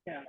Yeah.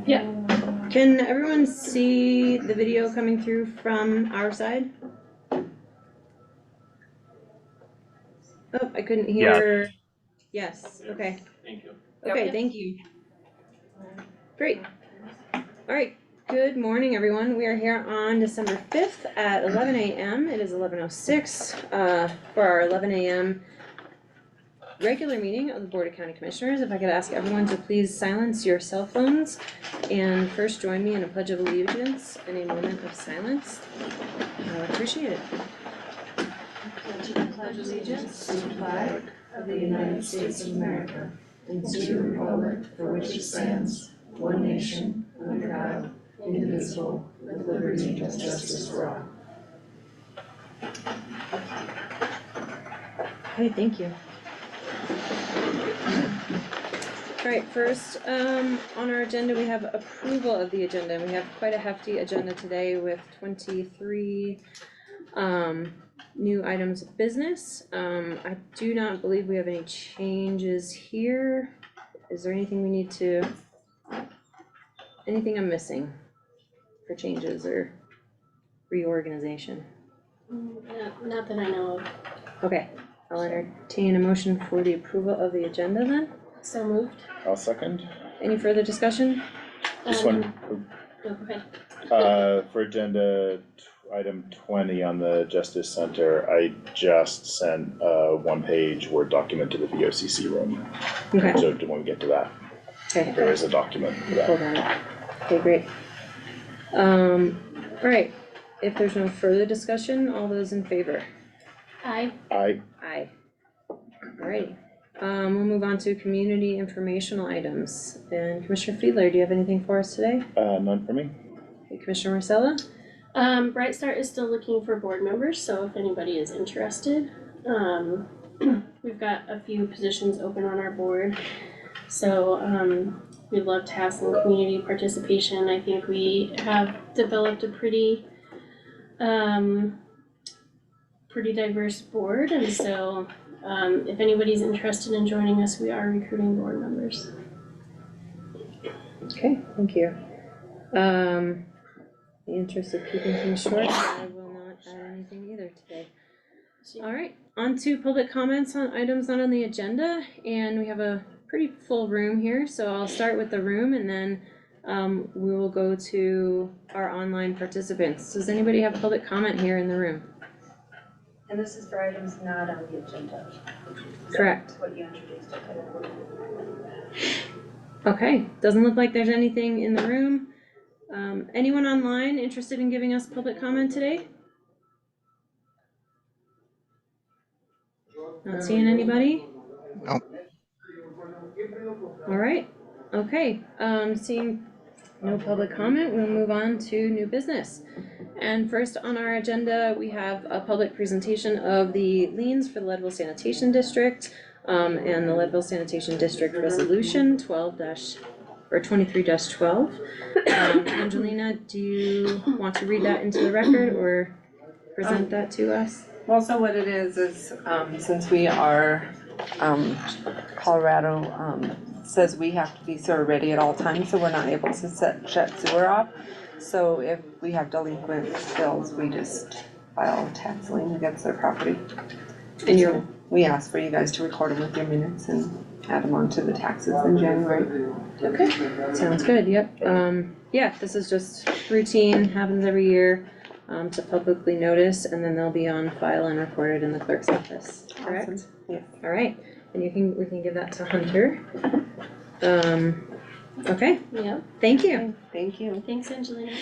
Yeah. Can everyone see the video coming through from our side? Oh, I couldn't hear. Yes, okay. Thank you. Okay, Yep. thank you. Great. All right, good morning, everyone. We are here on December 5th at 11 a.m. It is 11:06 for our 11 a.m. regular meeting of the Board of County Commissioners. If I could ask everyone to please silence your cell phones and first join me in a pledge of allegiance and a moment of silence. I would appreciate it. Pledge allegiance to the flag of the United States of America and to the republic for which it stands, one nation, under God, indivisible, with liberty and justice for all. Okay, thank you. All right, first, on our agenda, we have approval of the agenda. We have quite a hefty agenda today with 23 new items of business. I do not believe we have any changes here. Is there anything we need to, anything I'm missing for changes or reorganization? Not that I know of. Okay, I'll entertain a motion for the approval of the agenda then. So moved. I'll second. Any further discussion? This one, No, go ahead. for item 20 on the Justice Center, I just sent a one-page Word document to the VOCC room. Okay, So when we get to that, okay. there is a document for Pull that. that up. Okay, great. All right, if there's no further discussion, all those in favor? Aye. I, Aye. Alrighty, We'll move on to community informational items. And Commissioner Fiedler, do you have anything for us today? None for me. Okay, Commissioner Marcella? Bright Start is still looking for board members, so if anybody is interested, we've got a few positions open on our board. So, we'd love to have some community participation. I think we have developed a pretty diverse board, and so, if anybody's interested in joining us, we are recruiting board members. Okay, thank you. In the interest of keeping things short, I will not add anything either today. All right, on to public comments on items not on the agenda, and we have a pretty full room here, so I'll start with the room and then we will go to our online participants. Does anybody have public comment here in the room? And this is for items not on the agenda. Correct. What you introduced, Okay, doesn't look like there's anything in the room. Anyone online interested in giving us public comment today? Not seeing anybody? No. All right, okay, seeing no public comment, we'll move on to new business. And first on our agenda, we have a public presentation of the liens for the Leadville Sanitation District, and the Leadville Sanitation District Resolution 23-12. Angelina, do you want to read that into the record or present that to us? Well, so what it is, since we are, Colorado, says we have to be sewer ready at all times, so we're not able to shut sewer off. So if we have delinquent bills, we just file a tax lien against their property. And we ask for you guys to record them with your minutes and add them onto the taxes in January. Okay, sounds good, yep. Yeah, this is just routine, happens every year, to publicly notice, and then they'll be on file and recorded in the clerk's office, correct? Awesome. Yeah. All right, and we can give that to Hunter. Okay, Yep, thank you. Thank you. thanks Angelina.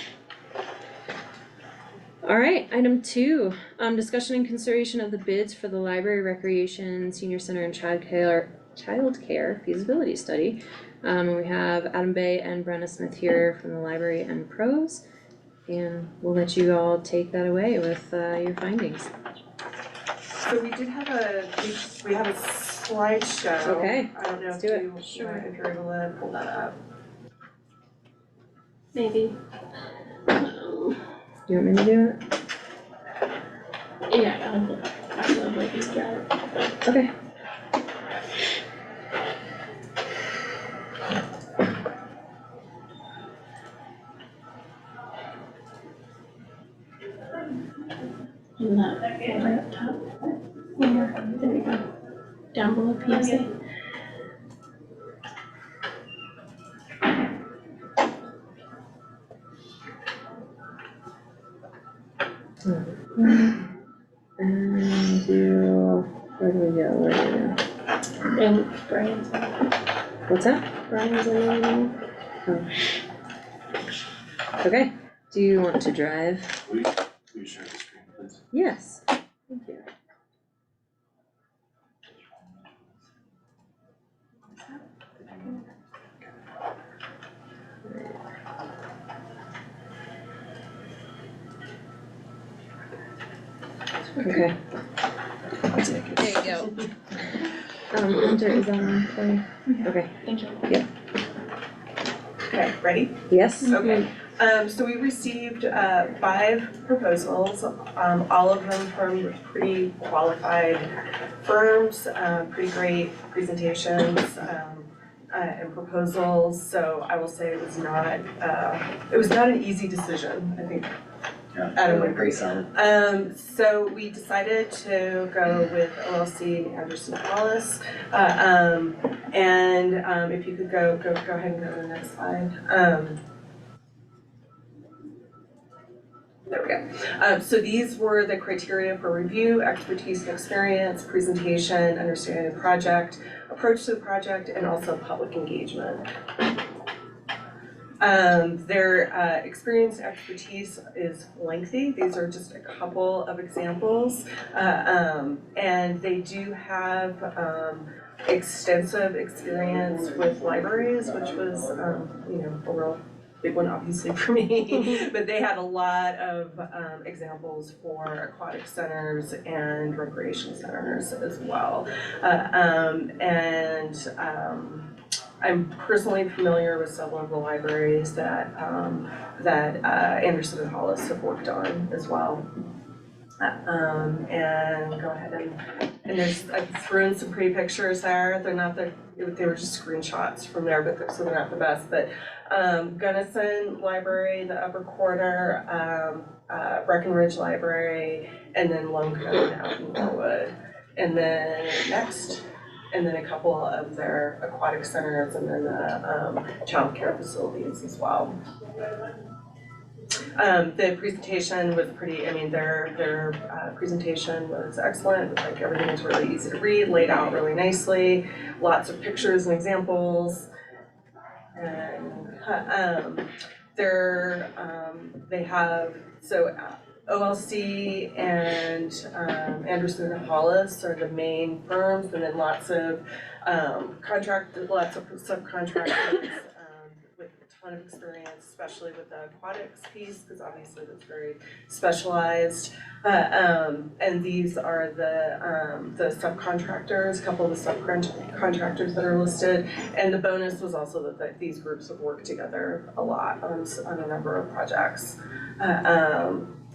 All right, item 2, discussion and consideration of the bids for the library, recreation, senior center, and childcare feasibility study. We have Adam Bay and Brenna Smith here from the library and pros, and we'll let you all take that away with your findings. So we did have we have a slideshow. Okay, I don't know let's if do it. you, if you're able to pull that up. Maybe. You want me to do it? Yeah, I'll let you grab it. Okay. In that folder up top. There we go. Down below PSA. And where do we go? And Brian's, What's that? Brian's in there. Okay, do you want to drive? Will you share the screen, please? Yes. Thank you. Okay. There you go. Hunter, is that on for you? Okay, Thank you. Okay, ready? yes? Okay. So we received 5 proposals, all of them from pretty qualified firms, pretty great presentations, and proposals. So I will say it was not an easy decision, I think. Adam would agree. So we decided to go with OLC and Anderson Wallace. And if you could go ahead and go to the next slide. There we go. So these were the criteria for review: expertise and experience, presentation, understanding the project, approach to the project, and also public engagement. Their experience and expertise is lengthy. These are just a couple of examples. And they do have extensive experience with libraries, which was, you know, a real big one obviously for me. But they had a lot of examples for aquatic centers and recreation centers as well. I'm personally familiar with several of the libraries that Anderson and Hollis have worked on as well. And go ahead and I threw in some pretty pictures there. They were just screenshots from there, but so they're not the best. But Gunnison Library, the upper corner, Breckenridge Library, and then Lone Cone out in Norwood. And then next, and then a couple of their aquatic centers, and then child care facilities as well. The presentation was their presentation was excellent. Like, everything was really easy to read, laid out really nicely, lots of pictures and examples. And they have, OLC and Anderson and Hollis are the main firms, and then lots of subcontractors with a ton of experience, especially with the aquatics piece, because obviously that's very specialized. And these are the subcontractors, a couple of the subcontractors that are listed. And the bonus was also that these groups have worked together a lot on a number of projects.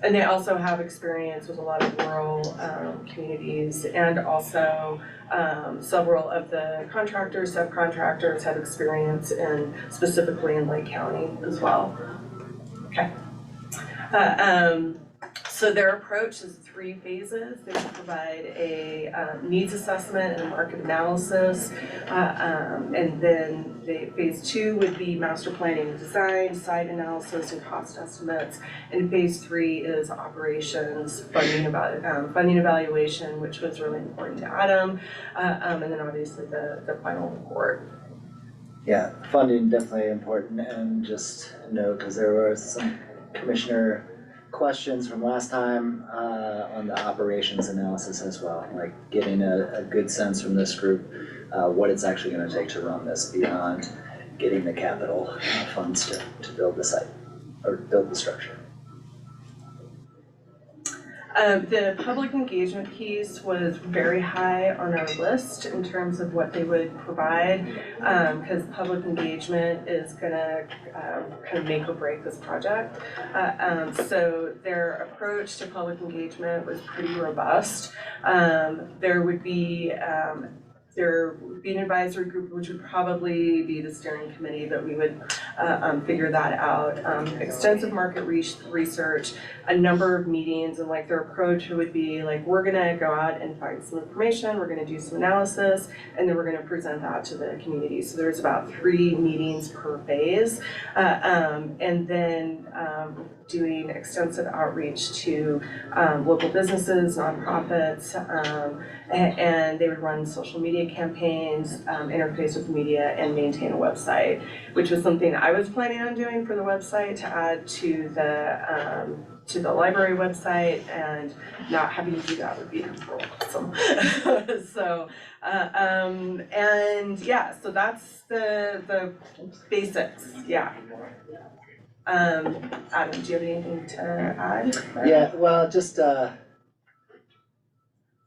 And they also have experience with a lot of rural communities, and also several of the subcontractors have experience specifically in Lake County as well. Okay. So their approach is 3 phases. They provide a needs assessment and a market analysis, and then phase 2 would be master planning and design, site analysis, and cost estimates. And phase 3 is operations, funding evaluation, which was really important to Adam, and then obviously the final report. Yeah, funding definitely important, and just note, because there were some commissioner questions from last time on the operations analysis as well, like getting a good sense from this group what it's actually going to take to run this beyond getting the capital funds to build the site or build the structure. The public engagement piece was very high on our list in terms of what they would provide, because public engagement is gonna kind of make or break this project. So their approach to public engagement was pretty robust. There would be an advisory group, which would probably be the steering committee, but we would figure that out. Extensive market research, a number of meetings, and like their approach would be like, we're gonna go out and find some information, we're gonna do some analysis, and then we're gonna present that to the community. So there's about 3 meetings per phase, and then doing extensive outreach to local businesses, nonprofits, and they would run social media campaigns, interface with media, and maintain a website, which was something I was planning on doing for the website to add to the library website, and not having to do that would be awesome. So, and yeah, so that's the basics, yeah. Adam, do you have anything to add? Yeah, well, just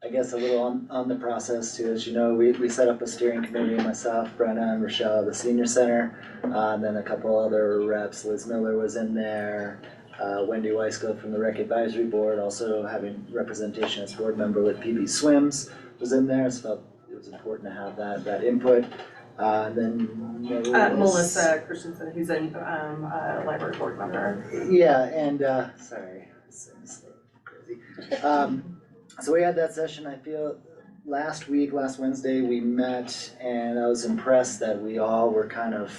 I guess a little on the process too. As you know, we set up a steering committee, myself, Brenna, and Rochelle, the senior center, and then a couple other reps. Liz Miller was in there, Wendy Weisco from the Rec Advisory Board, also having representation as board member with PB Swims was in there, so felt it was important to have that input. Then Melissa Christensen, who's a library board member. Yeah, and sorry, this thing's crazy. So we had that session. I feel last Wednesday, we met, and I was impressed that we all were kind of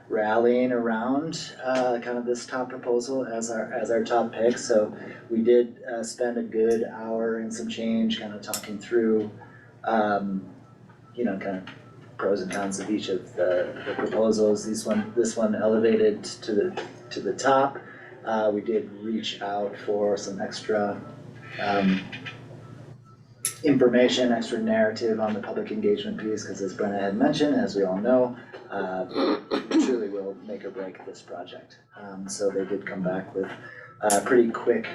rallying around kind of this top proposal as our top pick. So we did spend a good hour and some change kind of talking through, kind of pros and cons of each of the proposals. This one elevated to the top. We did reach out for some extra information, extra narrative on the public engagement piece, because as Brenna had mentioned, as we all know, truly will make or break this project. So they did come back with pretty quick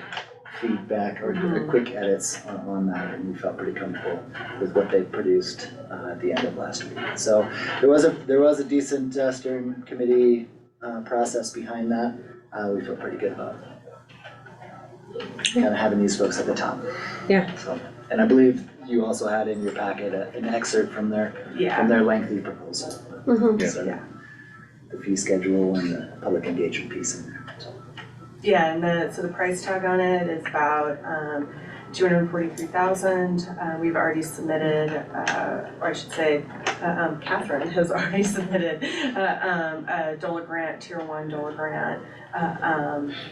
feedback or quick edits on that, and we felt pretty comfortable with what they produced at the end of last week. So there was a decent steering committee process behind that. We feel pretty good about kind of having these folks at the top. Yeah. So, and I believe you also had in your packet an excerpt from their lengthy proposal. Mhm. So the fee schedule and the public engagement piece in there. So. Yeah, and so the price tag on it is about $243,000. We've already submitted, or I should say, Catherine has already submitted a DOLA grant, Tier 1 DOLA grant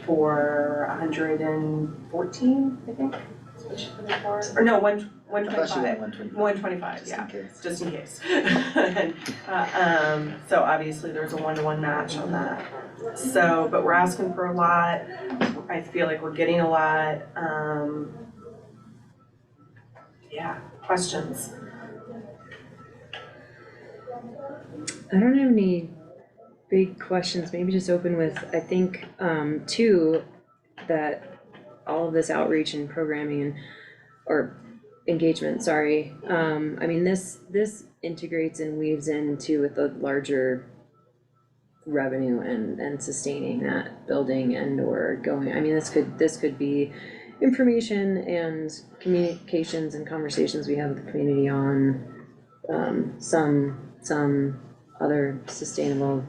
for 114, I think. That's what she put it for. Or no, I thought she went 125. 125. 125, yeah. Just in case. Just in case. And, so obviously there's a 1-to-1 match on that. So, but we're asking for a lot. I feel like we're getting a lot. Yeah, questions? I don't have any big questions, maybe just open with, I think, two, that all of this outreach and programming and, or engagement, sorry, I mean, this integrates and weaves into with the larger revenue and sustaining that building and or going, I mean, this could be information and communications and conversations we have with the community on some other sustainable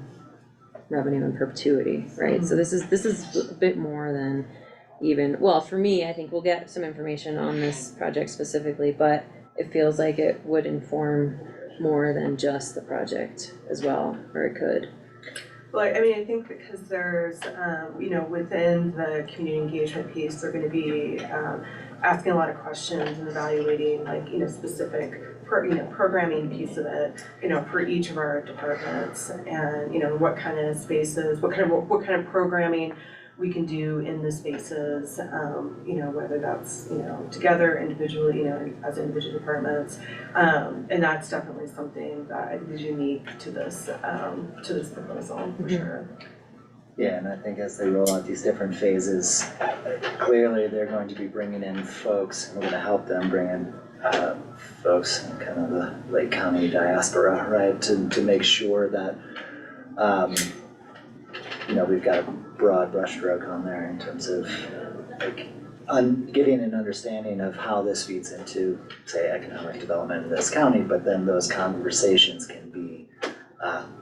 revenue in perpetuity, right? So this is a bit more than even, well, for me, I think we'll get some information on this project specifically, but it feels like it would inform more than just the project as well, or it could. Well, I mean, I think because there's, within the community engagement piece, they're gonna be asking a lot of questions and evaluating specific programming piece of it, for each of our departments, and, what kind of spaces, what kind of programming we can do in the spaces, whether that's, together, individually, as individual departments. And that's definitely something that I think is unique to this proposal, for sure. Yeah, and I think as they roll out these different phases, clearly they're going to be bringing in folks, and we're gonna help them bring in folks in kind of the Lake County diaspora, right? To make sure that, we've got a broad brushstroke on there in terms of getting an understanding of how this feeds into, say, economic development in this county, but then those conversations can be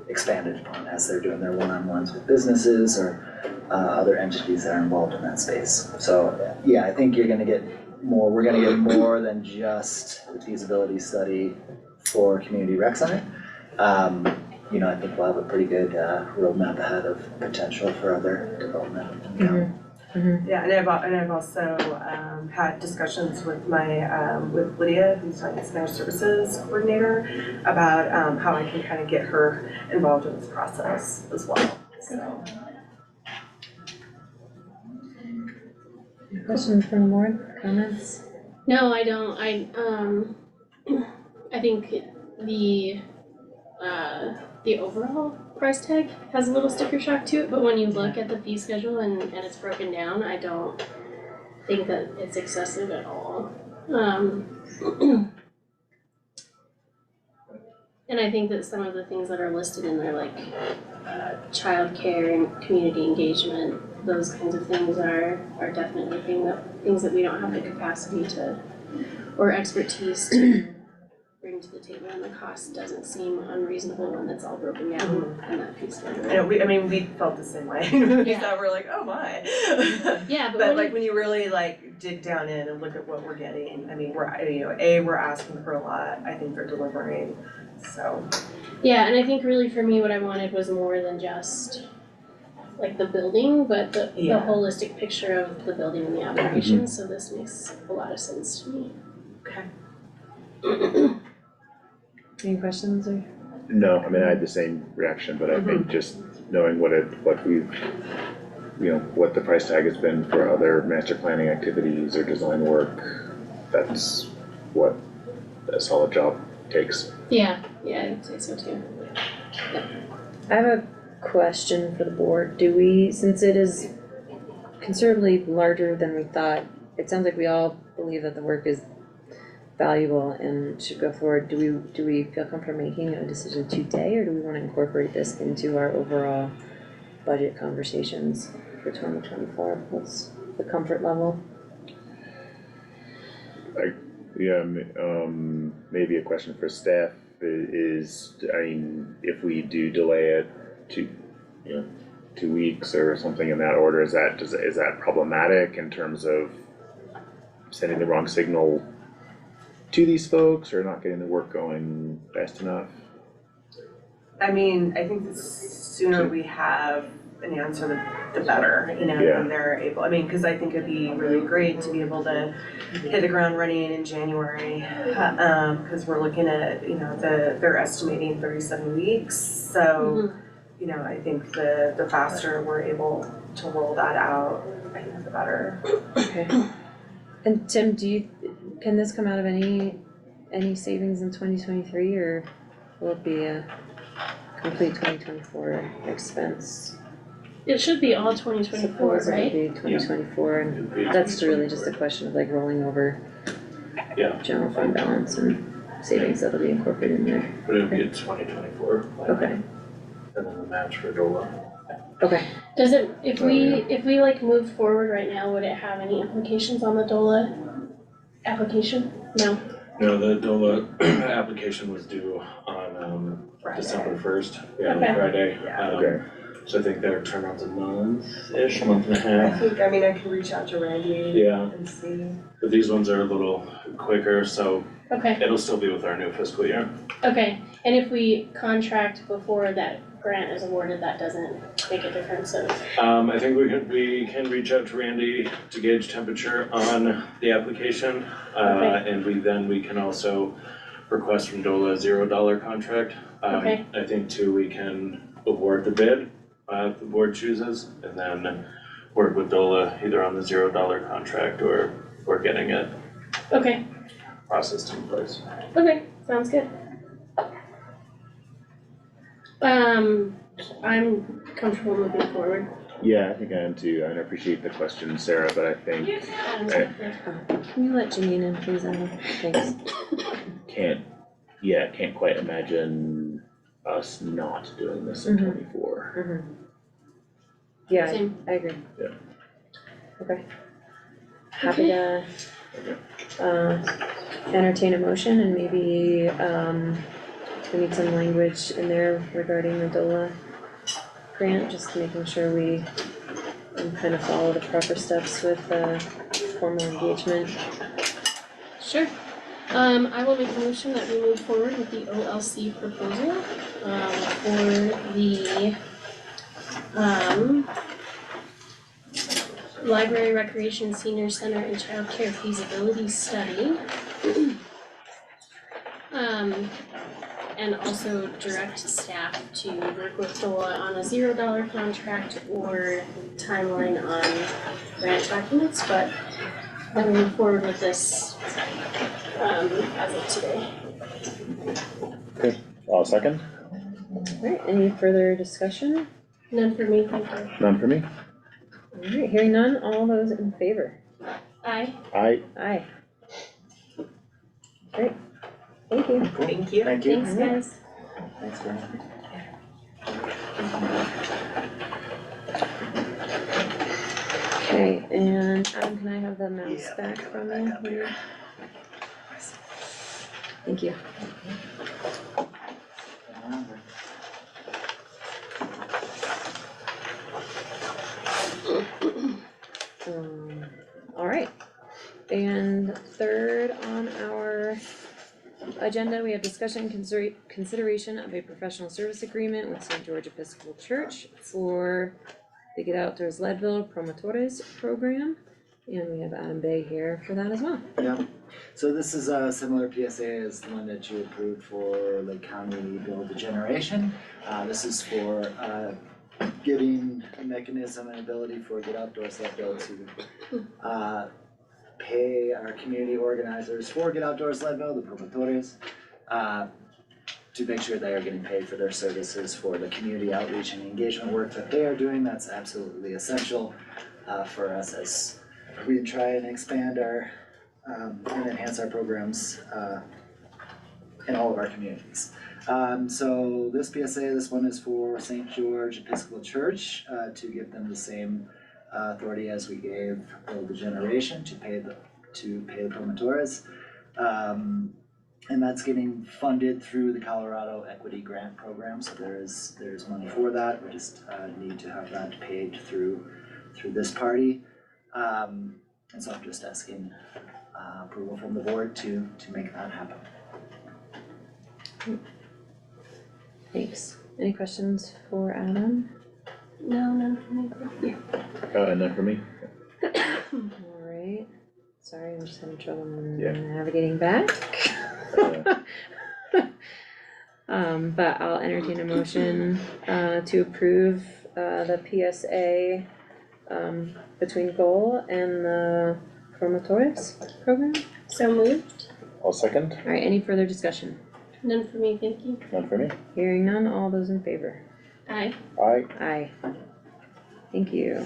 expanded upon as they're doing their one-on-ones with businesses or other entities that are involved in that space. So, yeah, I think we're gonna get more than just the feasibility study for Community Rec Center. I think we'll have a pretty good roadmap ahead of potential for other development in the county. Yeah, and I've also had discussions with with Lydia, who's my Center Services Coordinator, about how I can kind of get her involved in this process as well, so. Questions from the board, comments? No, I don't, I think the overall price tag has a little sticker shock to it, but when you look at the fee schedule and it's broken down, I don't think that it's excessive at all. And I think that some of the things that are listed in there, like childcare and community engagement, those kinds of things are definitely things that we don't have the capacity to, or expertise to bring to the table, and the cost doesn't seem unreasonable when it's all broken down in that fee schedule. We felt the same way. We thought, we're like, oh my. Yeah, but when you really dig down in and look at what we're getting, I mean, we're asking for a lot. I think they're delivering. So. Yeah, and I think really for me, what I wanted was more than just the building, but the holistic picture of the building and the operations. So this makes a lot of sense to me. Okay. Any questions or? No, I mean, I had the same reaction, but I think just knowing what the price tag has been for other master planning activities or design work, that's what a solid job takes. Yeah, I would say so too. I have a question for the board. Do we, since it is considerably larger than we thought, it sounds like we all believe that the work is valuable and should go forward. Do we feel comfortable making a decision today, or do we wanna incorporate this into our overall budget conversations for 2024? What's the comfort level? Yeah, maybe a question for staff is, I mean, if we do delay it to, 2 weeks or something in that order, is that problematic in terms of sending the wrong signal to these folks or not getting the work going fast enough? I mean, I think the sooner we have an answer, the better, Yeah. when they're able, cause I think it'd be really great to be able to hit the ground running in January. Cause we're looking at, they're estimating 37 weeks, so, I think the faster we're able to roll that out, I think the better. Okay. And Tim, can this come out of any savings in 2023, or will it be a complete 2024 expense? It should be all 2024, Suppose it would right? be 2024, and that's really just a question of like rolling over Yeah. general fund balance and savings that'll be incorporated in there. But it would be a 2024 plan. Okay, And then the match for DOLA. okay. Does it, if we like move forward right now, would it have any implications on the DOLA application? No? No, the DOLA application was due on December 1st, Okay. Friday. Yeah. Okay. So I think their turnaround's a month-ish, month and a I half. think, I can reach out to Randy Yeah, and see. but these ones are a little quicker, so Okay, it'll still be with our new fiscal year. okay, and if we contract before that grant is awarded, that doesn't make a difference, so, I think we can reach out to Randy to gauge temperature on the application. Okay. And we can also request from DOLA a $0 contract. Okay. I think too, we can award the bid, if the board chooses, and then work with DOLA either on the $0 contract or getting it okay, processed in place. okay, sounds good. I'm comfortable moving forward. Yeah, I think I am too. I appreciate the question, Sarah, but I think Can you let Janine in, please, Ellen? Thanks. can't quite imagine us not doing this in Mhm. 24. Mm-hmm. Yeah, Same. I agree. Yeah. Okay. Happy to, entertain a motion, and maybe, we need some language in there regarding the DOLA grant, just making sure we kind of follow the proper steps with, formal engagement. Sure. I will make a motion that we move forward with the OLC proposal, for the, Library Recreation Senior Center and Childcare Feasibility Study. And also direct staff to work with DOLA on a $0 contract or timeline on grant documents, but then we move forward with this, as of today. I'll second. Alright, any further discussion? None for me, thank you. None for me? Alright, hearing none, all those in favor? Aye. Aye. Aye. Great, thank you. Cool. Thank you. Thank you. Thanks, guys. Thanks, Brian. Okay, and Adam, can I have the mouse back from you, please? Thank you. Alright, and third on our agenda, we have discussion consideration of a professional service agreement with St. George Episcopal Church for the Get Outdoors Leadville Promotores program, and we have Adam Bay here for that as well. Yeah, so this is a similar PSA as the one that you approved for Lake County Build a Generation. This is for giving a mechanism and ability for Get Outdoors Leadville to pay our community organizers for Get Outdoors Leadville, the promotores, to make sure they are getting paid for their services for the community outreach and engagement work that they are doing. That's absolutely essential for us as we try and expand our and enhance our programs in all of our communities. So this PSA, this one is for St. George Episcopal Church to give them the same authority as we gave the generation to pay the promotores. And that's getting funded through the Colorado Equity Grant Program, so there's money for that. We just need to have that paid through this party. And so I'm just asking approval from the board to make that happen. Thanks. Any questions for Adam? No, none for me. None for me. Alright, sorry, I'm just having trouble Yeah. navigating back. But I'll entertain a motion to approve the PSA between Goal and the Promotores program. So moved. I'll second. Alright, any further discussion? None for me, thank you. None for me. Hearing none, all those in favor? Aye. Aye. Aye. Thank you.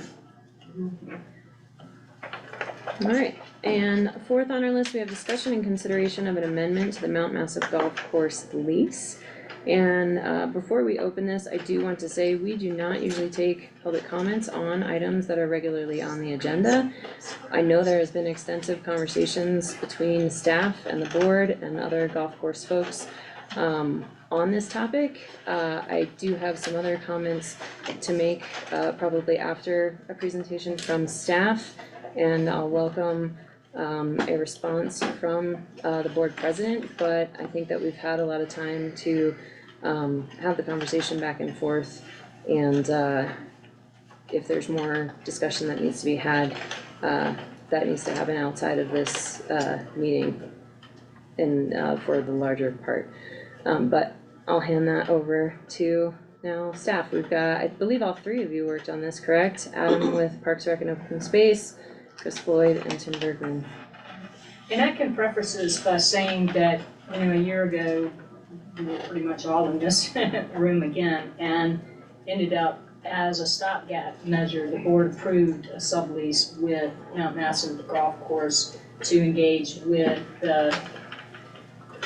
Alright, and fourth on our list, we have discussion and consideration of an amendment to the Mount Massive Golf Course lease. And before we open this, I do want to say we do not usually take public comments on items that are regularly on the agenda. I know there has been extensive conversations between staff and the board and other golf course folks on this topic. I do have some other comments to make probably after a presentation from staff, and I'll welcome a response from the board president, but I think that we've had a lot of time to have the conversation back and forth, and if there's more discussion that needs to be had, that needs to happen outside of this meeting and for the larger part. But I'll hand that over to now staff. We've got, I believe all three of you worked on this, correct? Adam with Parks, Rec and Open Space, Chris Floyd, and Tim Bergman. And I can preface this by saying that, a year ago, we were pretty much all in this room again, and ended up as a stopgap measure, the board approved a sublease with Mount Massive Golf Course to engage with the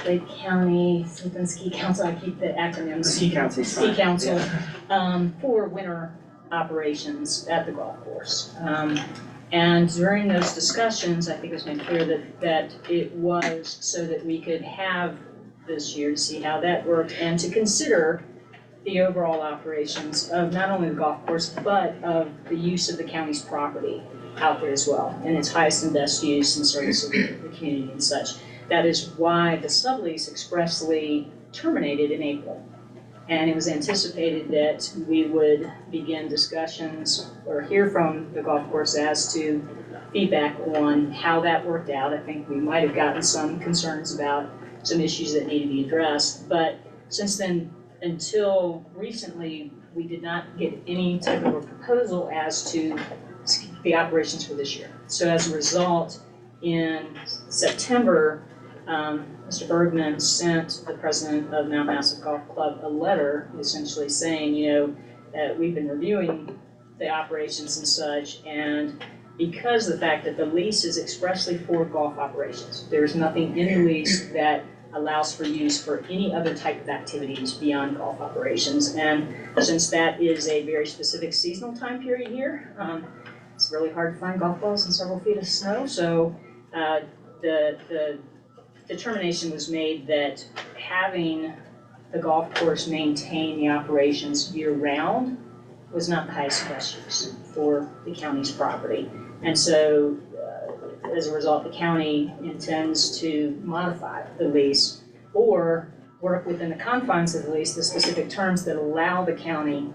Lake County something Ski Council, I keep the acronyms. Ski Council. Ski Council, for winter operations at the golf course. And during those discussions, I think it's been clear that it was so that we could have this year to see how that worked and to consider the overall operations of not only the golf course, but of the use of the county's property out there as well, and its highest and best use and service of the community and such. That is why the sublease expressly terminated in April. And it was anticipated that we would begin discussions or hear from the golf course as to feedback on how that worked out. I think we might have gotten some concerns about some issues that need to be addressed. But since then, until recently, we did not get any type of a proposal as to the operations for this year. So as a result, in September, Mr. Bergman sent the president of Mount Massive Golf Club a letter essentially saying, that we've been reviewing the operations and such, and because of the fact that the lease is expressly for golf operations, there's nothing in the lease that allows for use for any other type of activities beyond golf operations. And since that is a very specific seasonal time period here, it's really hard to find golf balls in several feet of snow, so the determination was made that having the golf course maintain the operations year-round was not the highest and best use for the county's property. And so, as a result, the county intends to modify the lease or work within the confines of the lease, the specific terms that allow the county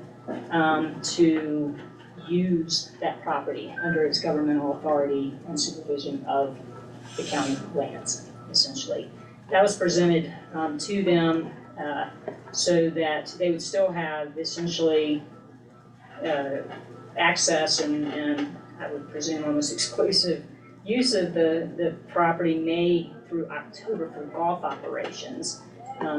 to use that property under its governmental authority and supervision of the county lands, essentially. That was presented to them so that they would still have essentially access and I would presume almost exclusive use of the property May through October for golf operations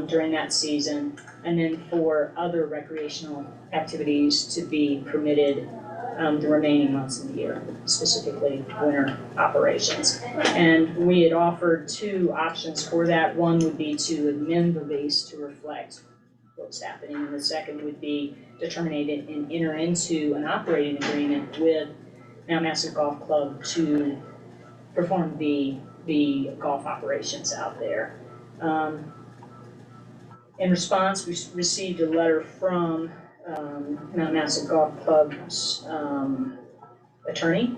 during that season, and then for other recreational activities to be permitted the remaining months of the year, specifically winter operations. And we had offered two options for that. One would be to amend the lease to reflect what was happening, and the second would be to terminate it and enter into an operating agreement with Mount Massive Golf Club to perform the golf operations out there. In response, we received a letter from Mount Massive Golf Club's attorney,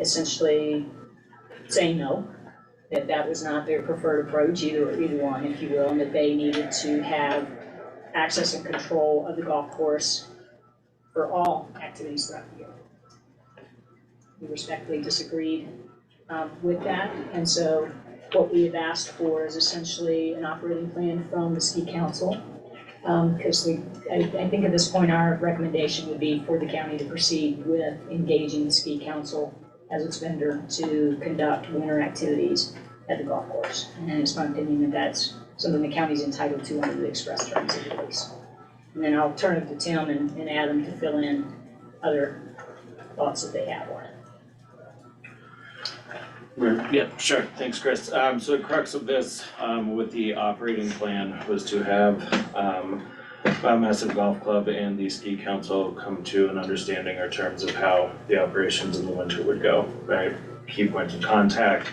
essentially saying no, that was not their preferred approach, either one, if you will, and that they needed to have access and control of the golf course for all activities throughout the year. We respectfully disagreed with that, and so what we have asked for is essentially an operating plan from the ski council. Because I think at this point, our recommendation would be for the county to proceed with engaging the ski council as its vendor to conduct winter activities at the golf course. And it's my opinion that that's something the county's entitled to under the express terms of the lease. And then I'll turn it to Tim and Adam to fill in other thoughts that they have on it. Yeah, sure, thanks, Chris. So the crux of this, with the operating plan was to have, Mount Massive Golf Club and the ski council come to an understanding or terms of how the operations in the winter would go, right? Key points of contact,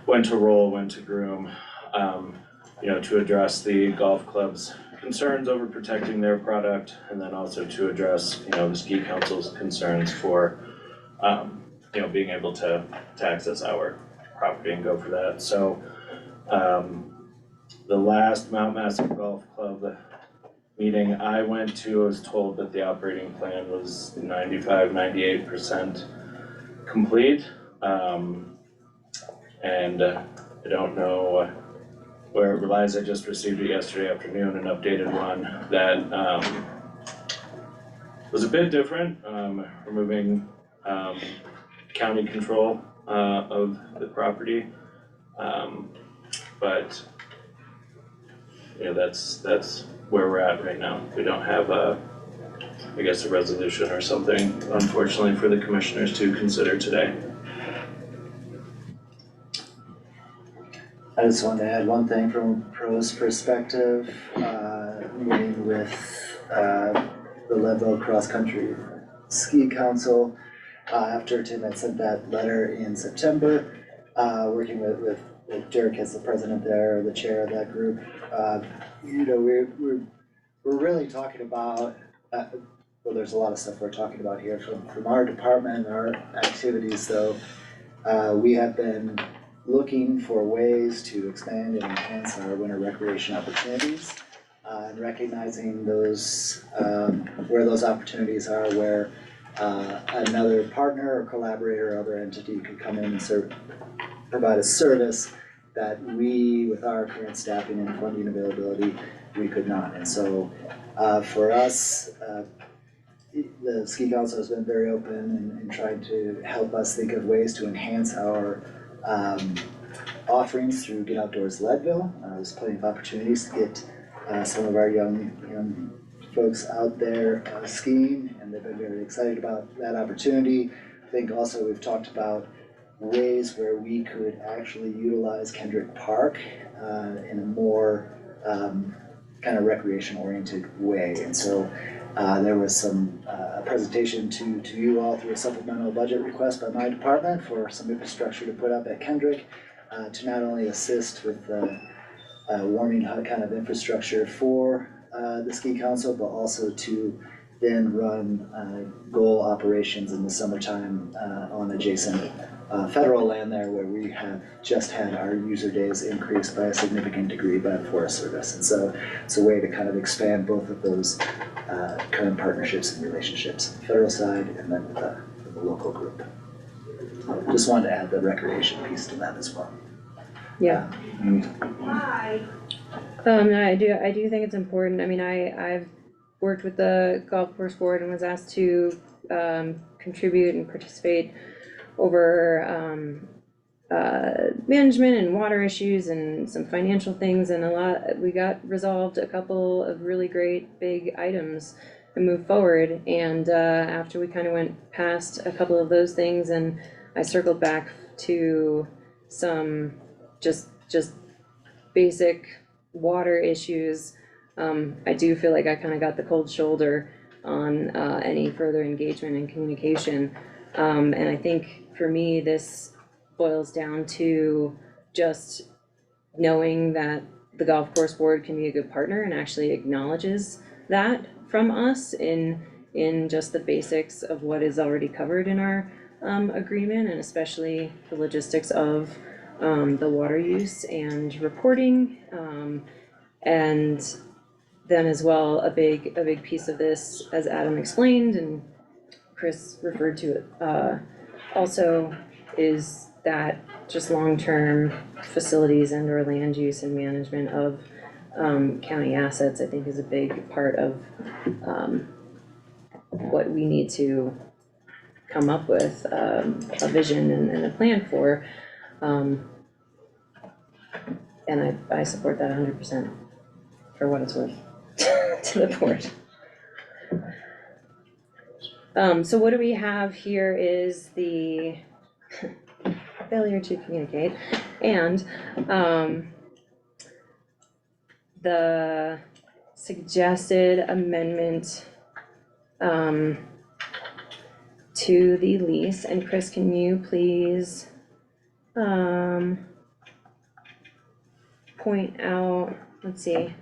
when to roll, when to groom, to address the golf club's concerns over protecting their product, and then also to address, the ski council's concerns for, being able to access our property and go for that. So, the last Mount Massive Golf Club meeting I went to, I was told that the operating plan was 95-98% complete. And I don't know where it relies. I just received it yesterday afternoon, an updated one that was a bit different, removing county control of the property. But that's where we're at right now. We don't have a resolution or something, unfortunately, for the commissioners to consider today. I just wanted to add one thing from a pro's perspective, meeting with the Leadville Cross Country Ski Council. After Tim had sent that letter in September, working with Derek as the president there, the chair of that group, we're really talking about, well, there's a lot of stuff we're talking about here from our department, our activities, though. We have been looking for ways to expand and enhance our winter recreation opportunities, and recognizing those, where those opportunities are, where another partner or collaborator or other entity could come in and provide a service that we, with our current staffing and funding availability, we could not. And so for us, the ski council has been very open in trying to help us think of ways to enhance our offerings through Get Outdoors Leadville. There's plenty of opportunities to get some of our young folks out there skiing, and they've been very excited about that opportunity. I think also we've talked about ways where we could actually utilize Kendrick Park in a more kind of recreation oriented way. And so there was some presentation to you all through a supplemental budget request by my department for some infrastructure to put up at Kendrick to not only assist with warming hut kind of infrastructure for the ski council, but also to then run goal operations in the summertime on adjacent federal land there, where we have just had our user days increased by a significant degree by the Forest Service. And so it's a way to kind of expand both of those current partnerships and relationships, federal side and then with the local group. Just wanted to add the recreation piece to that as well. Yeah. No, I do think it's important. I mean, I've worked with the golf course board and was asked to contribute and participate over management and water issues and some financial things, and we got resolved a couple of really great big items and moved forward. And after we kind of went past a couple of those things, and I circled back to some just basic water issues, I do feel like I kind of got the cold shoulder on any further engagement and communication. And I think for me, this boils down to just knowing that the golf course board can be a good partner and actually acknowledges that from us in just the basics of what is already covered in our agreement, and especially the logistics of the water use and reporting. And then as well, a big piece of this, as Adam explained and Chris referred to it, also is that just long-term facilities and or land use and management of county assets, I think, is a big part of what we need to come up with a vision and a plan for. And I support that 100% for what it's worth to the board. So what do we have here is the failure to communicate and the suggested amendment to the lease. And Chris, can you please point out, let's see.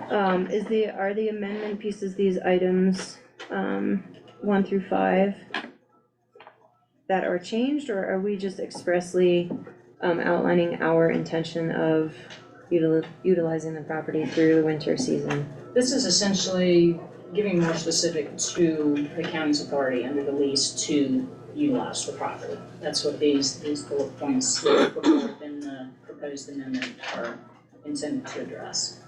Are the amendment pieces these items 1 through 5 that are changed, or are we just expressly outlining our intention of utilizing the property through the winter season? This is essentially giving more specific to the county's authority under the lease to utilize the property. That's what these bullet points that are put forth in the proposed amendment are intended to address.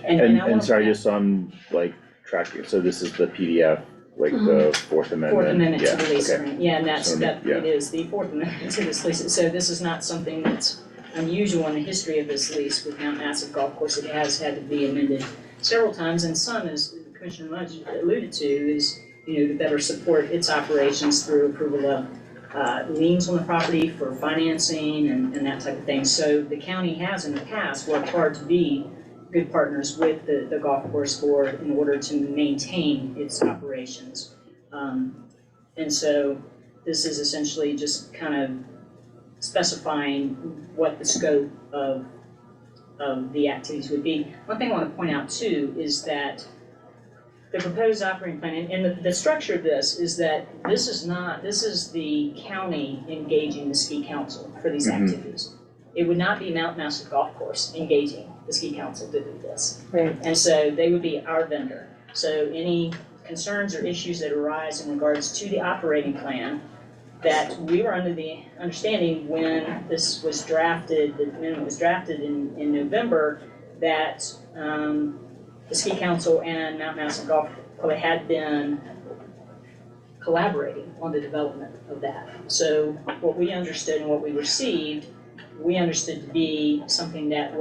And sorry, just on like tracking, so this is the PDF, like the Fourth Amendment? Fourth Amendment to Yeah, the lease okay. agreement, yeah, and Yeah. it is the Fourth Amendment to this lease. So this is not something that's unusual in the history of this lease with Mount Massive Golf Course. It has had to be amended several times, and some, as Commissioner Mudge alluded to, is, to better support its operations through approval of liens on the property for financing and that type of thing. So the county has in the past worked hard to be good partners with the golf course board in order to maintain its operations. And so this is essentially just kind of specifying what the scope of the activities would be. One thing I want to point out too is that the proposed operating plan, and the structure of this is that this is the county engaging the ski council for these activities. It would not be Mount Massive Golf Course engaging the ski council to do this. Right. And so they would be our vendor. So any concerns or issues that arise in regards to the operating plan, that we were under the understanding when this was drafted, the amendment was drafted in November, that the ski council and Mount Massive Golf Club had been collaborating on the development of that. So what we understood and what we received, we understood to be something that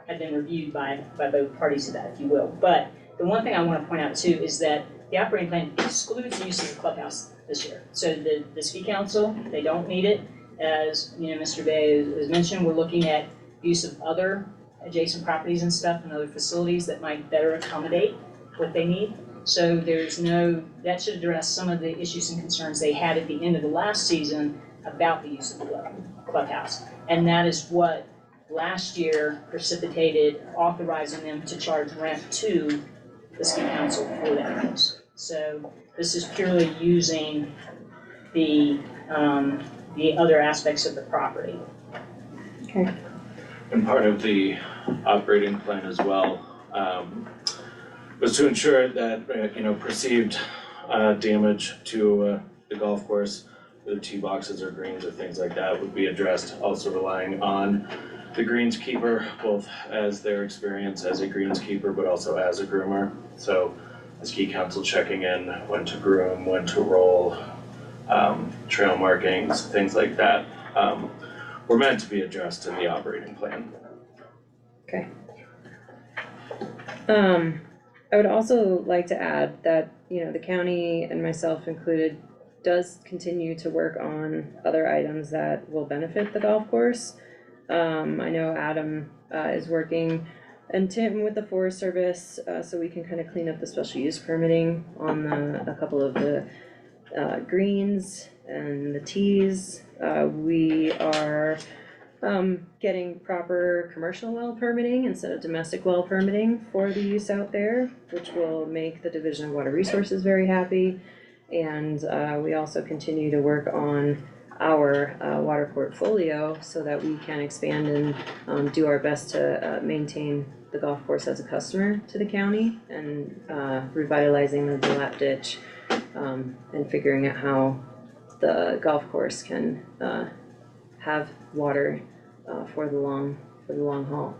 had been reviewed by both parties to that, if you will. But the one thing I want to point out too is that the operating plan excludes the use of the clubhouse this year. So the ski council, they don't need it. As Mr. Bay has mentioned, we're looking at use of other adjacent properties and stuff and other facilities that might better accommodate what they need. So that should address some of the issues and concerns they had at the end of the last season about the use of the clubhouse. And that is what last year precipitated authorizing them to charge rent to the ski council for that use. So this is purely using the other aspects of the property. Okay. And part of the operating plan as well, was to ensure that, perceived, damage to, the golf course, whether tee boxes or greens or things like that, would be addressed, also relying on the greenskeeper, both as their experience as a greenskeeper, but also as a groomer. So the ski council checking in, when to groom, when to roll, trail markings, things like that, were meant to be addressed in the operating plan. I would also like to add that, you know, the county and myself included does continue to work on other items that will benefit the golf course. I know Adam, is working, and Tim with the Forest Service, so we can kind of clean up the special use permitting on a couple of the, greens and the tees. We are, getting proper commercial well permitting instead of domestic well permitting for the use out there, which will make the Division of Water Resources very happy. And we also continue to work on our water portfolio so that we can expand and do our best to maintain the golf course as a customer to the county, and revitalizing the lap ditch, and figuring out how the golf course can have water for the long haul.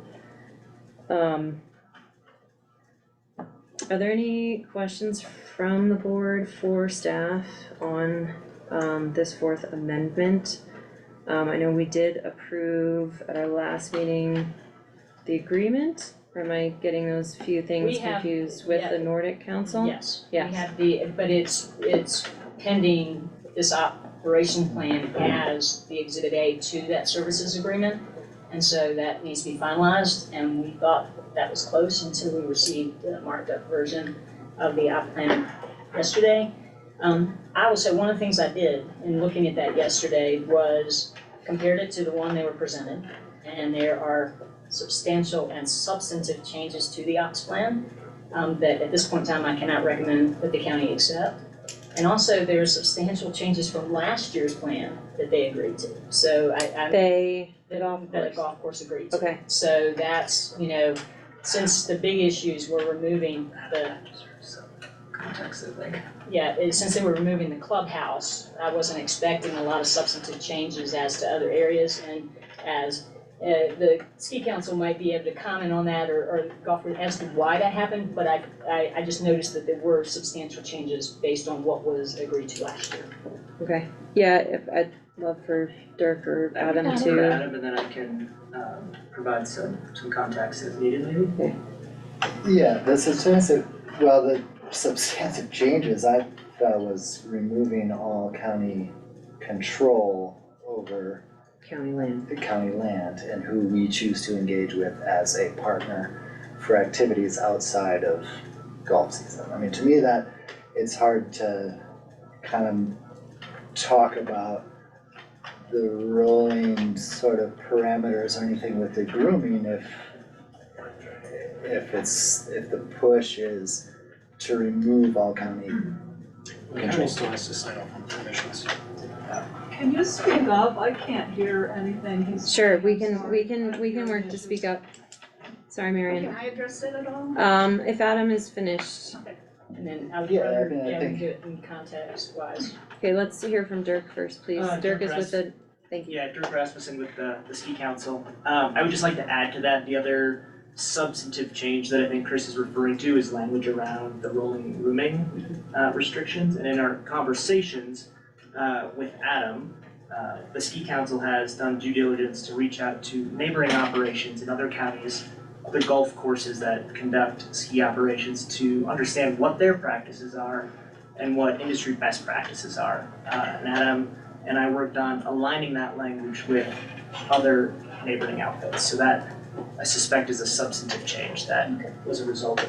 Are there any questions from the board for staff on this fourth amendment? I know we did approve at our last meeting the agreement, or am I getting those few things We have- confused with yeah. the Nordic Council? Yes, we Yes. have but it's pending this operation plan as the exhibit A to that services agreement. And so that needs to be finalized, and we thought that was close until we received the marked up version of the op plan yesterday. I will say one of the things I did in looking at that yesterday was compared it to the one they were presented, and there are substantial and substantive changes to the ops plan that at this point in time I cannot recommend that the county accept. And also there are substantial changes from last year's plan that they agreed to. So The golf that a course. golf course agreed to. Okay, So that's, you know, since the big issues were removing the, since they were removing the clubhouse, I wasn't expecting a lot of substantive changes as to other areas, and as the ski council might be able to comment on that or golf as to why that happened, but I just noticed that there were substantial changes based on what was agreed to last year. okay. Yeah, I'd love for Dirk or Adam For to, Adam, and then I can provide some context if needed, maybe. Yeah, the substantive, well, the substantive changes I felt was removing all county control over county land. the county land and who we choose to engage with as a partner for activities outside of golf season. I mean, to me that, it's hard to kind of talk about the rolling sort of parameters or anything with the grooming if the push is to remove all county The county still has to sign off on the permissions. Can you speak up? I can't hear anything he's Sure, we saying. can work to speak up. Sorry, Can Marion. I address it at all? If Adam is finished, And then I would Yeah, I rather, mean, I we think- do it in context wise. okay, let's hear from Dirk first, please. Dirk Dirk is with the, thank you. Yeah, Dirk Rasmussen with the ski council. I would just like to add to that, the other substantive change that I think Chris is referring to is language around the rolling rooming restrictions. And in our conversations with Adam, the ski council has done due diligence to reach out to neighboring operations in other counties, other golf courses that conduct ski operations, to understand what their practices are and what industry best practices are. And Adam and I worked on aligning that language with other neighboring outfits. So that, I suspect, is a substantive change that was a result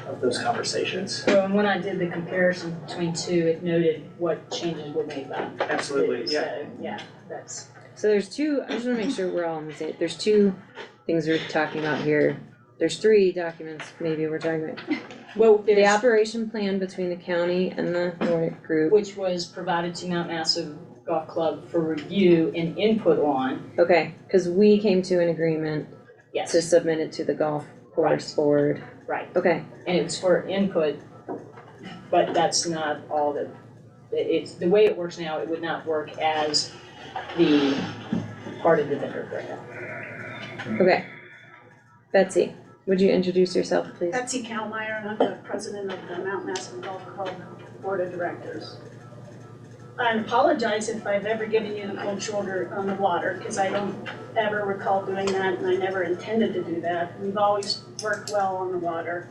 of those conversations. Well, and when I did the comparison between two, it noted what changes were made by. Absolutely, yeah. So, yeah, that's. So there's two, I just wanna make sure we're all on the same, there's two things we're talking about here. There's three documents maybe we're talking about. Well, The there's, operation plan between the county and the Nordic group. which was provided to Mount Massive Golf Club for review and input on, Okay, cause we came to an agreement yes, to submit it to the golf course board. right. Okay, And it was for input, but that's not all that, it's, the way it works now, it would not work as the part of the vendor agreement. Okay. Betsy, would you introduce yourself, please? Betsy Kalmeyer, and I'm the president of the Mount Massive Golf Club Board of Directors. I apologize if I've ever given you the cold shoulder on the water, because I don't ever recall doing that, and I never intended to do that. We've always worked well on the water,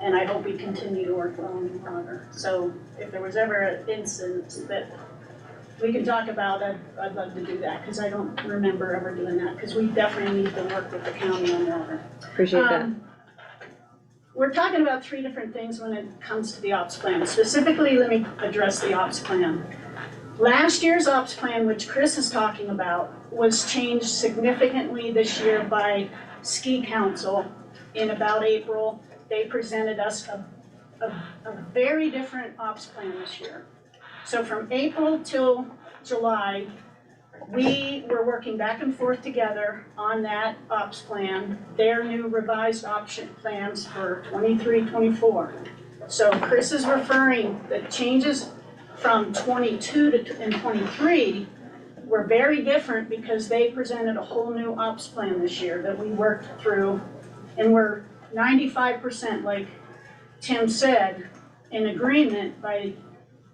and I hope we continue to work well on the water. So if there was ever an instance that we could talk about, I'd love to do that, because I don't remember ever doing that, because we definitely need to work with the county on water. Appreciate that. We're talking about three different things when it comes to the ops plan. Specifically, let me address the ops plan. Last year's ops plan, which Chris is talking about, was changed significantly this year by Ski Council in about April. They presented us a very different ops plan this year. So from April till July, we were working back and forth together on that ops plan, their new revised option plans for 23-24. So Chris is referring, the changes from 22 and 23 were very different because they presented a whole new ops plan this year that we worked through, and we're 95%, like Tim said, in agreement by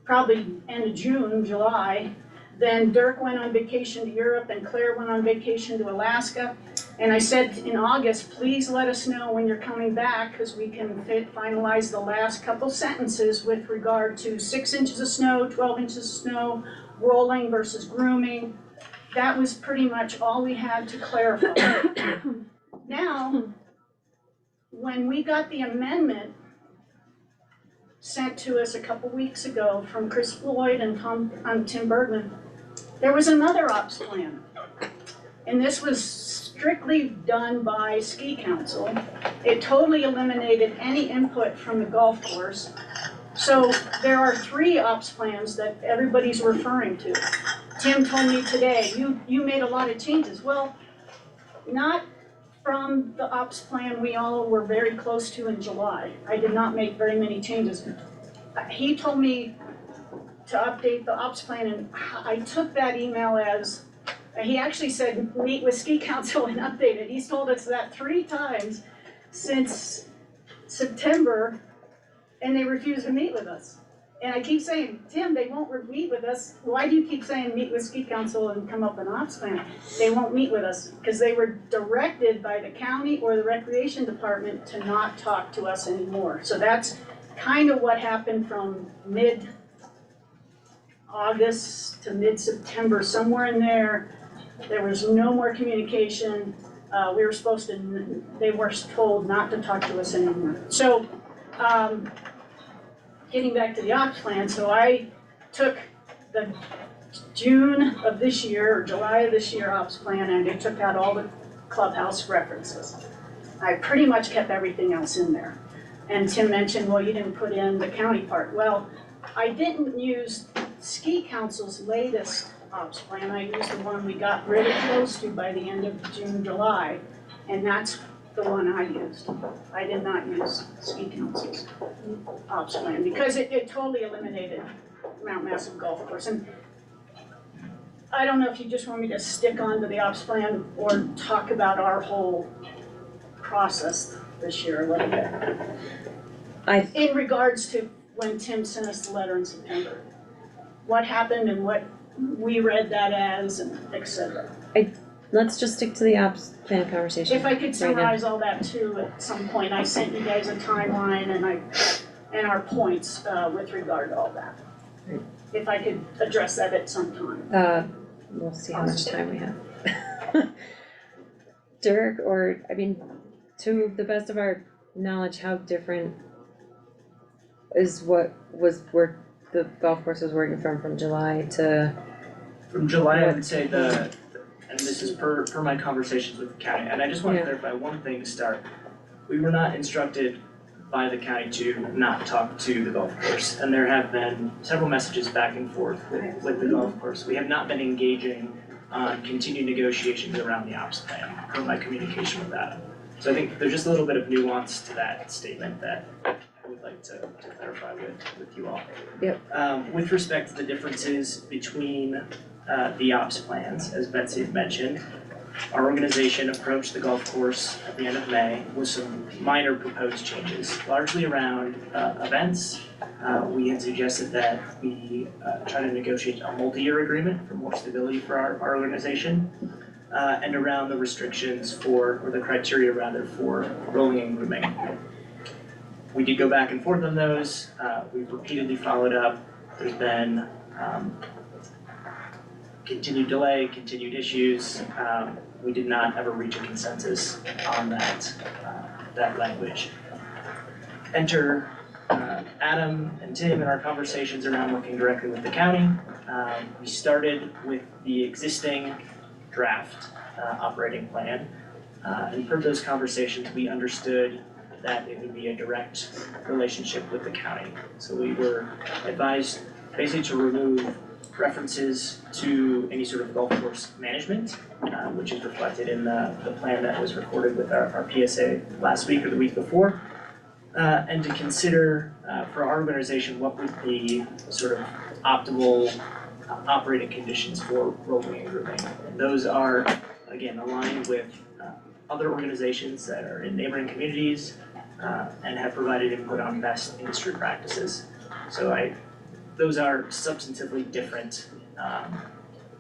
probably end of June, July. Then Dirk went on vacation to Europe and Claire went on vacation to Alaska. And I said in August, please let us know when you're coming back, because we can finalize the last couple sentences with regard to 6 inches of snow, 12 inches of snow, rolling versus grooming. That was pretty much all we had to clarify. Now, when we got the amendment sent to us a couple weeks ago from Chris Floyd and Tim Bergman, there was another ops plan. And this was strictly done by Ski Council. It totally eliminated any input from the golf course. So there are 3 ops plans that everybody's referring to. Tim told me today, you made a lot of changes. Well, not from the ops plan we all were very close to in July. I did not make very many changes. He told me to update the ops plan, and I took that email as, he actually said, meet with Ski Council and update it. He's told us that 3 times since September, and they refuse to meet with us. And I keep saying, Tim, they won't meet with us. Why do you keep saying meet with Ski Council and come up with an ops plan? They won't meet with us, because they were directed by the county or the recreation department to not talk to us anymore. So that's kind of what happened from mid-August to mid-September, somewhere in there. There was no more communication. We were supposed to, they were told not to talk to us anymore. So, getting back to the ops plan, so I took the June of this year, or July of this year ops plan, and I took out all the clubhouse references. I pretty much kept everything else in there. And Tim mentioned, well, you didn't put in the county part. Well, I didn't use Ski Council's latest ops plan. I used the one we got really close to by the end of June, July, and that's the one I used. I did not use Ski Council's ops plan because it totally eliminated Mount Massive Golf Course. And I don't know if you just want me to stick on to the ops plan or talk about our whole process this year a little bit. In regards to when Tim sent us the letter in September. What happened and what we read that as, and et cetera. Let's just stick to the ops plan conversation. If I could right now. summarize all that too at some point, I sent you guys a timeline and our points with regard to all that. Right. If I could address that at some time. We'll see how much time we have. Dirk, or, I mean, to the best of our knowledge, how different is what was where the golf course was working from July to? From July, I would say and this is per my conversations with the county, and I just want to clarify one thing to start. We were not instructed by the county to not talk to the golf course, and there have been several messages back and forth with the golf course. We have not been engaging on continued negotiations around the ops plan from my communication with that. So I think there's just a little bit of nuance to that statement that I would like to clarify with you all. Yep. With respect to the differences between the ops plans, as Betsy had mentioned, our organization approached the golf course at the end of May with some minor proposed changes, largely around events. We had suggested that we try to negotiate a multi-year agreement for more stability for our organization, and around the restrictions for, or the criteria rather, for rolling and grooming. We did go back and forth on those. We've repeatedly followed up. There's been continued delay, continued issues. We did not ever reach a consensus on that language. Enter Adam and Tim in our conversations around working directly with the county. We started with the existing draft operating plan. And per those conversations, we understood that it would be a direct relationship with the county. So we were advised basically to remove references to any sort of golf course management, which is reflected in the plan that was recorded with our PSA last week or the week before, and to consider for our organization what would be sort of optimal operating conditions for rolling and grooming. And those are, again, aligned with other organizations that are in neighboring communities and have provided input on best industry practices. So those are substantively different,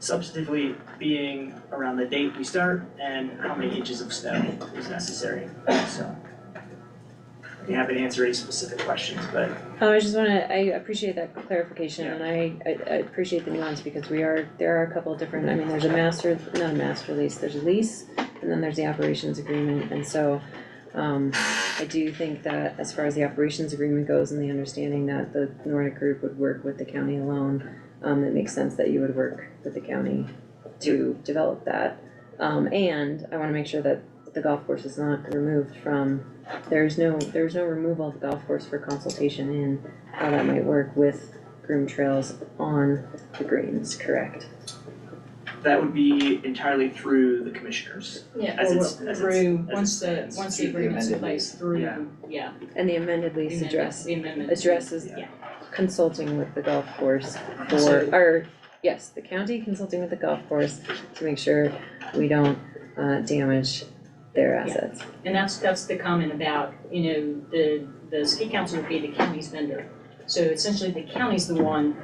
substantively being around the date we start and how many inches of snow is necessary. So I'd be happy to answer any specific questions, but I appreciate that clarification, and I appreciate the nuance, because there are a couple of different, I mean, there's not a master lease, there's a lease, and then there's the operations agreement, and so I do think that as far as the operations agreement goes and the understanding that the Nordic group would work with the county alone, it makes sense that you would work with the county to develop that. And I wanna make sure that the golf course is not removed from, there's no removal of the golf course for consultation in how that might work with groom trails on the greens, correct? that would be entirely through the commissioners. Yeah, As or it's- as through, it's- once as the it's- agreement's in amended place, lease. through, Yeah. yeah. And the amended the lease amendment- address, The amendment. addresses Yeah. consulting with the golf course So- yes, the county consulting with the golf course to make sure we don't damage their assets. And that's the comment about, the ski council would be the county's vendor. So essentially, the county's the one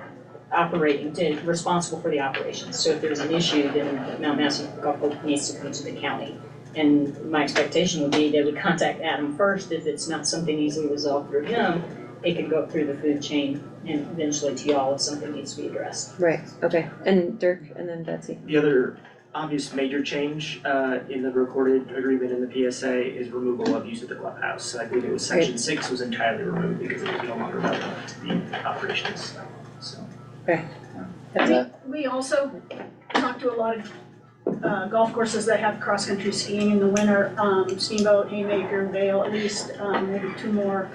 responsible for the operations. So if there's an issue, then Mount Massive Golf Club needs to come to the county. And my expectation would be they would contact Adam first. If it's not something easily resolved through him, it can go up through the food chain and eventually to y'all if something needs to be addressed. Right, okay, and Dirk, and then Betsy. The other obvious major change in the recorded agreement in the PSA is removal of use of the clubhouse. So I believe it was section 6 was entirely removed because it was no longer relevant to the operations, so. We also talked to a lot of golf courses that have cross-country skiing in the winter, Steamboat, Haymaker, Vale, at least maybe two more.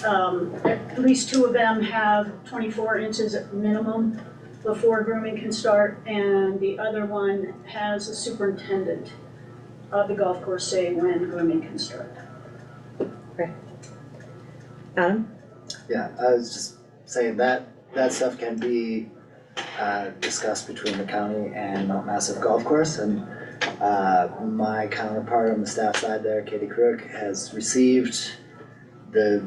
At least two of them have 24 inches at minimum before grooming can start, and the other one has a superintendent of the golf course say when grooming can start. Adam? Yeah, I was just saying that stuff can be discussed between the county and Mount Massive Golf Course, and my counterpart on the staff side there, Katie Crook, has received the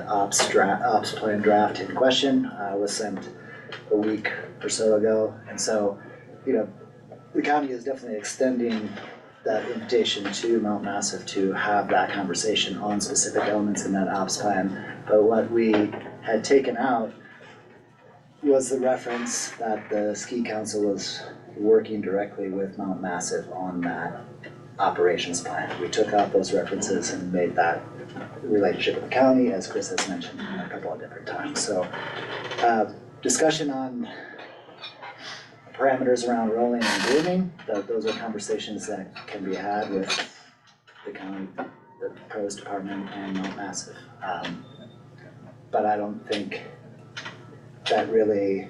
ops plan draft in question, was sent a week or so ago, and so, the county is definitely extending that invitation to Mount Massive to have that conversation on specific elements in that ops plan. But what we had taken out was the reference that the ski council was working directly with Mount Massive on that operations plan. We took out those references and made that relationship with the county, as Chris has mentioned a couple of different times. So, discussion on parameters around rolling and grooming, those are conversations that can be had with the county, the pros department, and Mount Massive. But I don't think that really,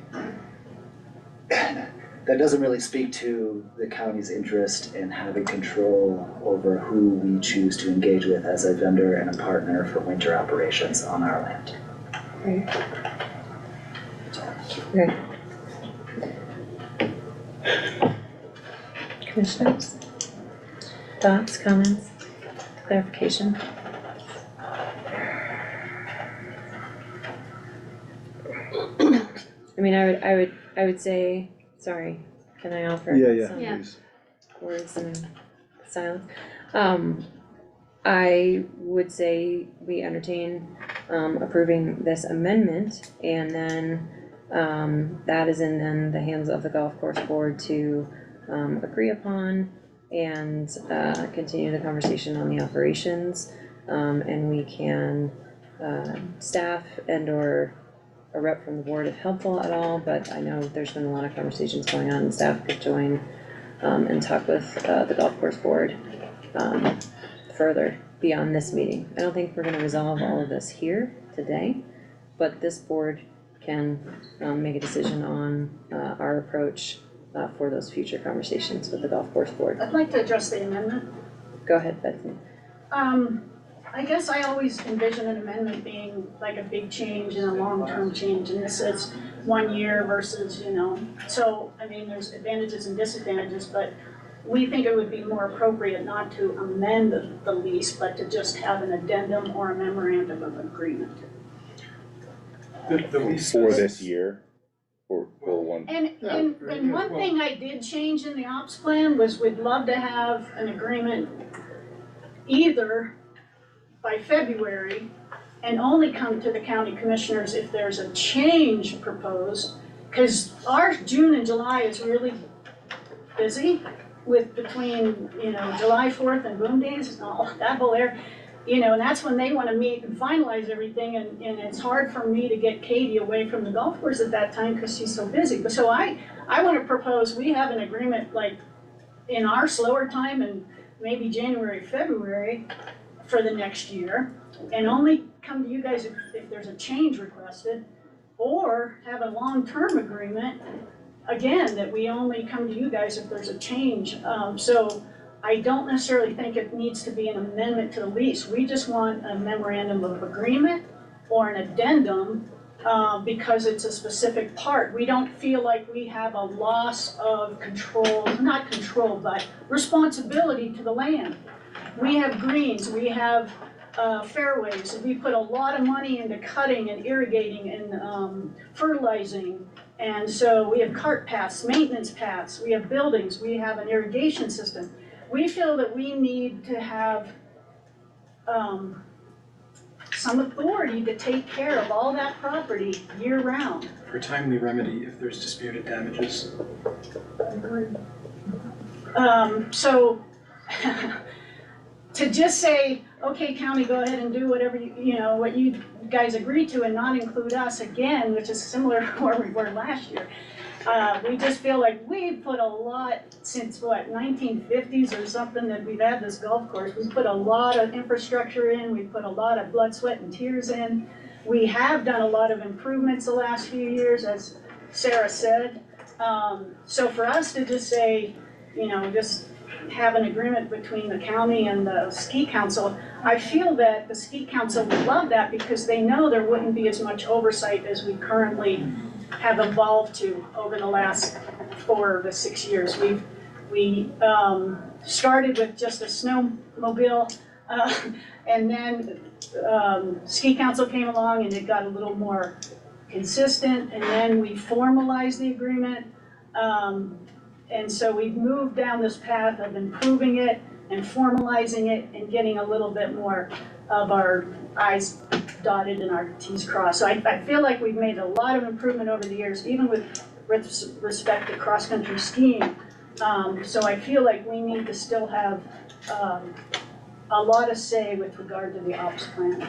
that doesn't really speak to the county's interest in having control over who we choose to engage with as a vendor and a partner for winter operations on our land. Commissioners? Thoughts, comments, clarification? I mean, I would say, sorry, can I offer some Yeah. please. words and silence? I would say we entertain, approving this amendment, and then, that is in then the hands of the golf course board to, agree upon and, continue the conversation on the operations. And we can, staff and or a rep from the board if helpful at all, but I know there's been a lot of conversations going on, and staff could join, and talk with, the golf course board, further beyond this meeting. I don't think we're gonna resolve all of this here today, but this board can, make a decision on, our approach, for those future conversations with the golf course board. I'd like to address the amendment. Go ahead, Betsy. I guess I always envision an amendment being like a big change and a long-term change, and this is 1 year versus, so, I mean, there's advantages and disadvantages, but we think it would be more appropriate not to amend the lease, but to just have an addendum or a memorandum of agreement. The lease For says- this year, or one, And one thing I did change in the ops plan was we'd love to have an agreement either by February and only come to the county commissioners if there's a change proposed. Cause our June and July is really busy with between, July 4th and Boom Days and all that whole area. And that's when they wanna meet and finalize everything, and it's hard for me to get Katie away from the golf course at that time because she's so busy. But so I wanna propose, we have an agreement like in our slower time and maybe January, February for the next year, and only come to you guys if there's a change requested, or have a long-term agreement, again, that we only come to you guys if there's a change. So I don't necessarily think it needs to be an amendment to the lease. We just want a memorandum of agreement or an addendum, because it's a specific part. We don't feel like we have a loss of control, not control, but responsibility to the land. We have greens, we have fairways, we put a lot of money into cutting and irrigating and fertilizing. And so we have cart paths, maintenance paths, we have buildings, we have an irrigation system. We feel that we need to have some authority to take care of all that property year round. For timely remedy if there's disputed damages. So to just say, okay, county, go ahead and do whatever what you guys agreed to and not include us again, which is similar to where we were last year. We just feel like we've put a lot since 1950s or something that we've had this golf course. We've put a lot of infrastructure in, we've put a lot of blood, sweat and tears in. We have done a lot of improvements the last few years, as Sarah said. So for us to just say, just have an agreement between the county and the ski council, I feel that the ski council would love that because they know there wouldn't be as much oversight as we currently have evolved to over the last 4 to 6 years. We started with just a snowmobile, and then ski council came along and it got a little more consistent, and then we formalized the agreement. And so we've moved down this path of improving it and formalizing it and getting a little bit more of our I's dotted and our T's crossed. So I feel like we've made a lot of improvement over the years, even with respect to cross-country skiing. So I feel like we need to still have a lot of say with regard to the ops plan.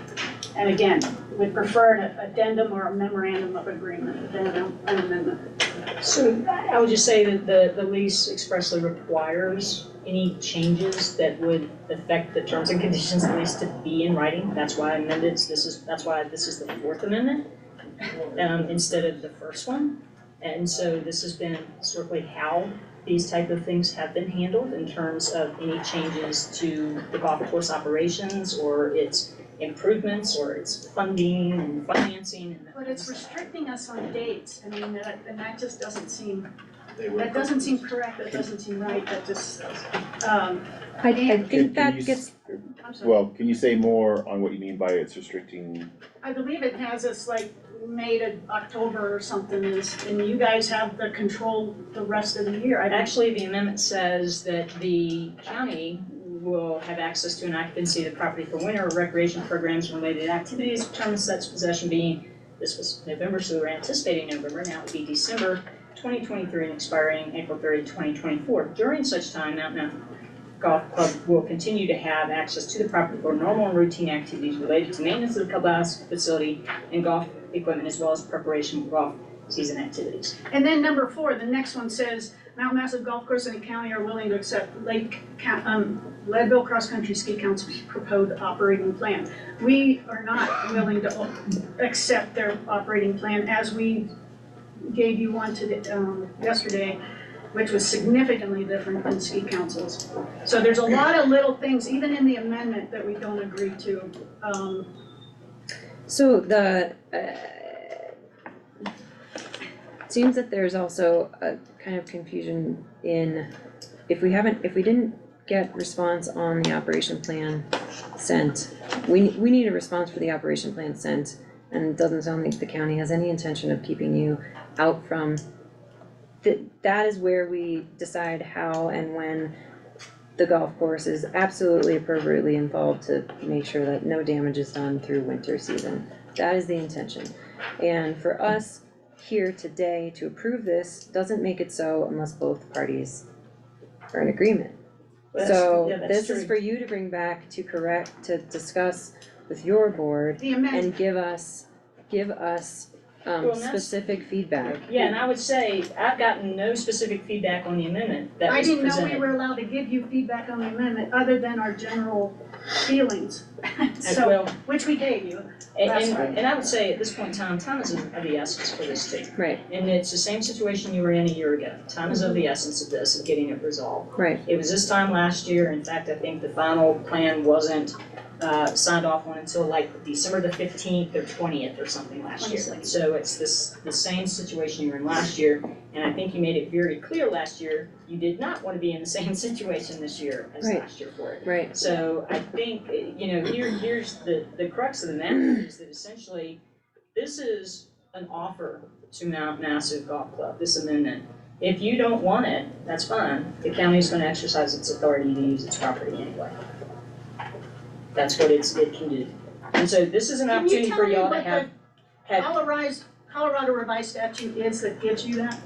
And again, we'd prefer an addendum or a memorandum of agreement than an amendment. So I would just say that the lease expressly requires any changes that would affect the terms and conditions of the lease to be in writing. That's why I amended, that's why this is the 4th amendment, instead of the first one. And so this has been historically how these type of things have been handled in terms of any changes to the golf course operations or its improvements or its funding and financing. But it's restricting us on dates. I mean, and that just doesn't seem they would. That doesn't seem correct, that doesn't seem right, that just, I Can think that you gets, I'm sorry. Well, can you say more on what you mean by it's restricting? I believe it has us like May to October or something is, and you guys have the control the rest of the year. Actually, the amendment says that the county will have access to an occupancy of the property for winter recreation programs and related activities, determine such possession being, this was November, so we're anticipating November, now it would be December 2023 and expiring April 30, 2024. During such time, Mountain Golf Club will continue to have access to the property for normal and routine activities related to maintenance of the clubhouse facility and golf equipment, as well as preparation for golf season activities. And then number 4, the next one says, Mount Massive Golf Course and the county are willing to accept Leadville Cross Country Ski Council's proposed operating plan. We are not willing to accept their operating plan as we gave you one to yesterday, which was significantly different than ski councils. So there's a lot of little things, even in the amendment, that we don't agree to. so the, seems that there's also a kind of confusion in, if we didn't get response on the operation plan sent, we need a response for the operation plan sent, and it doesn't sound like the county has any intention of keeping you out from, that is where we decide how and when the golf course is absolutely appropriately involved to make sure that no damage is done through winter season. That is the intention. And for us here today to approve this doesn't make it so unless both parties are in agreement. So this is for you to bring back to discuss with your board The amendment, and give us Well, that's- specific feedback. Yeah, and I would say, I've gotten no specific feedback on the amendment that I was didn't know presented. we were allowed to give you feedback on the amendment other than our general feelings. As So, well, which we gave you. and, That's and, right. and I would say at this point in time, time is of the essence for this too. Right, And it's the same situation you were in a year ago. Time is of the essence of this, of getting it resolved. right. It was this time last year, in fact, I think the final plan wasn't, signed off on until like December the 15th or 20th or something last year. So it's the same situation you were in last year, and I think you made it very clear last year, you did not want to be in the same situation this year as Right. last year for it. Right, So I think, here's the crux of the matter is that essentially, this is an offer to Mount Massive Golf Club, this amendment. If you don't want it, that's fine, the county's gonna exercise its authority to use its property anyway. That's what it can do. And so this is an Can you opportunity tell for me y'all to what have, the Colorado revised statute is that gives you that?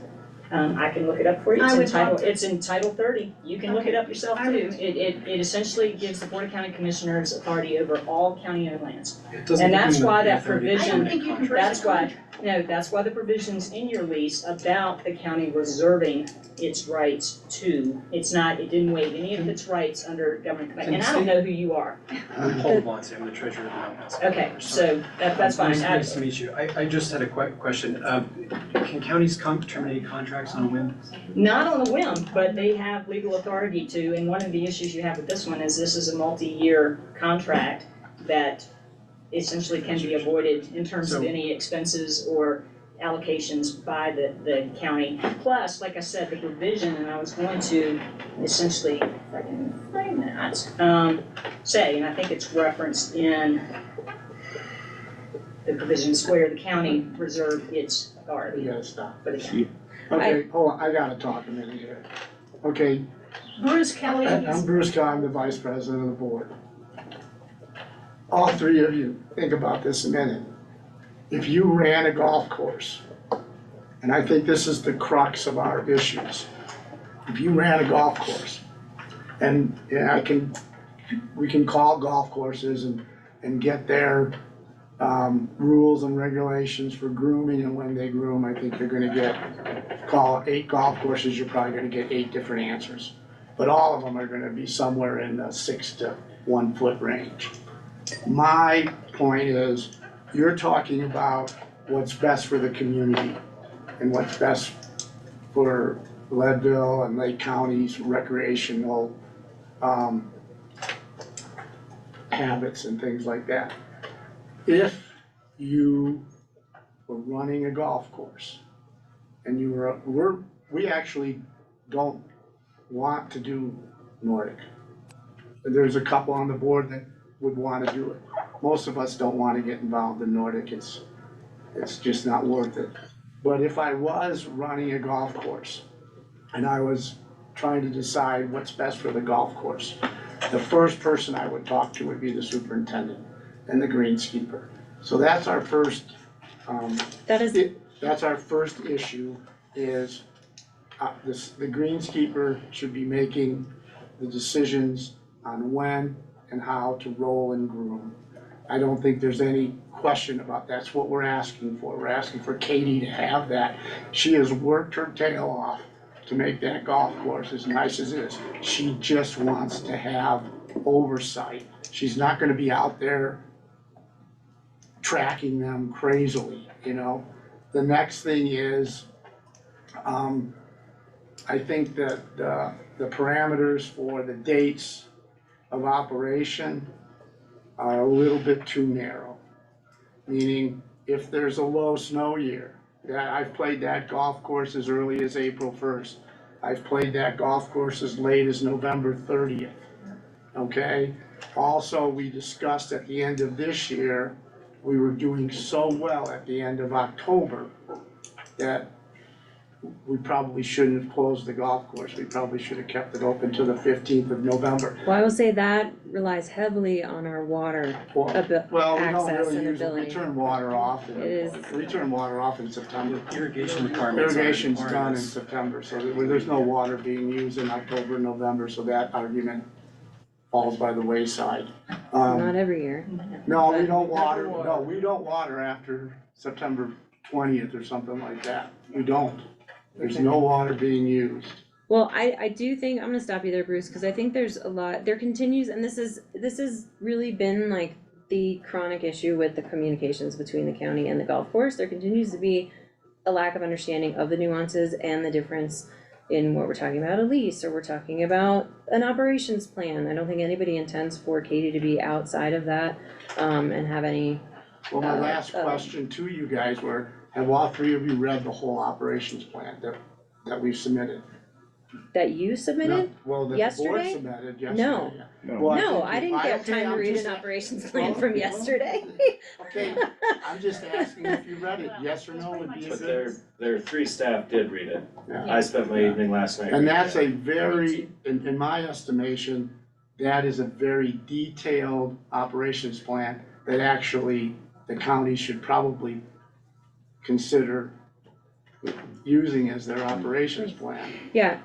I can look it up for you, I would love to. it's in Title 30, you can look it Okay. up yourself I too. would. It essentially gives the Board of County Commissioners authority over all county-owned lands. It doesn't And give that's them why the that authority to provision- I don't make think you can contracts. That's why, no, that's why the provisions in your lease about the county reserving its rights to, it didn't waive any of its rights under government, and I don't know who you are. I'm Paul Bonte, I'm the treasurer of Mount Massive. Okay, so that's fine. Nice to meet you. I just had a question. Can counties terminate contracts on a whim? Not on a whim, but they have legal authority to, and one of the issues you have with this one is this is a multi-year contract that essentially can be avoided in terms of So- any expenses or allocations by the county. Plus, like I said, the provision, and I was going to essentially, if I can find that, say, and I think it's referenced in the provisions where the county reserved its authority You gotta stop. for the county. Okay, hold on, I gotta talk a minute here. Okay, Bruce Kelly I'm is, Bruce Carr, I'm the vice president of the board. All three of you, think about this a minute. If you ran a golf course, and I think this is the crux of our issues. If you ran a golf course, and we can call golf courses and get their rules and regulations for grooming and when they groom. I think you're gonna call 8 golf courses, you're probably gonna get 8 different answers. But all of them are gonna be somewhere in the 6 to 1 foot range. My point is, you're talking about what's best for the community and what's best for Leadville and Lake County's recreational habits and things like that. If you were running a golf course and we're we actually don't want to do Nordic. There's a couple on the board that would wanna do it. Most of us don't wanna get involved in Nordic, it's just not worth it. But if I was running a golf course and I was trying to decide what's best for the golf course, the first person I would talk to would be the superintendent and the greenskeeper. So that's our first, that's our first issue is the greenskeeper should be making the decisions on when and how to roll and groom. I don't think there's any question about that's what we're asking for. We're asking for Katie to have that. She has worked her tail off to make that golf course as nice as it is. She just wants to have oversight. She's not gonna be out there tracking them crazily, you know? The next thing is, I think that the parameters for the dates of operation are a little bit too narrow. Meaning, if there's a low snow year, I've played that golf course as early as April 1st. I've played that golf course as late as November 30th, okay? Also, we discussed at the end of this year, we were doing so well at the end of October that we probably shouldn't have closed the golf course. We probably should have kept it open till the 15th of November. Well, I will say that relies heavily on our water Well, we don't access really and use it. We ability. turn water off. It is. We turn water off in September. Irrigation requirements. Irrigation's done in September, so there's no water being used in October, November, so that argument falls by the wayside. Not every year. No, we don't water after September 20th or something like that. We don't. There's no water being used. Well, I do think, I'm gonna stop you there, Bruce, cause I think there's a lot, there continues, and this has really been like the chronic issue with the communications between the county and the golf course. There continues to be a lack of understanding of the nuances and the difference in what we're talking about, a lease, or we're talking about an operations plan. I don't think anybody intends for Katie to be outside of that, and have any. Well, my last question to you guys were, have all three of you read the whole operations plan that we've submitted? That you submitted? Well, that the board yesterday? submitted yesterday. No. Well, No, think I didn't get okay, time to I'm read just- an operations plan well, from well, yesterday. Okay, I'm just asking if you read it, yes or no would be a But good. their three staff did read it. Yeah. I spent my evening last night. And reading that's it. a very, in my estimation, that is a very detailed operations plan that actually the county should probably consider using as their operations plan. Yeah,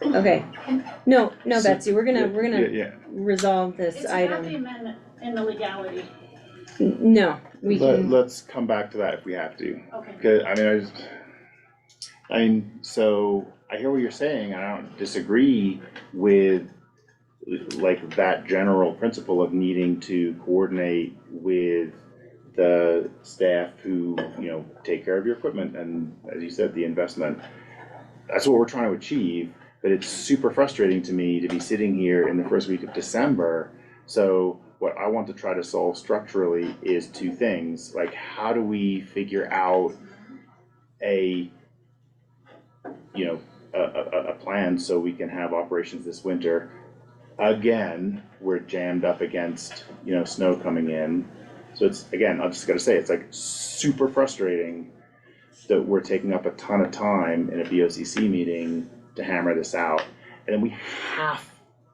okay. No, Betsy, we're gonna Yeah, resolve this It's about item. the amendment and the legality. No, we can, let's come back to that if we have to. Okay. Cause so I hear what you're saying, and I don't disagree with like that general principle of needing to coordinate with the staff who, you know, take care of your equipment and, as you said, the investment. That's what we're trying to achieve, but it's super frustrating to me to be sitting here in the first week of December. So what I want to try to solve structurally is two things, like how do we figure out a plan so we can have operations this winter. Again, we're jammed up against, snow coming in. So it's, again, I'm just gonna say, it's like super frustrating that we're taking up a ton of time in a BOCC meeting to hammer this out. And then we have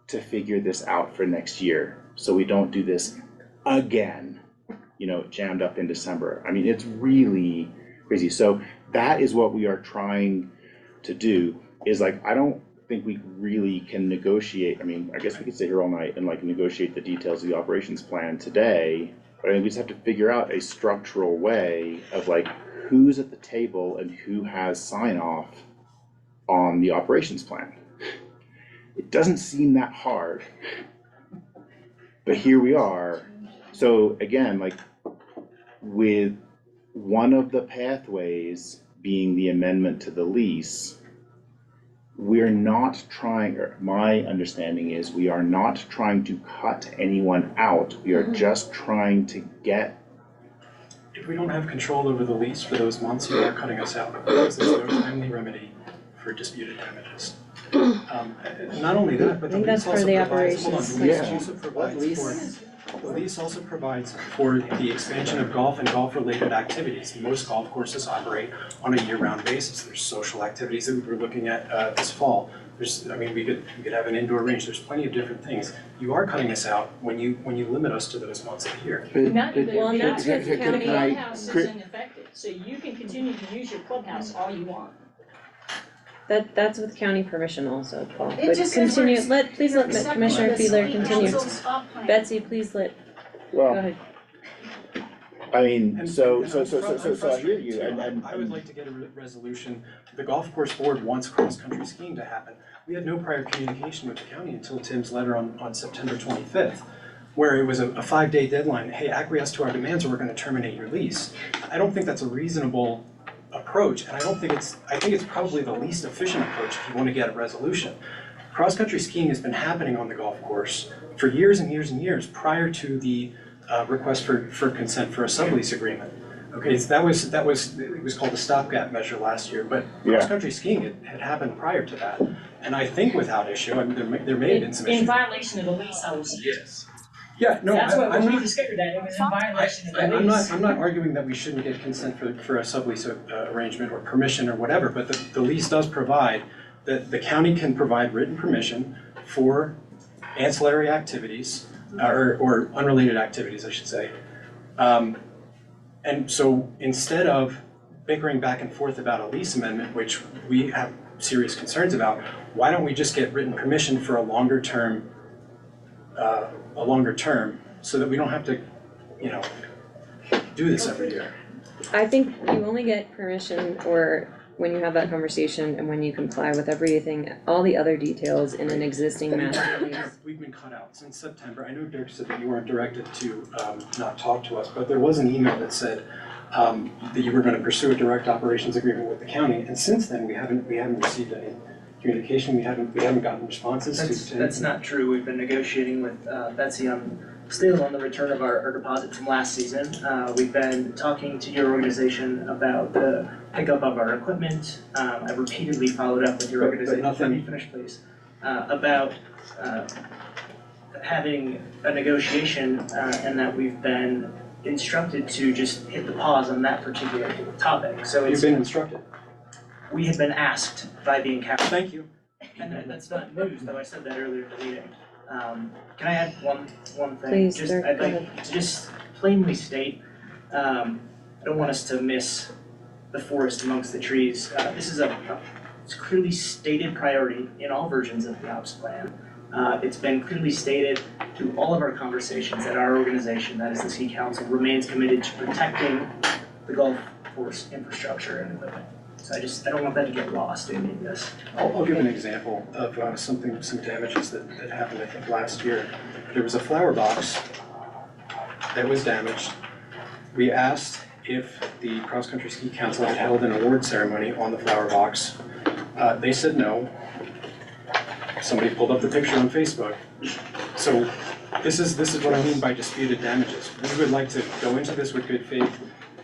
to figure this out for next year, so we don't do this again, jammed up in December. I mean, it's really crazy. So that is what we are trying to do, is like, I don't think we really can negotiate. I mean, I guess we could sit here all night and like negotiate the details of the operations plan today, but I think we just have to figure out a structural way of like who's at the table and who has sign off on the operations plan. It doesn't seem that hard, but here we are. So again, like with one of the pathways being the amendment to the lease, we're not trying, or my understanding is we are not trying to cut anyone out. We are just trying to get. If we don't have control over the lease for those months, you are cutting us out, because there's no timely remedy for disputed damages. Not only that, but I the think that's lease also part of the provides, hold on, operations the lease plan. also provides lease? the lease also provides for the expansion of golf and golf-related activities. Most golf courses operate on a year-round basis. There's social activities that we were looking at this fall. We could have an indoor range. There's plenty of different things. You are cutting us out when you limit us to those months of the year. Not, the Well, that's with county- clubhouse isn't affected, so you can continue to use your clubhouse all you want. That's with county permission also, Paul. It But just says continue, we're please let Except Commissioner for the Fiedler city continue. council's op plan. Betsy, please go Well, ahead. I mean, And- so and I hear frustrated you, too. and. I would like to get a resolution. The golf course board wants cross-country skiing to happen. We had no prior communication with the county until Tim's letter on September 25th, where it was a 5-day deadline. Hey, acquiesce to our demands or we're gonna terminate your lease. I don't think that's a reasonable approach, and I think it's probably the least efficient approach if you want to get a resolution. Cross-country skiing has been happening on the golf course for years and years and years prior to the request for consent for a sublease agreement. Okay, so it was called a stopgap measure last year, but Yeah. cross-country skiing had happened prior to that. And I think without issue, I mean, there may have been some In issues. violation of the lease, I was. Yes. Yeah, no, That's what, I'm when we not, discovered that, it was in violation of the I'm lease. not arguing that we shouldn't get consent for a sublease arrangement or permission or whatever, but the lease does provide that the county can provide written permission for ancillary activities, or unrelated activities, I should say. And so instead of bickering back and forth about a lease amendment, which we have serious concerns about, why don't we just get written permission for a longer term, so that we don't have to, do this every year? I think you only get permission or when you have that conversation and when you comply with everything, all the other details in an existing master lease. We've been cut out since September. I know Dirk said that you weren't directed to not talk to us, but there was an email that said that you were gonna pursue a direct operations agreement with the county, and since then, we haven't received any communication, we haven't gotten responses to. That's not true. We've been negotiating with Betsy still on the return of our deposit from last season. We've been talking to your organization about the pickup of our equipment. I've repeatedly followed up with your But organization. nothing- Let me finish, please. About having a negotiation, and that we've been instructed to just hit the pause on that particular topic. So You've it's, been instructed. we had been asked by being captured. Thank you. And that's not news, though I said that earlier in the meeting. Can I add one thing? Please, Just, Dirk, I'd go like to just plainly state, I don't want us to miss the forest amongst the trees. This is it's clearly stated priority in all versions of the ops plan. It's been clearly stated through all of our conversations that our organization, that is the Ski Council, remains committed to protecting the golf course infrastructure and equipment. So I don't want that to get lost in this. I'll give an example of some damages that happened, I think, last year. There was a flower box that was damaged. We asked if the Cross Country Ski Council had held an award ceremony on the flower box. They said no. Somebody pulled up the picture on Facebook. So this is what I mean by disputed damages. We would like to go into this with good faith,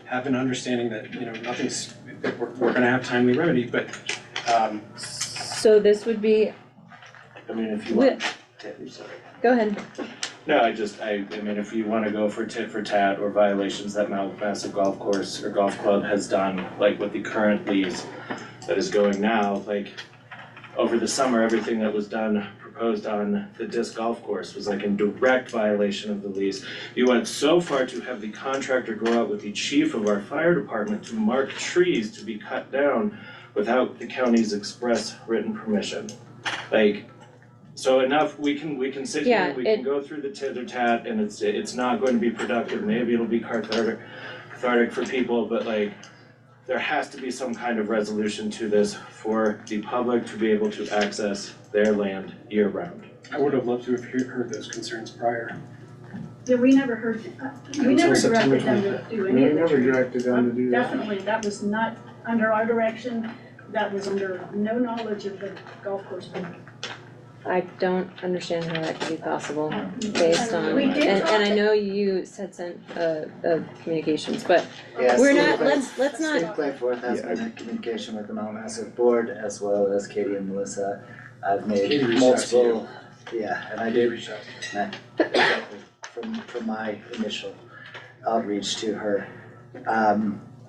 have an understanding that, that we're gonna have timely remedy, but, So this would be, I mean, if you want, sorry. go ahead. No, I mean, if you wanna go for tit for tat or violations that Mount Massive Golf Course or Golf Club has done, like with the current lease that is going now, like over the summer, everything that was proposed on the disc golf course was like in direct violation of the lease. You went so far to have the contractor go out with the chief of our fire department to mark trees to be cut down without the county's express written permission. Like, so enough, we can sit here, Yeah, we can go through the tit or tat, and it's not going to be productive. Maybe it'll be cathartic for people, but like, there has to be some kind of resolution to this for the public to be able to access their land year-round. I would have loved to have heard those concerns prior. Yeah, we never heard, we Until never September directed them to do We any of never that. directed them to do that. Definitely, that was not under our direction, that was under no knowledge of the golf course board. I don't understand how that could be possible based on, We did and I know you said sent, communications, but Yeah, we're Steve not, Clay- let's not, Steve Clayforth has been in communication with the Mount Massive Board as well as Katie and Melissa. I've Katie made reached out to you. multiple, yeah, and I They did, reached out to from my initial outreach to her.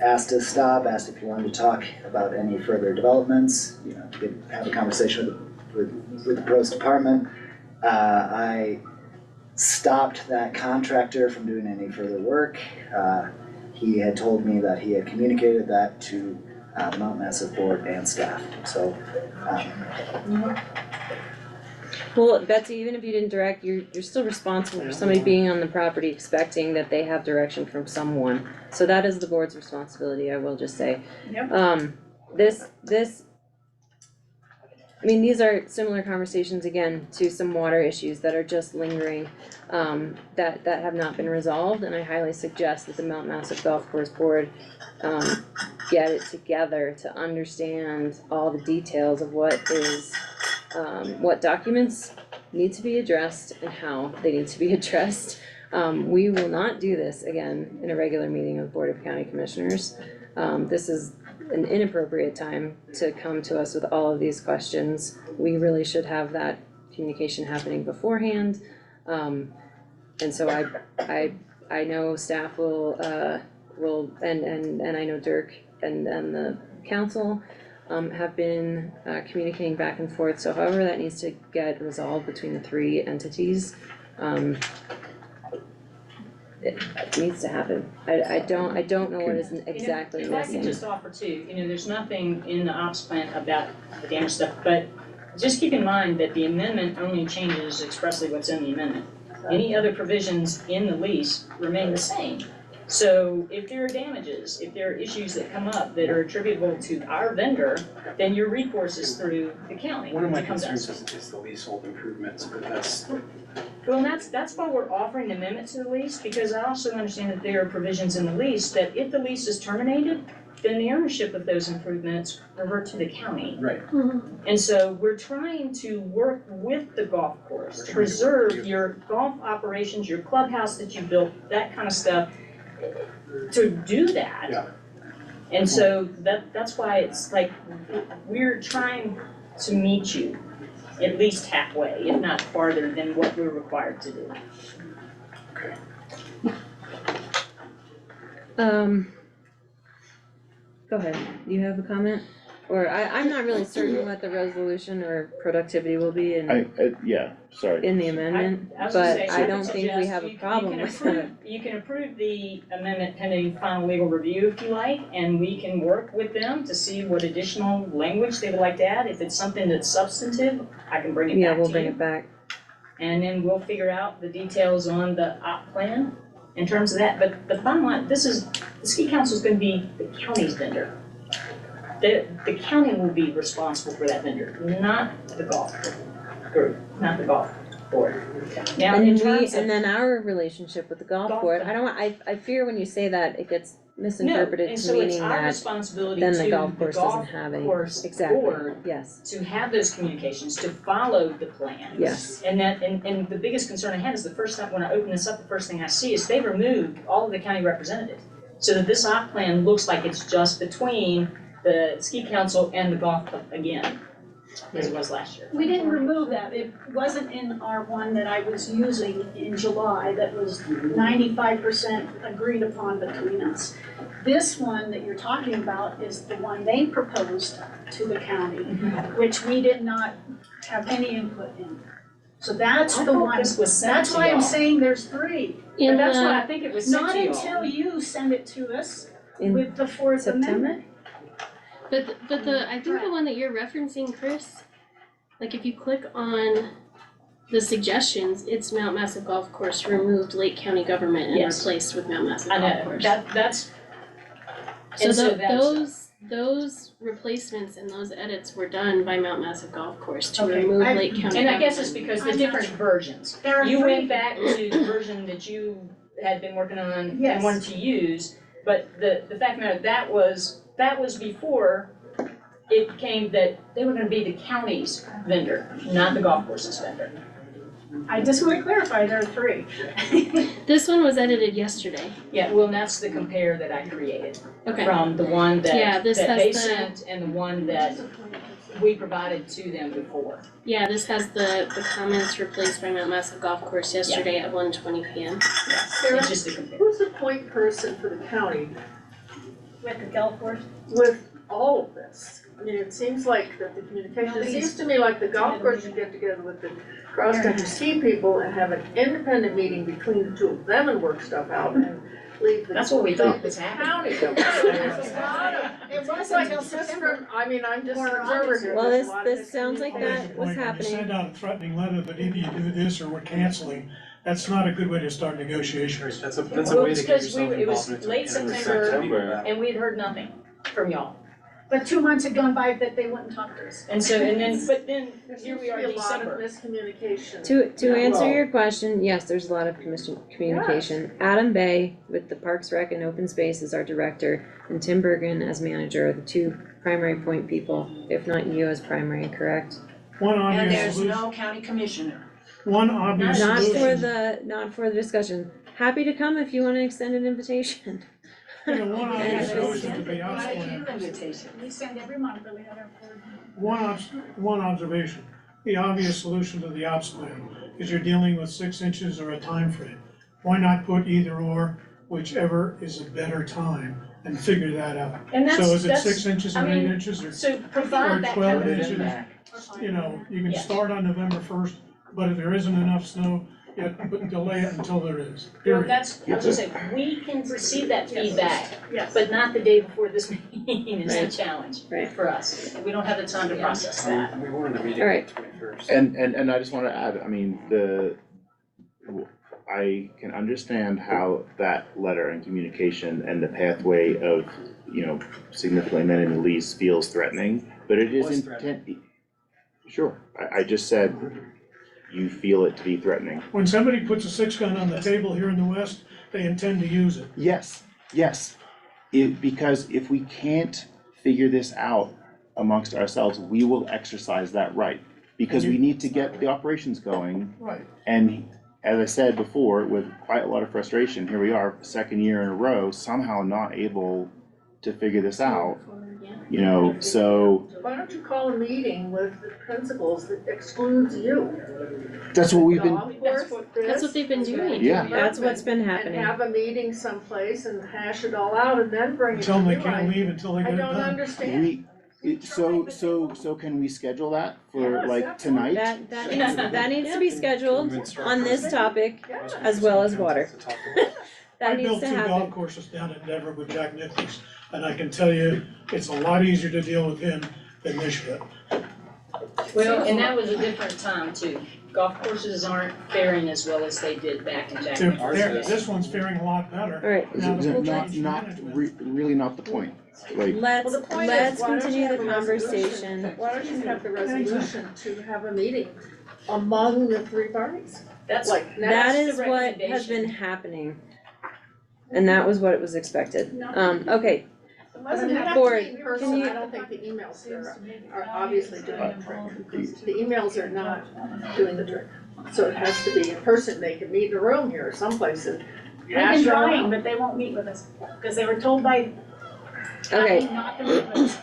Asked to stop, asked if you wanted to talk about any further developments, you know, have a conversation with the pros department. I stopped that contractor from doing any further work. He had told me that he had communicated that to the Mount Massive Board and staff, so. well, Betsy, even if you didn't direct, you're still responsible for somebody being on the property expecting that they have direction from someone. So that is the board's responsibility, I will just say. Yep. I mean, these are similar conversations again to some water issues that are just lingering, that have not been resolved, and I highly suggest that the Mount Massive Golf Course Board, get it together to understand all the details of what is, what documents need to be addressed and how they need to be addressed. We will not do this again in a regular meeting of the Board of County Commissioners. This is an inappropriate time to come to us with all of these questions. We really should have that communication happening beforehand. And so I know staff will, and I know Dirk and the council, have been, communicating back and forth. So however that needs to get resolved between the three entities, it needs to happen. I don't know what is exactly If I could missing. just offer too, there's nothing in the ops plan about the damage stuff, but just keep in mind that the amendment only changes expressly what's in the amendment. Any other provisions in the lease remain the same. So if there are damages, if there are issues that come up that are attributable to our vendor, then your recourse is through the county. One of my to come to us. concerns is the leasehold improvements, but that's, Well, and that's why we're offering an amendment to the lease, because I also understand that there are provisions in the lease that if the lease is terminated, then the ownership of those improvements revert to the county. right. And so we're trying to work with the golf course, to preserve your golf operations, your clubhouse that you built, that kind of stuff, to do that. Yeah. And so that's why it's like, we're trying to meet you at least halfway, if not farther than what we're required to do. Okay. Go ahead, you have a comment? Or I'm not really certain what the resolution or productivity will be in Yeah, sorry. the amendment, I was gonna but say, so I would don't think we suggest have a you problem can with approve- that. You can approve the amendment pending final legal review if you like, and we can work with them to see what additional language they would like to add. If it's something that's substantive, I can bring it Yeah, back to you. we'll bring it back. And then we'll figure out the details on the op plan in terms of that. But the bottom line, the ski council is gonna be the county's vendor. The county will be responsible for that vendor, not the golf group, not the golf board. Now, in terms of. And then our relationship with the golf board, I fear when you say that, it gets misinterpreted to meaning No, and so it's our that responsibility then to the the golf course doesn't golf have any, course exactly, board yes, to have those communications, to follow the plan. yes. And the biggest concern I had is the first time, when I open this up, the first thing I see is they removed all of the county representatives. So that this op plan looks like it's just between the ski council and the golf club again, as it was last year. We didn't remove that, it wasn't in our one that I was using in July that was 95% agreed upon between us. This one that you're talking about is the one they proposed to the county, which we did not have any input in. So that's I the thought one, this was sent that's to why I'm y'all. saying there's three. But that's why I think it was sent Not to y'all. until you send it to us In with the Fourth September? Amendment. But I think the one that you're referencing, Chris, like if you click on the suggestions, it's Mount Massive Golf Course removed Lake County government and Yes. replaced with Mount Massive I Golf know, Course. that's. So and so those replacements and those edits were done by Mount Massive Golf Course to Okay, remove I- Lake County And I government. guess it's because the I'm different not- versions. There are You three. went back to the version that you had been working on and Yes. wanted to use, but the fact of the matter, that was before it came that they were gonna be the county's vendor, not the golf course's vendor. I just want to clarify, there are three. This one was edited yesterday. Yeah, well, that's the compare that I created Okay. from the one Yeah, that this has they the- sent and the one that we provided to them before. Yeah, this has the comments replaced by Mount Massive Golf Course yesterday at 1:20 p.m. It's just a compare. Who's the point person for the county With the golf course? with all of this? I mean, it seems like that the communication, it seems to me like the golf course should get together with the cross-country ski people and have an independent meeting between the two of them and work stuff out and leave the. That's what we thought was happening. County. There's a lot of, It it's wasn't like until just September. from, I mean, I'm just an Or observer here. Well, There's a lot of this sounds like miscommunication. that was When you happening. send out a threatening letter that either you do this or we're canceling, that's not a good way to start negotiations. That's a Well, way it's to get 'cause we- yourself it was involved into late a county. September. And we'd heard nothing from y'all. But 2 months had gone by that they wouldn't talk to us. And so, but then There here seems we to are be in a lot of December. miscommunication. To answer Well- your question, yes, there's a lot of communication. Adam Bay with the Parks Rec and Open Space is our director, and Tim Bergen as manager are the two primary point people, if not you as primary, correct? One And obvious there's solution, no county commissioner. one obvious Not solution. not for the discussion. Happy to come if you wanna extend an invitation. You know, one obvious solution to the ops Why plan, you invitation? We send every month, but we have our board. one observation. The obvious solution to the ops plan is you're dealing with 6 inches or a time frame. Why not put either or, whichever is a better time, and figure that out? And So is it that's, 6 inches I or 8 mean, inches or so or provide that 12 kind of inches? feedback. You know, you can Yeah. start on November 1st, but if there isn't enough snow, but delay it until there is, Well, period. that's, I was just saying, we can receive that feedback, Yes. but not the day before this meeting is the Right. challenge Right. for us. We don't have the time to process that. We wanted a meeting All on right. the 21st. And I just wanna add, I mean, I can understand how that letter and communication and the pathway of, you know, significantly amending the lease feels threatening, but it is Was intent. Sure, I just said you feel it to be threatening. When somebody puts a 6-gun on the table here in the West, they intend to use it. Yes, yes. Because if we can't figure this out amongst ourselves, we will exercise that right. Because we need to get the operations going, Right. and as I said before, with quite a lot of frustration, here we are, second year in a row, somehow not able to figure this out. You know, so Why don't you call a meeting with the principals that excludes you? that's what we've been, Golf course, That's what they've been doing. Yeah. That's what's been And happening. have a meeting someplace and hash it all out and then bring it to Tell them they you. can't leave until they I get it don't done. understand. so can we schedule that for Yes, like absolutely. tonight? That needs to be scheduled on this topic Yes. as well as water. That I needs built to 2 golf happen. courses down in Denver with Jack Nicklaus, and I can tell you, it's a lot easier to deal with him than this shit. Well, and that was a different time too. Golf courses aren't faring as well as they did back in Jack They're- Nicklaus they're- days. This one's faring a lot better. Alright, Now the whole Not, change not, management. really not the point, like, let's, Well, the point is, let's why don't you continue have the a resolution? conversation. Why don't you have the resolution to have a meeting among the 3 parties? That's Like, That That's is the what has been recommendation. happening. And that was what it was expected. Okay, It wasn't have to Board, be can personal. you- I don't think the emails are obviously doing the trick. The emails are not doing the trick. So it has to be in person, they can meet in a room here or someplace and They've hash been it all trying, out. but they won't meet with us, because they were told by okay, not to meet with us.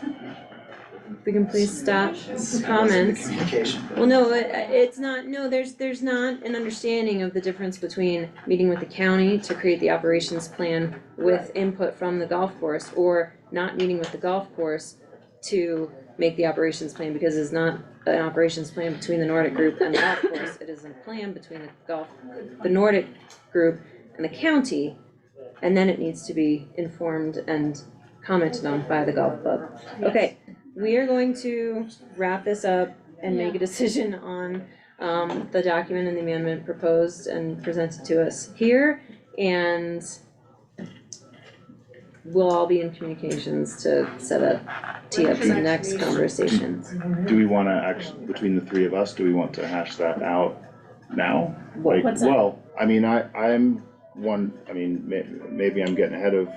we can please stop The comments. communication. Well, no, it's not, no, there's not an understanding of the difference between meeting with the county to create the operations plan with input from the golf course, or not meeting with the golf course to make the operations plan, because it's not an operations plan between the Nordic group and the golf course, it is a plan between the Nordic group and the county, and then it needs to be informed and commented on by the golf club. Okay, we are going to wrap this up and make a decision on the document and the amendment proposed and presented to us here, and we'll all be in communications to set a tee up the next conversation. do we wanna actually, between the 3 of us, do we want to hash that out now? Like, What's that? well, I mean, I'm one, I mean, maybe I'm getting ahead of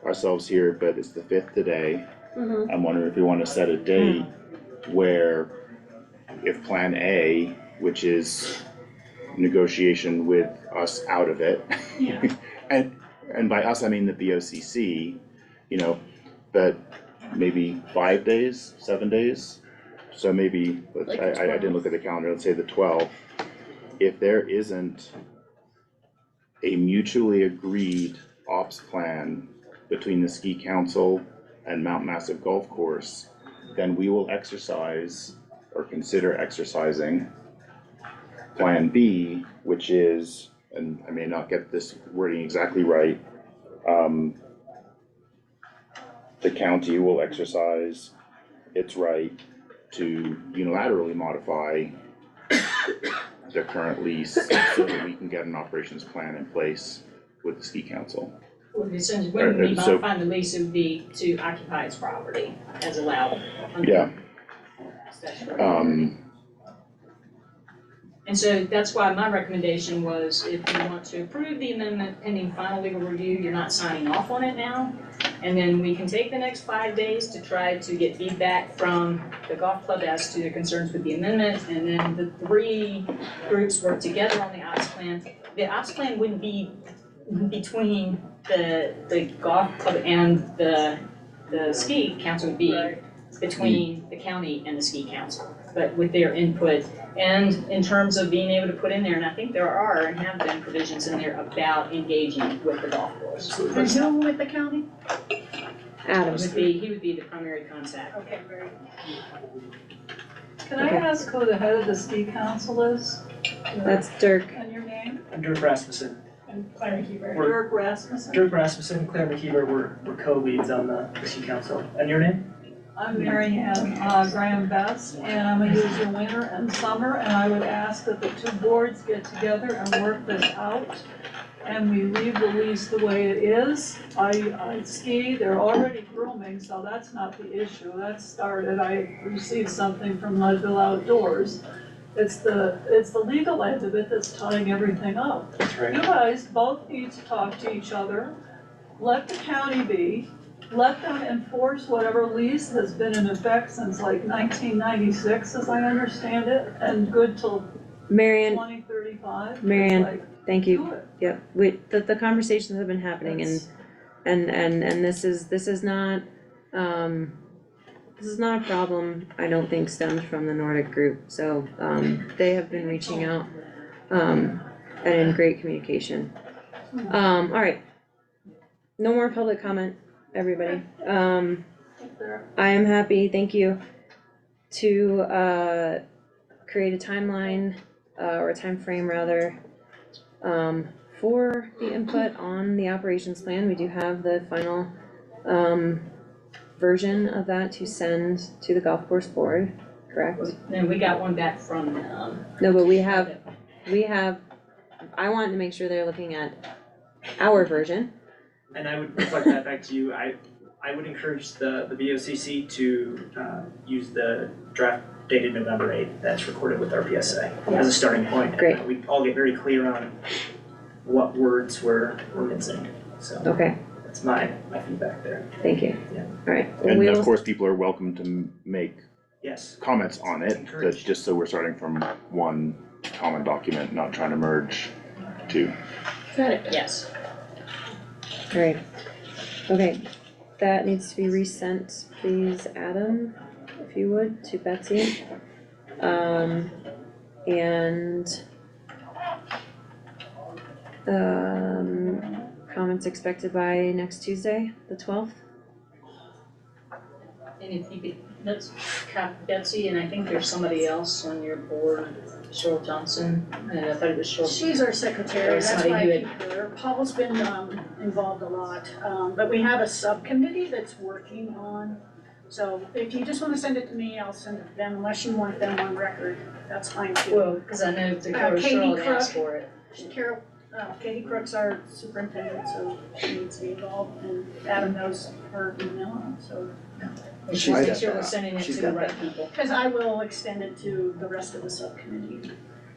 ourselves here, but it's the 5th today. Mhm. I'm wondering if we wanna set a date where if Plan A, which is negotiation with us out of it. Yeah. And by us, I mean the BOCC, you know, that maybe 5 days, 7 days. So maybe, Like I the didn't look at the calendar, let's say the 12th. If there isn't a mutually agreed ops plan between the ski council and Mount Massive Golf Course, then we will exercise or consider exercising Plan B, which is, and I may not get this wording exactly right, the county will exercise its right to unilaterally modify the current lease so that we can get an operations plan in place with the ski council. Well, essentially, when we So- modify the lease, it would be to occupy its property as allowed under Yeah. statutory. And so that's why my recommendation was if you want to approve the amendment pending final legal review, you're not signing off on it now. And then we can take the next 5 days to try to get feedback from the golf club as to their concerns with the amendment. And then the 3 groups work together on the ops plan. The ops plan wouldn't be between the golf club and the ski council, would be between the county and the ski council, but with their input. And in terms of being able to put in there, and I think there are and have been provisions in there about engaging with the golf course. And who with the county? Adam, He would be the primary contact. Okay, very Can I ask who the head of the ski council is? that's Dirk. And your name? I'm Dirk Rasmussen. And Claire McKeever. We're- Dirk Rasmussen? Dirk Rasmussen and Claire McKeever, we're co-leads on the ski council. And your name? I'm Mary Ann Graham Best, and I'm a user winter and summer, and I would ask that the 2 boards get together and work this out. And we leave the lease the way it is. I ski, they're already grooming, so that's not the issue. That started, I received something from Leadville Outdoors. It's the legal end of it that's tying everything up. That's You guys both need to talk to each other, let the county be, let them enforce whatever lease has been in effect since like 1996, as I understand it, and good till Marion, 2035. Marion, Like, thank do you. it. Yep, the conversations have been happening and this is not, this is not a problem, I don't think stemmed from the Nordic group, so, they have been reaching out, and in great communication. Alright. No more public comment, everybody. I am happy, thank you, to, create a timeline, or a time frame rather, for the input on the operations plan. We do have the final, version of that to send to the golf course board, correct? And we got one back from them. No, but we have, I wanted to make sure they're looking at our version. And I would reflect that back to you. I would encourage the BOCC to use the draft dated November 8th that's recorded with our PSA as a starting point. Great. We all get very clear on what words we're missing, so Okay, that's my feedback there. thank you. Yeah. Alright, And we of will, course, people are welcome to make Yes. comments on it, but Encouraged. just so we're starting from one common document, not trying to merge 2. Got it. Yes. alright. Okay, that needs to be resent, please, Adam, if you would, to Betsy. And comments expected by next Tuesday, the 12th? And if you could, let's cap Betsy, and I think there's somebody else on your board, Cheryl Johnson, and I thought it was Cheryl. She's our secretary, that's Somebody why I who keep her. Paul's been involved a lot, but we have a subcommittee that's working on. So if you just wanna send it to me, I'll send it to them, unless you want them on record, that's fine too. Well, because I know the Katie Cheryl had asked Crook. for it. Katie Crook's our superintendent, so she needs to be involved, and Adam knows her email, so. She's She's making got sure we're that. sending it She's to the got right that. people. Cause I will extend it to the rest of the subcommittee.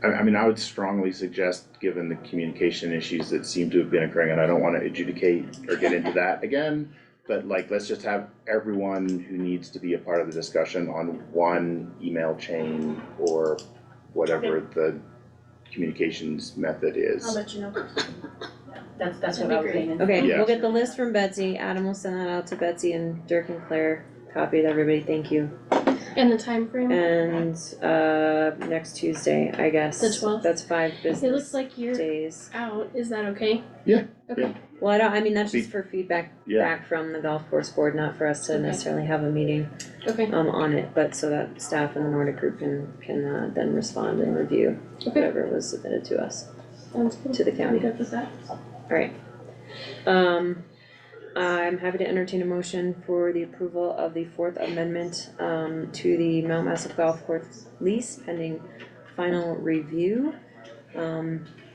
I mean, I would strongly suggest, given the communication issues that seem to have been occurring, and I don't wanna adjudicate or get into that again, but like, let's just have everyone who needs to be a part of the discussion on one email chain or whatever the communications method is. I'll let you know. That's what I was aiming. Okay, Yeah. we'll get the list from Betsy, Adam will send that out to Betsy, and Dirk and Claire copied everybody, thank you. And the time frame. And, next Tuesday, I guess. The 12th? That's 5 It looks business like you're days. out, is that okay? Yeah, Okay. Well, I mean, that's just for feedback Yeah. back from the golf course board, not for us to Okay. necessarily have a meeting, Okay, on it, but so that staff and the Nordic group can then respond and review okay, whatever was submitted to us, sounds good. to the I'm county. good with that. Alright. I'm happy to entertain a motion for the approval of the Fourth Amendment, to the Mount Massive Golf Course lease pending final review.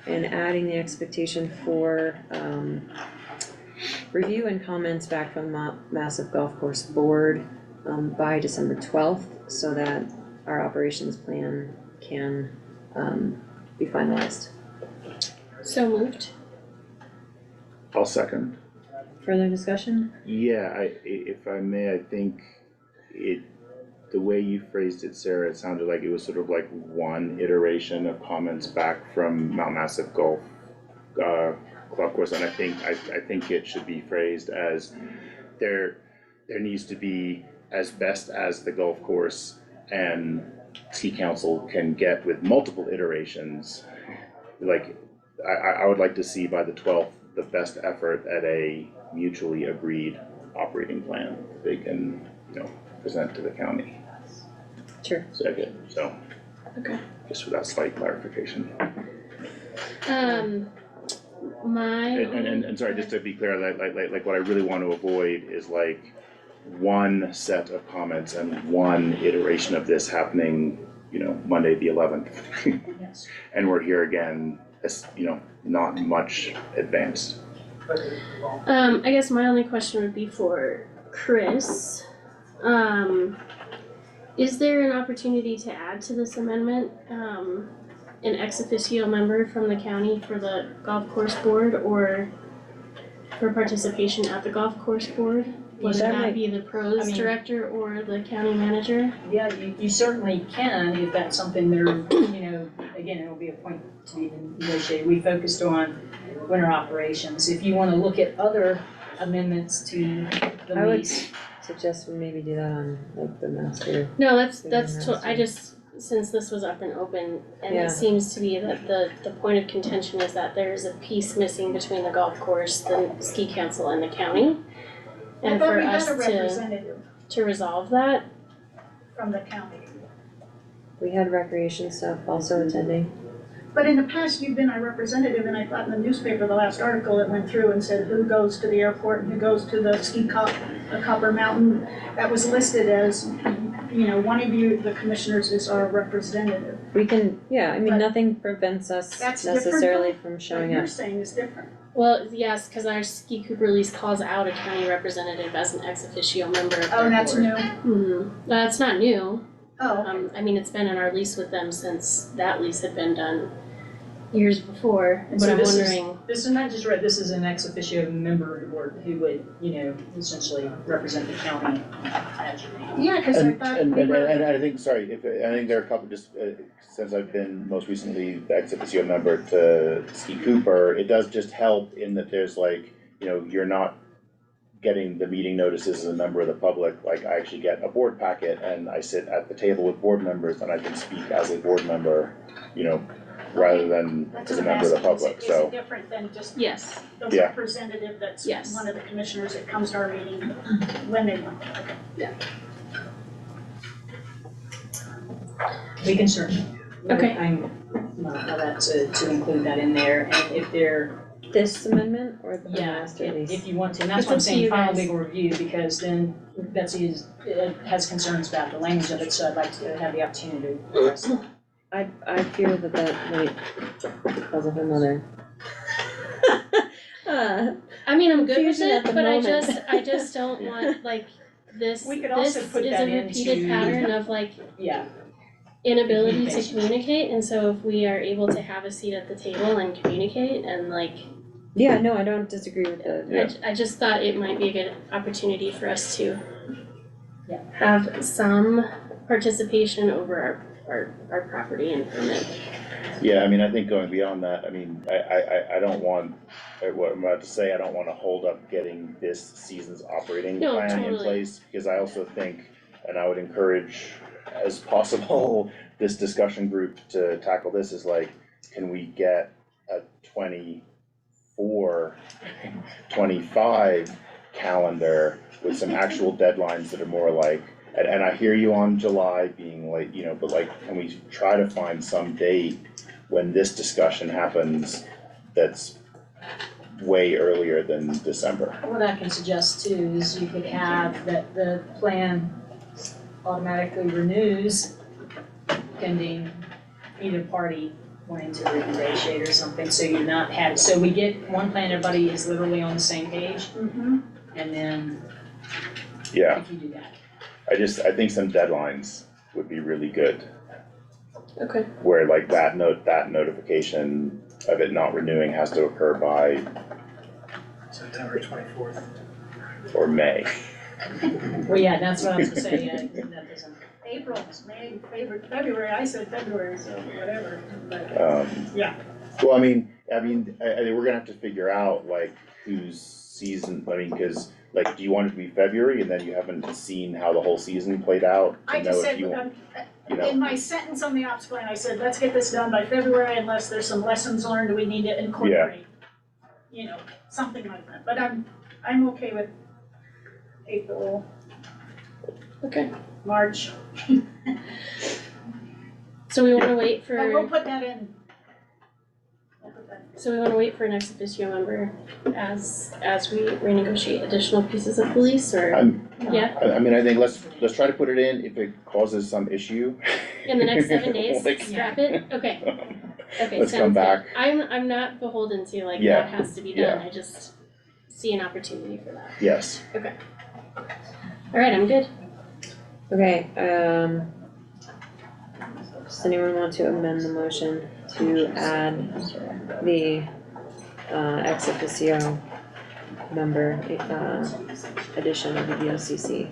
And adding the expectation for, review and comments back from the Massive Golf Course Board, by December 12th, so that our operations plan can, be finalized. So moved. I'll second. Further discussion? Yeah, if I may, I think the way you phrased it, Sarah, it sounded like it was sort of like one iteration of comments back from Mount Massive Golf Club Course, and I think it should be phrased as there needs to be, as best as the golf course and ski council can get with multiple iterations, like I would like to see by the 12th the best effort at a mutually agreed operating plan they can, present to the county. Sure. So, Okay. just for that slight clarification. My. And sorry, just to be clear, like what I really want to avoid is like one set of comments and one iteration of this happening, Monday the 11th. Yes. And we're here again, not much advanced. I guess my only question would be for Chris. Is there an opportunity to add to this amendment, an ex officio member from the county for the golf course board or for participation at the golf course board? Whether that be the pros director or the county manager? Yeah, you certainly can if that's something there, again, it'll be a point to be negotiated. We focused on winter operations. If you wanna look at other amendments to the I would lease. suggest we maybe do that on like the master. No, I just, since this was up and open, and Yeah. it seems to be that the point of contention is that there's a piece missing between the golf course, the ski council and the county. And for us I thought we had a representative to resolve that, from the county. We had recreation staff also attending. But in the past, you've been our representative, and I thought in the newspaper, the last article, it went through and said who goes to the airport and who goes to the Copper Mountain. That was listed as, one of you, the commissioners, is our representative. We can, But nothing prevents us that's different, necessarily though? from What showing you're up. saying is different. well, yes, cause our Ski Cooper lease calls out a county representative as an ex officio member of their Oh, and that's board. new? That's not new, Oh, it's been in our lease with them since that lease had been done years before, And but so I'm this is- wondering. This is not just right, this is an ex officio member of the board who would, essentially represent the county as your name. yeah, cause I And, thought and, we and, were, and I think, sorry, I think there are a couple, just, since I've been most recently the ex officio member to Ski Cooper, it does just help in that there's like, you're not getting the meeting notices as a member of the public, like I actually get a board packet and I sit at the table with board members and I can speak as a board member, rather than that's as a what I'm member of the asking, public, is so. it different than just Yes, the Yeah. representative that's Yes. one of the commissioners that comes to our meeting when they want, okay. We can certainly. Okay. I'm, allow that to include that in there, and if they're, This amendment or the yeah, master if lease? you want to, and that's It's what I'm up to saying, you final guys. legal review, because then Betsy has concerns about the language of it, so I'd like to have the opportunity to address it. I fear that might cause a whole nother. I'm good with Confusion it, at the but moment. I just don't want, this, We could this also put is that a repeated into- pattern of Yeah, inability to Communication. communicate, and so if we are able to have a seat at the table and communicate and Yeah, no, I don't disagree with the, Yeah. I just thought it might be a good opportunity for us to Yeah. have some participation over our property and permit. Yeah, I mean, I think going beyond that, I mean, I don't want, what I'm about to say, I don't wanna hold up getting this season's operating No, plan in totally. place, because I also think, and I would encourage as possible, this discussion group to tackle this is like, can we get a 24, 25 calendar with some actual deadlines that are more like, and I hear you on July being like, you know, but like, can we try to find some date when this discussion happens that's way earlier than December? What I can suggest too is you could have that the plan automatically renews pending either party wanting to renegotiate or something, so you're not having, so we get one plan, everybody is literally on the same page, and then Yeah, if you do that. I think some deadlines would be really good, Okay. where like that notification of it not renewing has to occur by, September 24th. or May. Well, yeah, that's what I was gonna say, yeah, that doesn't. April, May, February, I said February, so whatever, but, yeah. Well, I mean, think we're gonna have to figure out like whose season, I mean, cause like, do you want it to be February and then you haven't seen how the whole season played out? I to just know if said, you want, you in know, my sentence on the ops plan, I said, let's get this done by February unless there's some lessons learned we need to incorporate. You know, something like that, but I'm okay with April, Okay. March, So we wanna wait but we'll for, put that in. We'll put that so we wanna wait for an ex officio member as we renegotiate additional pieces of the lease, or? Yeah, I mean, I think let's try to put it in, if it causes some issue. in the next 7 days, like, scrap it, okay, okay, Let's sounds come good. back. I'm not beholden to like, Yeah, that has to be yeah. done, I just see an opportunity for that. Yes, Alright, I'm good. okay, does anyone want to amend the motion to add the, ex officio member, addition of the VOCC?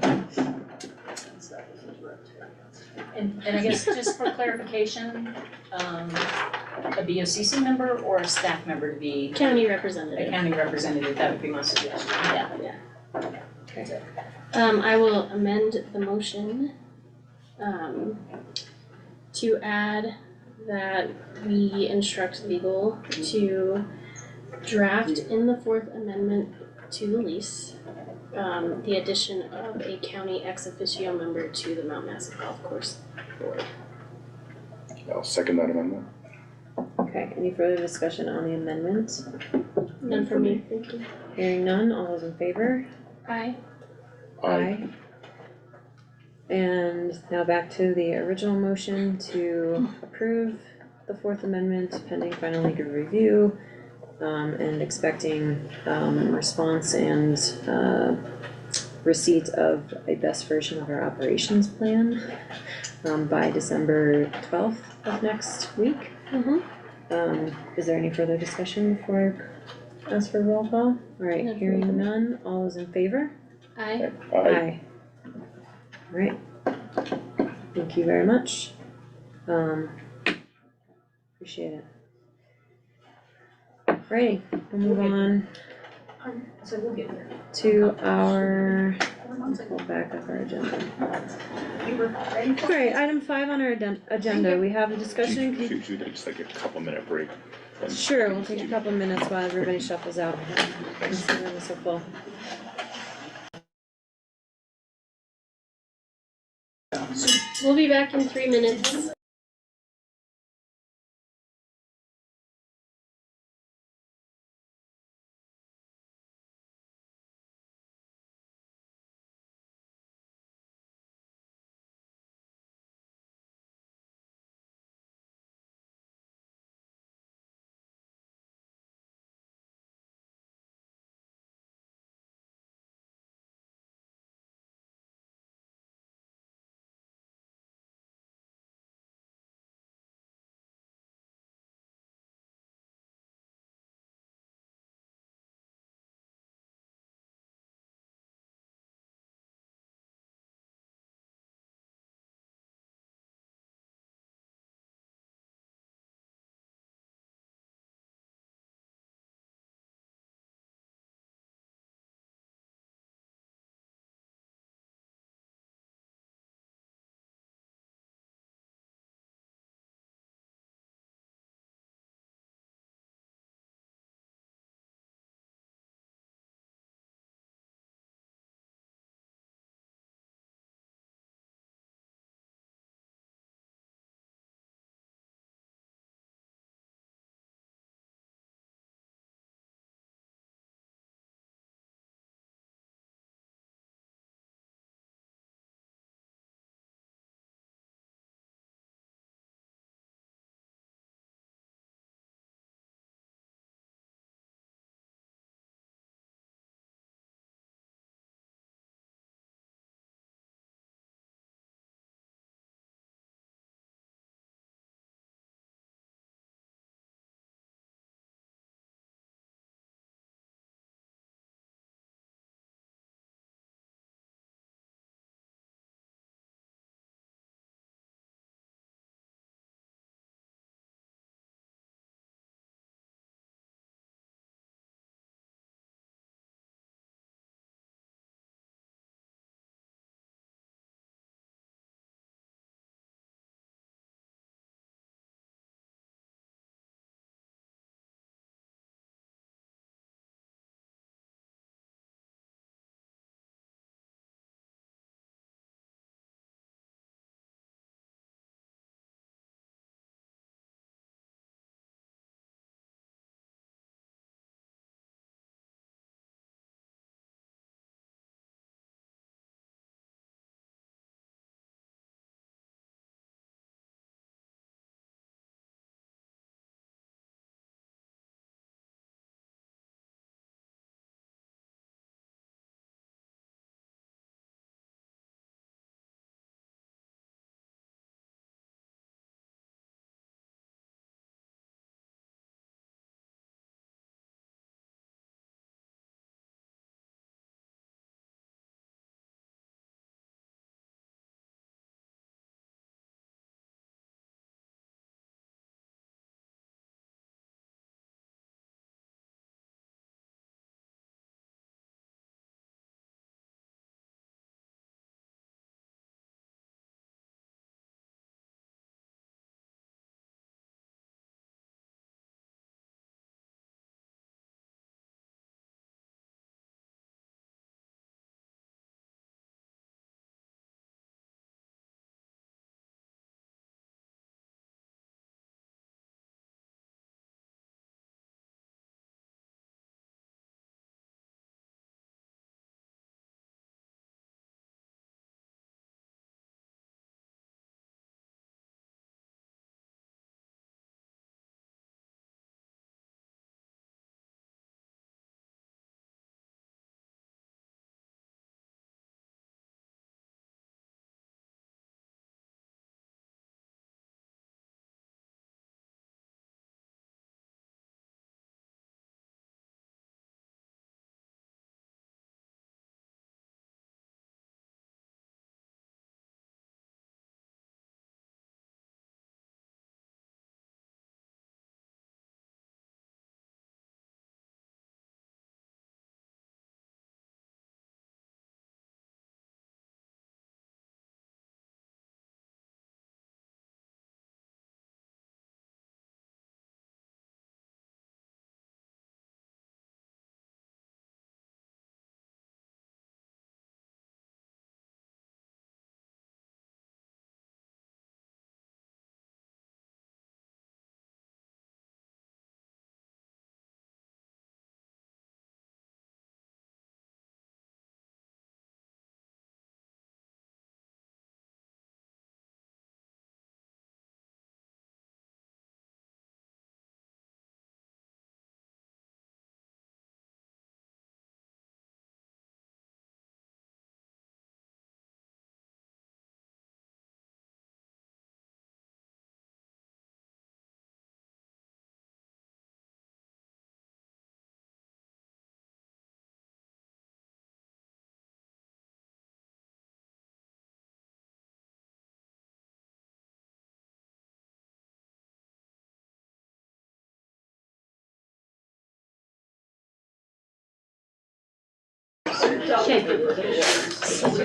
And I guess just for clarification, a BOCC member or a staff member to be County a representative. county representative, that would be my suggestion. Yeah. I will amend the motion, to add that we instruct legal to draft in the Fourth Amendment to the lease, the addition of a county ex officio member to the Mount Massive Golf Course Board. I'll second that amendment. Okay, any further discussion on the amendment? None for me, thank you. Hearing none, all those in favor? Aye. Aye. And now back to the original motion to approve the Fourth Amendment pending final legal review, and expecting, response and, receipt of a best version of our operations plan, by December 12th of next week. Is there any further discussion before I ask for roll call? Alright, None. hearing none, all those in favor? Aye. Aye. Alright. Thank you very much. Appreciate it. Alrighty, we'll move on So we'll get there. to our, let's pull back up our agenda. You were ready for it? Alright, item 5 on our agenda, we have a discussion. Shoot, just like a couple minute break. Sure, we'll take a couple minutes while everybody shuffles out. This room is so full. We'll be back in 3 minutes.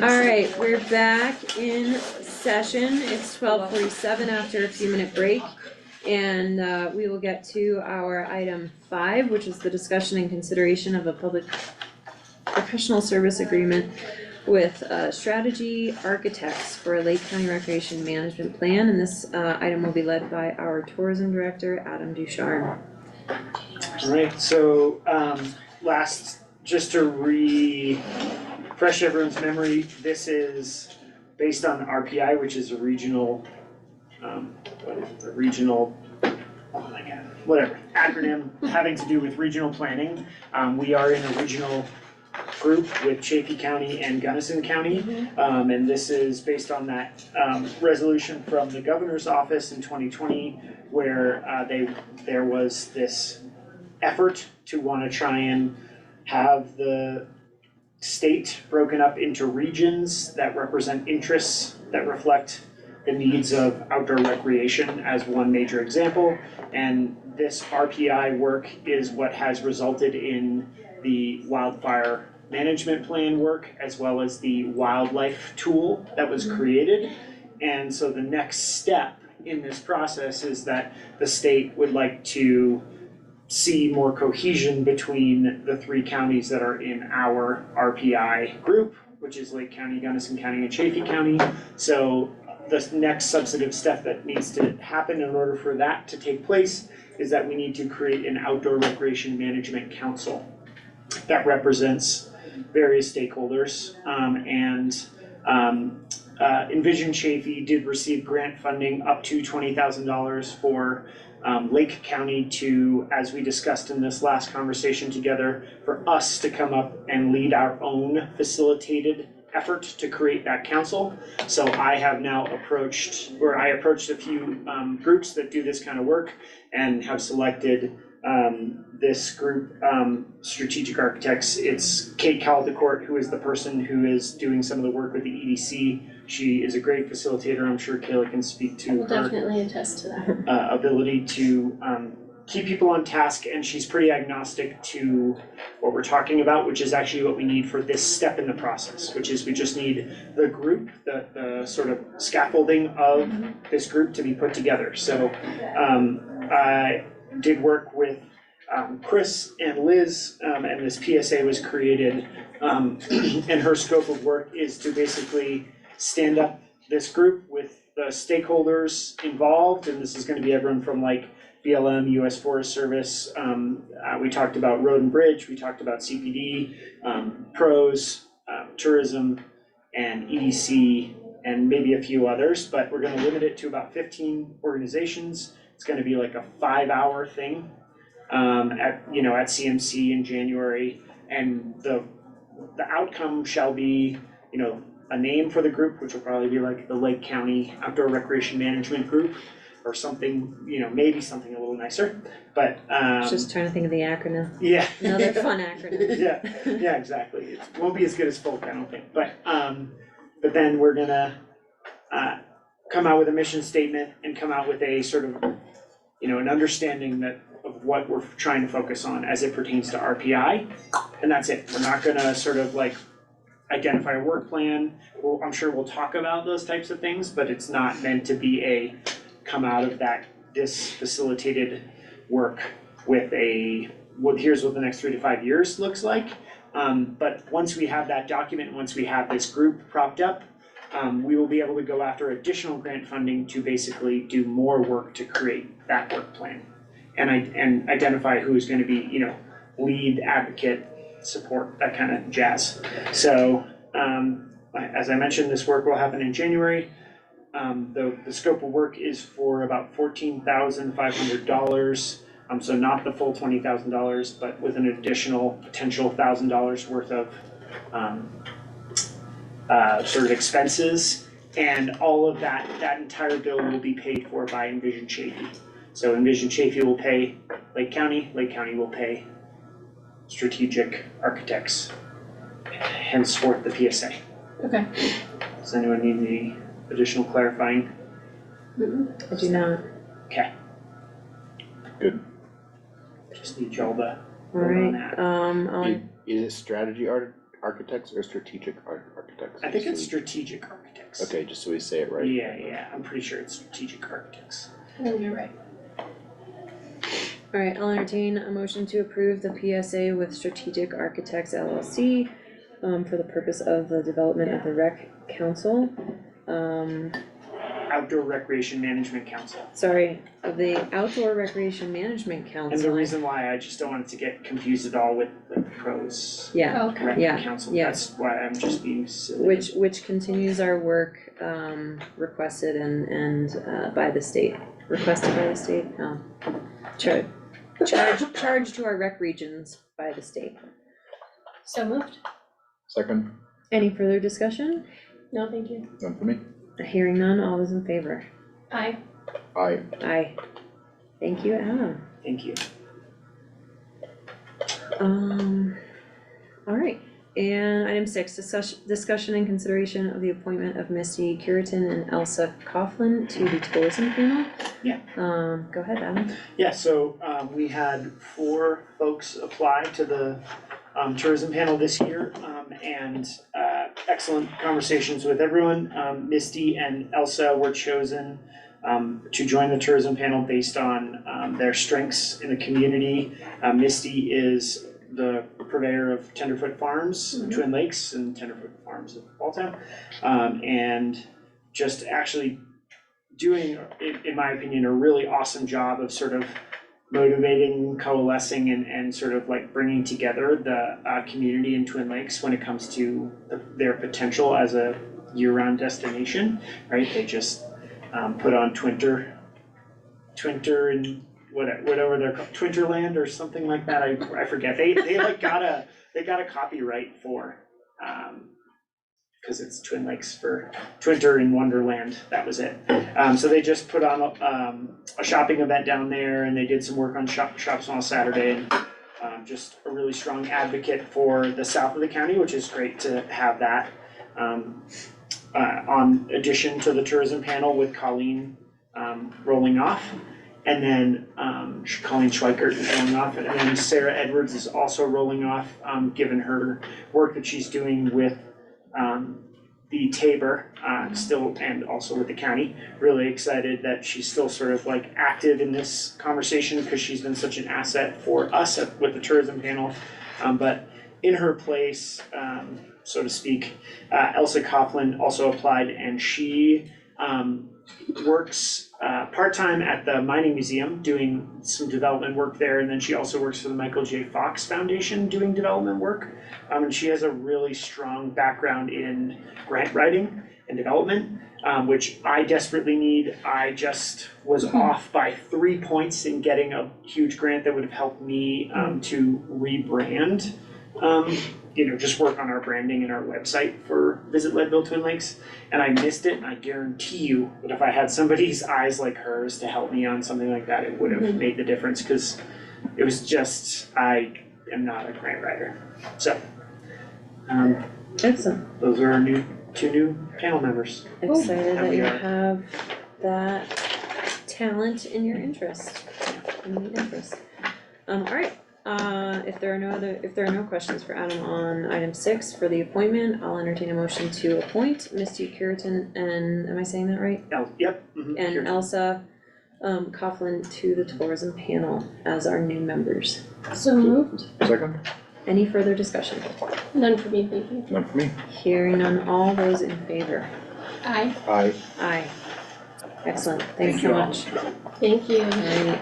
Alright, we're back in session. It's 12:47 after a few minute break. And we will get to our item 5, which is the discussion and consideration of a public professional service agreement with Strategy Architects for a Lake County Recreation Management Plan. And this item will be led by our tourism director, Adam Ducharme. Alright, so just to refresh everyone's memory, this is based on RPI, which is a regional, acronym having to do with regional planning. We are in a regional group with Chaffey County and Gunnison County. And this is based on that resolution from the governor's office in 2020, where there was this effort to want to try and have the state broken up into regions that represent interests that reflect the needs of outdoor recreation as one major example. And this RPI work is what has resulted in the wildfire management plan work, as well as the wildlife tool that was created. And so the next step in this process is that the state would like to see more cohesion between the 3 counties that are in our RPI group, which is Lake County, Gunnison County, and Chaffey County. So the next substantive step that needs to happen in order for that to take place is that we need to create an outdoor recreation management council that represents various stakeholders. Envision Chaffey did receive grant funding up to $20,000 for Lake County to, as we discussed in this last conversation together, for us to come up and lead our own facilitated effort to create that council. So I have now approached a few groups that do this kind of work and have selected this group, Strategic Architects. It's Kate Caldecourt, who is the person who is doing some of the work with the EDC. She is a great facilitator. I'm sure Kayla can speak to I will her definitely attest to that. ability to keep people on task, and she's pretty agnostic to what we're talking about, which is actually what we need for this step in the process, which is we just need the group, the sort of scaffolding of this group to be put together. So I did work with Chris and Liz, and this PSA was created, and her scope of work is to basically stand up this group with the stakeholders involved, and this is gonna be everyone from like BLM, US Forest Service, we talked about Road and Bridge, we talked about CPD, PROS, tourism, and EDC, and maybe a few others, but we're gonna limit it to about 15 organizations. It's gonna be like a 5-hour thing at CMC in January, and the outcome shall be, a name for the group, which will probably be like the Lake County Outdoor Recreation Management Group, or something, maybe something a little nicer, but Just trying to think of the acronym. yeah. Another fun acronym. Yeah, exactly. It won't be as good as Folk, I don't think, but then we're gonna come out with a mission statement and come out with a sort of, an understanding of what we're trying to focus on as it pertains to RPI, and that's it. We're not gonna sort of like identify a work plan. I'm sure we'll talk about those types of things, but it's not meant to be come out of this facilitated work with here's what the next 3 to 5 years looks like. But once we have that document, once we have this group propped up, we will be able to go after additional grant funding to basically do more work to create that work plan. And identify who's gonna be, lead, advocate, support, that kind of jazz. So, as I mentioned, this work will happen in January. The scope of work is for about $14,500, so not the full $20,000, but with an additional potential $1,000 worth of sort of expenses, and all of that entire bill will be paid for by Envision Chaffey. So Envision Chaffey will pay Lake County will pay Strategic Architects, henceforth the PSA. Okay. Does anyone need any additional clarifying? I do not. Okay. Good. Just need y'all to vote on Alright, that. I'll Is it Strategy architects or strategic architects? I think Just it's so strategic architects. we- Okay, just so we say it right. Yeah, I'm pretty sure it's strategic architects. Oh, you're right. All right, I'll entertain a motion to approve the PSA with Strategic Architects LLC for the purpose of the development of the rec council. Outdoor Recreation Management Council. Sorry, of the Outdoor Recreation Management And the Council. reason why I just don't want it to get confused at all with the pros. Yeah, Okay. Rec Yeah, Council, yeah. that's why I'm just being silly. which continues our work requested and by the state, requested by the state, charged to our rec regions by the state. So moved? Second, Any further discussion? No, thank you. none for me. Hearing none, all those in favor? Aye. Aye. Aye. Thank you, Adam. Thank you. All right, and item 6, discussion and consideration of the appointment of Misty Curitan and Elsa Coughlin to the tourism panel. Yeah. Go ahead, Adam. Yeah, so we had 4 folks apply to the tourism panel this year, and excellent conversations with everyone. Misty and Elsa were chosen to join the tourism panel based on their strengths in the community. Misty is the purveyor of Tenderfoot Farms, Twin Lakes, and Tenderfoot Farms of Balltown, and just actually doing, in my opinion, a really awesome job of sort of motivating, coalescing, and sort of like bringing together the community in Twin Lakes when it comes to their potential as a year-round destination, right? They just put on Twinter and whatever they're called, Twinterland or something like that. I forget. They like got a copyright for because it's Twin Lakes for Twinter in Wonderland. That was it. So they just put on a shopping event down there, and they did some work on Shops on Saturday, and just a really strong advocate for the south of the county, which is great to have that on addition to the tourism panel with Colleen rolling off. And then Colleen Schweikert is rolling off, and then Sarah Edwards is also rolling off, given her work that she's doing with the Tabor still, and also with the county. Really excited that she's still sort of like active in this conversation because she's been such an asset for us with the tourism panel. But in her place, so to speak, Elsa Coughlin also applied, and she works part-time at the Mining Museum doing some development work there, and then she also works for the Michael J. Fox Foundation doing development work. And she has a really strong background in grant writing and development, which I desperately need. I just was off by 3 points in getting a huge grant that would have helped me to rebrand, just work on our branding and our website for Visit Leadville Twin Lakes. And I missed it, and I guarantee you that if I had somebody's eyes like hers to help me on something like that, it would have made the difference, because it was just, I am not a grant writer. So, Excellent. those are our two new panel members. Excited And that we you are- have that talent in your interest, all right, if there are no questions for Adam on item 6 for the appointment, I'll entertain a motion to appoint Misty Curitan and, am I saying that right? Yep. And Elsa Coughlin to the tourism panel as our new members. So moved? Second, Any further discussion? None for me, thank you. none for me. Hearing none, all those in favor? Aye. Aye. Aye. Excellent, Thank thanks so you all. much. Thank you. Alright,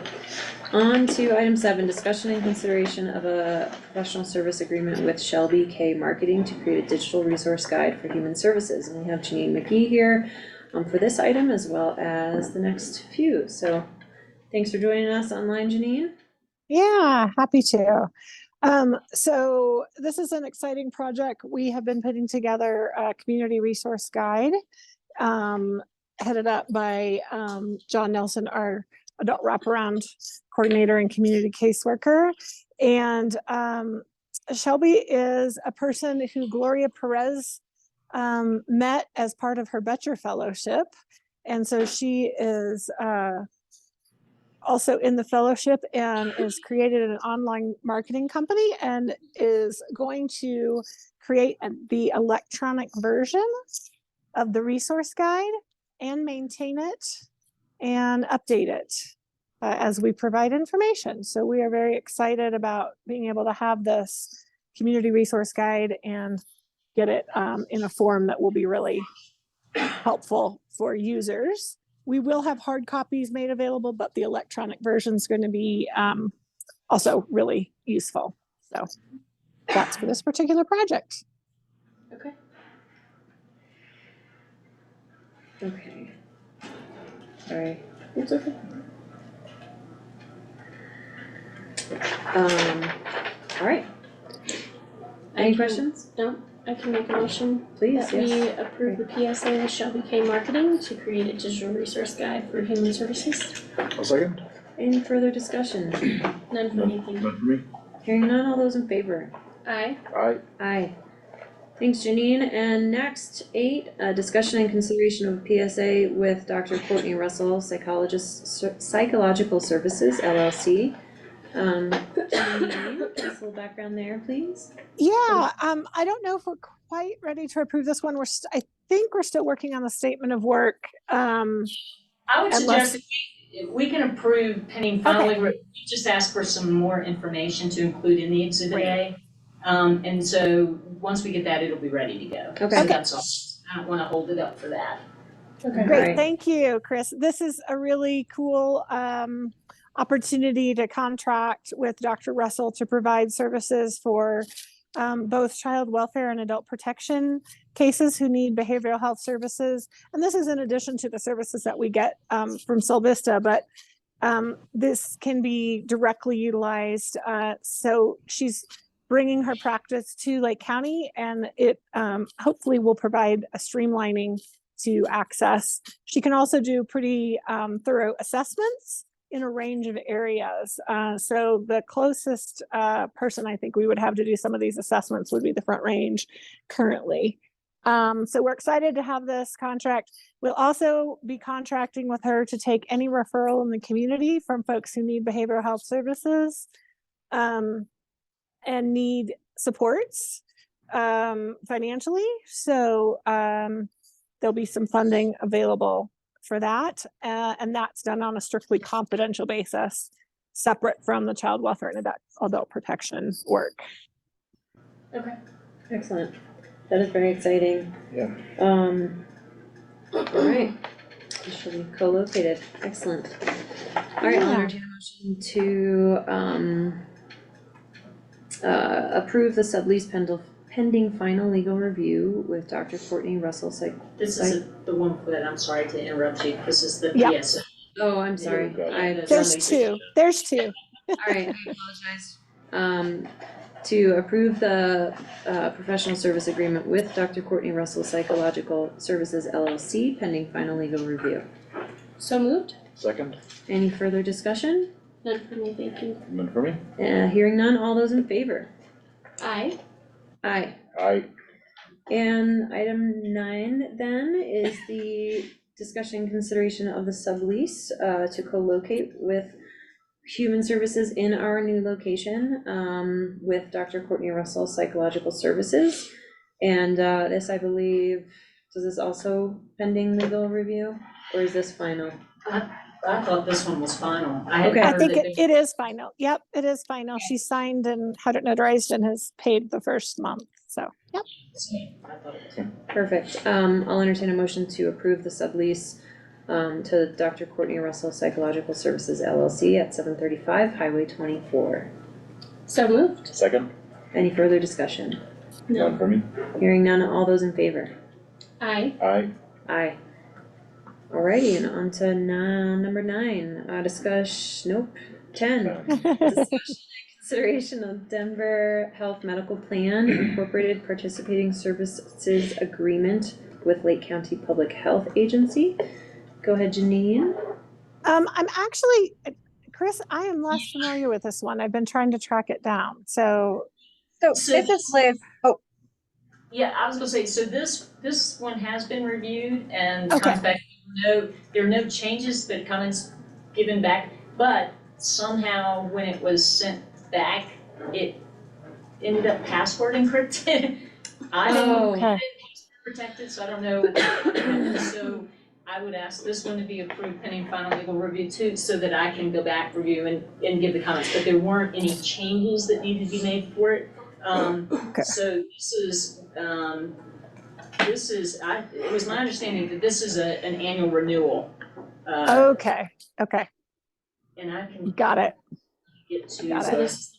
on to item 7, discussion and consideration of a professional service agreement with Shelby K Marketing to create a digital resource guide for human services. And we have Janine McGee here for this item as well as the next few. So thanks for joining us online, Janine. Yeah, happy to. So this is an exciting project. We have been putting together a community resource guide, headed up by John Nelson, our adult wraparound coordinator and community caseworker. And Shelby is a person who Gloria Perez met as part of her Betcher Fellowship. And so she is also in the fellowship and is created an online marketing company and is going to create the electronic version of the resource guide and maintain it and update it as we provide information. So we are very excited about being able to have this community resource guide and get it in a form that will be really helpful for users. We will have hard copies made available, but the electronic version is going to be also really useful. So that's for this particular project. Okay. Okay. Sorry. It's okay. All right. Any questions? No, I can make a motion Please, that we yes. approve the PSA with Shelby K Marketing to create a digital resource guide for human services. I'll second. Any further discussion? None for me, thank you. None for me. Hearing none, all those in favor? Aye. Aye. Aye. Thanks, Janine. And next, 8, discussion and consideration of PSA with Dr. Courtney Russell, Psychological Services, LLC. Janine, just a little background there, please. Yeah, I don't know if we're quite ready to approve this one. I think we're still working on the statement of work. I would suggest if we can approve pending filing, we just ask for some more information to include in the Exhibit A. And so once we get that, it'll be ready to go. Okay. So that's all. I don't want to hold it up for that. Okay. Great, Right. thank you, Chris. This is a really cool opportunity to contract with Dr. Russell to provide services for both child welfare and adult protection cases who need behavioral health services. And this is in addition to the services that we get from Solvista, but this can be directly utilized. So she's bringing her practice to Lake County, and it hopefully will provide a streamlining to access. She can also do pretty thorough assessments in a range of areas. So the closest person I think we would have to do some of these assessments would be the Front Range currently. So we're excited to have this contract. We'll also be contracting with her to take any referral in the community from folks who need behavioral health services and need supports financially. So there'll be some funding available for that, and that's done on a strictly confidential basis, separate from the child welfare and adult protection work. Okay. Excellent. That is very exciting. Yeah. All right. This should be co-located. Excellent. All right, I'll entertain a motion to approve the sublease pending final legal review with Dr. Courtney Russell. This is the one that, I'm sorry to interrupt you, this is the Yep. PSA. Oh, I'm sorry. There's two. All right, I apologize. To approve the professional service agreement with Dr. Courtney Russell Psychological Services LLC pending final legal review. So moved? Second. Any further discussion? None for me, thank you. None for me. Hearing none, all those in favor? Aye. Aye. Aye. And item 9 then is the discussion and consideration of the sublease to co-locate with Human Services in our new location with Dr. Courtney Russell Psychological Services. And this, I believe, does this also pending legal review, or is this final? I thought this one was final. Okay. I think it is final. Yep, it is final. She signed and had it notarized and has paid the first month. So, yep. Perfect. I'll entertain a motion to approve the sublease to Dr. Courtney Russell Psychological Services LLC at 735 Highway 24. So moved? Second. Any further discussion? None for me. Hearing none, all those in favor? Aye. Aye. Aye. Alrighty, and on to number 9, 10. Discussion and consideration of Denver Health Medical Plan Incorporated Participating Services Agreement with Lake County Public Health Agency. Go ahead, Janine. I'm actually, Chris, I am less familiar with this one. I've been trying to track it down. So this is Liz. Oh, Yeah, I was gonna say, so this one has been reviewed and Okay. comes back, there are no changes, but comments given back. But somehow when it was sent back, it ended up password encrypted. I Oh. didn't get it password protected, so I don't know. So I would ask this one to be approved pending final legal review too, so that I can go back, review and give the comments, but there weren't any changes that needed to be made for it. So it was my understanding that this is an annual renewal. Okay, okay, And I can got it. get to. Got So it. this,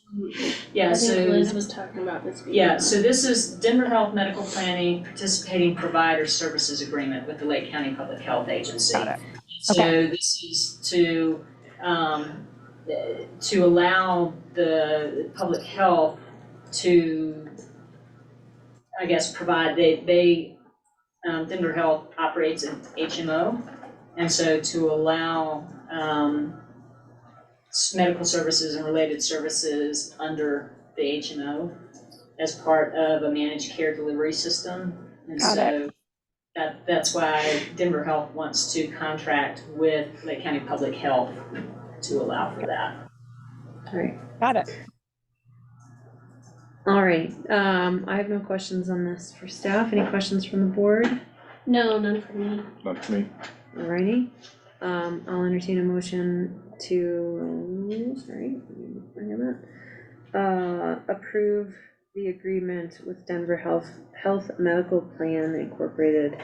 Yeah, I so. think Liz was talking about this. being- Yeah, so this is Denver Health Medical Planning Participating Provider Services Agreement with the Lake County Public Health Agency. Got it. So this is to allow the public health to, I guess, provide, Denver Health operates an HMO. And so to allow medical services and related services under the HMO as part of a managed care delivery system. And Got so that's why Denver Health wants to contract with Lake County Public Health to allow for that. All right. Got it. All right, I have no questions on this for staff. Any questions from the board? No, none for me. Not for me. Alrighty, I'll entertain a motion to, approve the agreement with Denver Health Medical Plan Incorporated,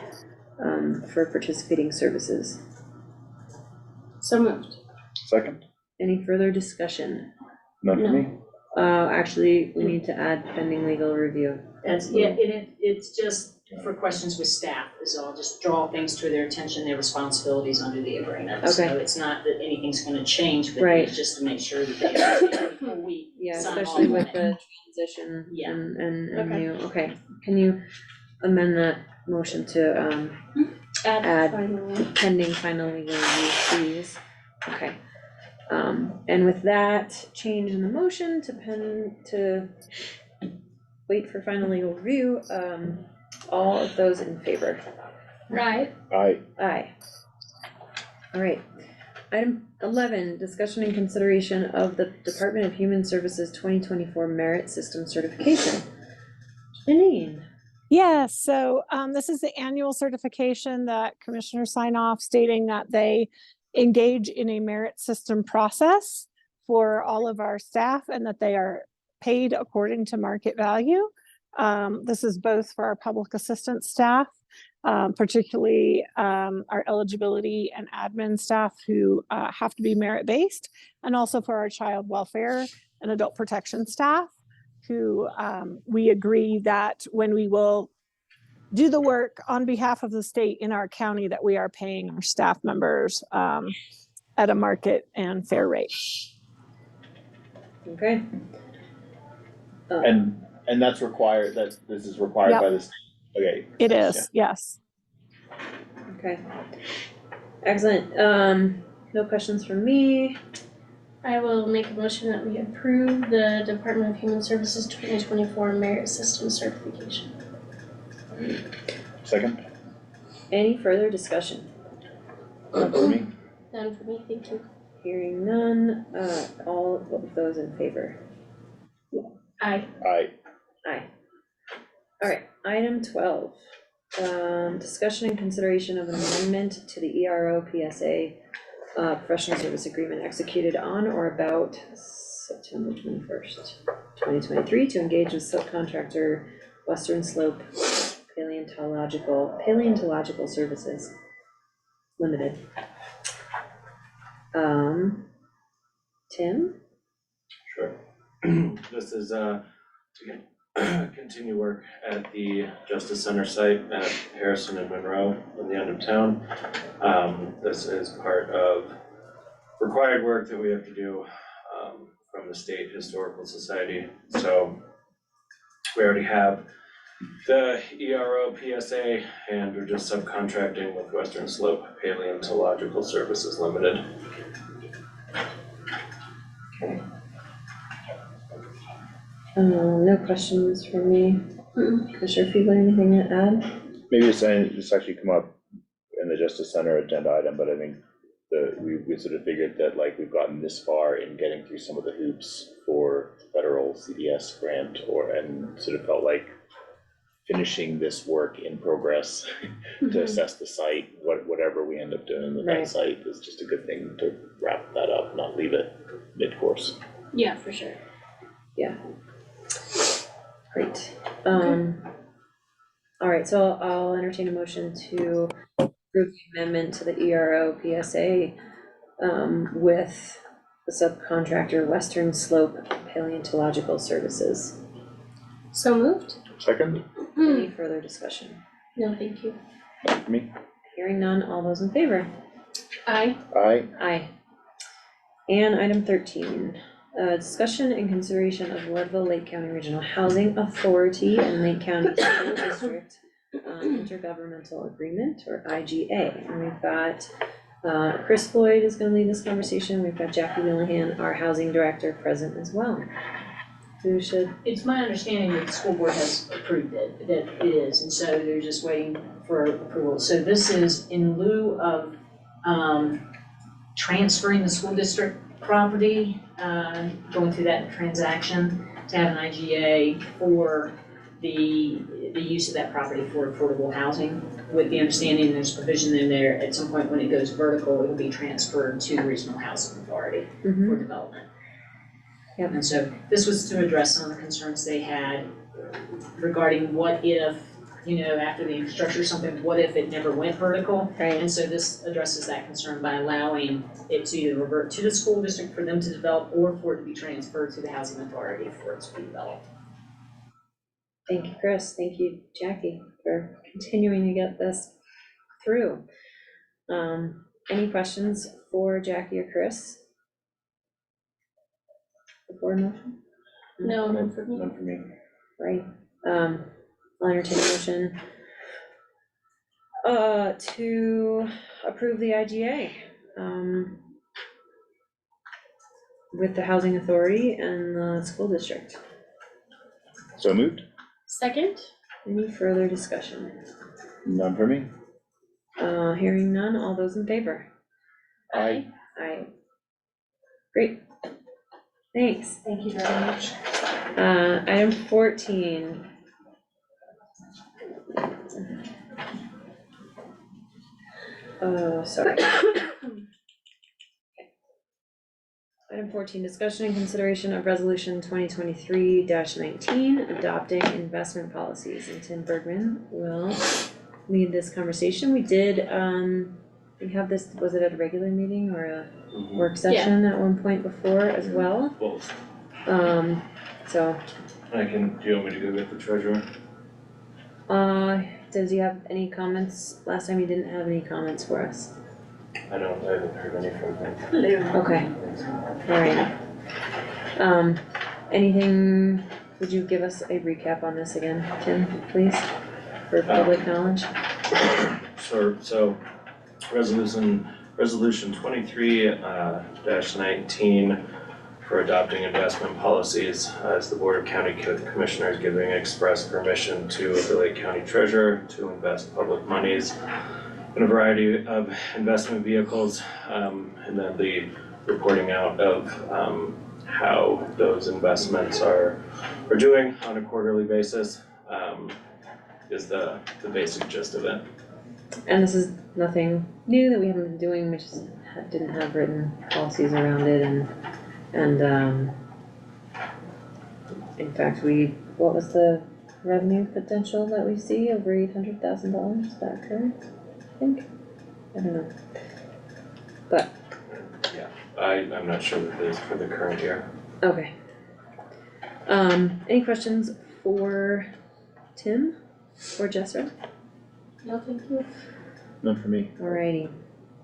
for participating services. So moved. Second? Any further discussion? Not for No. me. Actually, we need to add pending legal review. That's, yeah, it's just for questions with staff is all, just draw things to their attention, their responsibilities under the agreement. So Okay. it's not that anything's gonna change, but Right. it's just to make sure that they understand before we Yeah, sign especially off with on the it. transition Yeah. and Okay. new, okay. Can you amend that motion to, Add. Finally. pending final legal review, please? Okay. And with that change in the motion to wait for final legal review, all of those in favor? Right. Aye. Aye. All right. Item 11, discussion and consideration of the Department of Human Services 2024 Merit System Certification. Janine. Yeah, so this is the annual certification that commissioners sign off stating that they engage in a merit system process for all of our staff and that they are paid according to market value. This is both for our public assistance staff, particularly our eligibility and admin staff who have to be merit-based, and also for our child welfare and adult protection staff who we agree that when we will do the work on behalf of the state in our county, that we are paying our staff members at a market and fair rate. Okay. And that's required, this is required Yep. by the state, okay. It Yeah. is, yes. Okay. Excellent. No questions from me. I will make a motion that we approve the Department of Human Services 2024 Merit System Certification. Second? Any further discussion? Not for me. None for me, thank you. Hearing none, all of those in favor? Aye. Aye. Aye. All right, item 12. Discussion and consideration of an amendment to the ERO PSA professional service agreement executed on or about September 21st, 2023 to engage with subcontractor Western Slope Paleontological Services Limited. Tim? Sure. This is to continue work at the Justice Center site at Harrison and Monroe in the end of town. This is part of required work that we have to do from the State Historical Society. So we already have the ERO PSA and we're just subcontracting with Western Slope Paleontological Services Limited. Okay. No questions from me. Commissioner Fiedler, anything to add? Maybe this actually come up in the Justice Center agenda item, but I think we sort of figured that like we've gotten this far in getting through some of the hoops for federal CDS grant and sort of felt like finishing this work in progress to assess the site, whatever we end up doing with that site is just a good thing to wrap that up, not leave it mid-course. Yeah, for sure. Yeah. Great. All right, so I'll entertain a motion to approve the amendment to the ERO PSA with the subcontractor Western Slope Paleontological Services. So moved? Second? Any further discussion? No, thank you. Me? Hearing none, all those in favor? Aye. Aye. Aye. And item 13, discussion and consideration of Leadville Lake County Regional Housing Authority and Lake County School District Intergovernmental Agreement, or IGA. And we've got Chris Floyd is going to lead this conversation. We've got Jackie Millihan, our housing director, present as well. Who should? It's my understanding that the school board has approved it, that it is, and so they're just waiting for approval. So this is in lieu of transferring the school district property, going through that transaction to have an IGA for the use of that property for affordable housing, with the understanding there's provision in there at some point when it goes vertical, it will be transferred to the Regional Housing Authority for development. Yep. And so this was to address some of the concerns they had regarding what if, after the infrastructure or something, what if it never went vertical? Right. And so this addresses that concern by allowing it to either revert to the school district for them to develop or for it to be transferred to the housing authority for it to be developed. Thank you, Chris. Thank you, Jackie, for continuing to get this through. Any questions for Jackie or Chris? Before motion? No, none for me. None for me. Right. I'll entertain a motion to approve the IGA with the housing authority and the school district. So moved? Second? Any further discussion? None for me. Hearing none, all those in favor? Aye. Aye. Great. Thanks. Thank you very much. Item 14. Sorry. Item 14, discussion and consideration of resolution 2023-19, adopting investment policies. And Tim Bergman will lead this conversation. We did, we have this, was it at a regular meeting or a work session at one point before as well? Both. So. Do you want me to go get the treasurer? Does he have any comments? Last time he didn't have any comments for us. I haven't heard any from him. Okay, all right. Anything, would you give us a recap on this again, Tim, please, for public knowledge? Sure, so resolution 23-19 for adopting investment policies, as the Board of County Commissioners giving express permission to the Lake County Treasurer to invest public monies in a variety of investment vehicles, and then the reporting out of how those investments are doing on a quarterly basis is the basic gist of it. And this is nothing new that we haven't been doing, we just didn't have written policies around it, and in fact, what was the revenue potential that we see, over $800,000, is that correct? I think, I don't know, but. Yeah, I'm not sure what it is for the current year. Okay. Any questions for Tim or Jessra? No, thank you. None for me. Alrighty,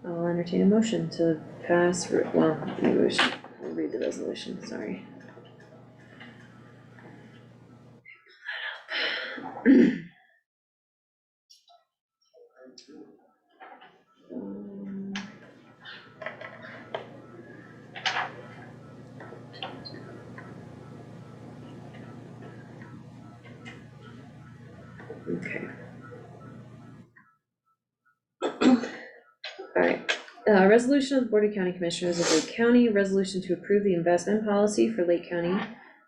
I'll entertain a motion to pass, well, maybe we should read the resolution, sorry. Okay. Alright, Resolution of the Board of County Commissioners of Lake County, resolution to approve the investment policy for Lake County,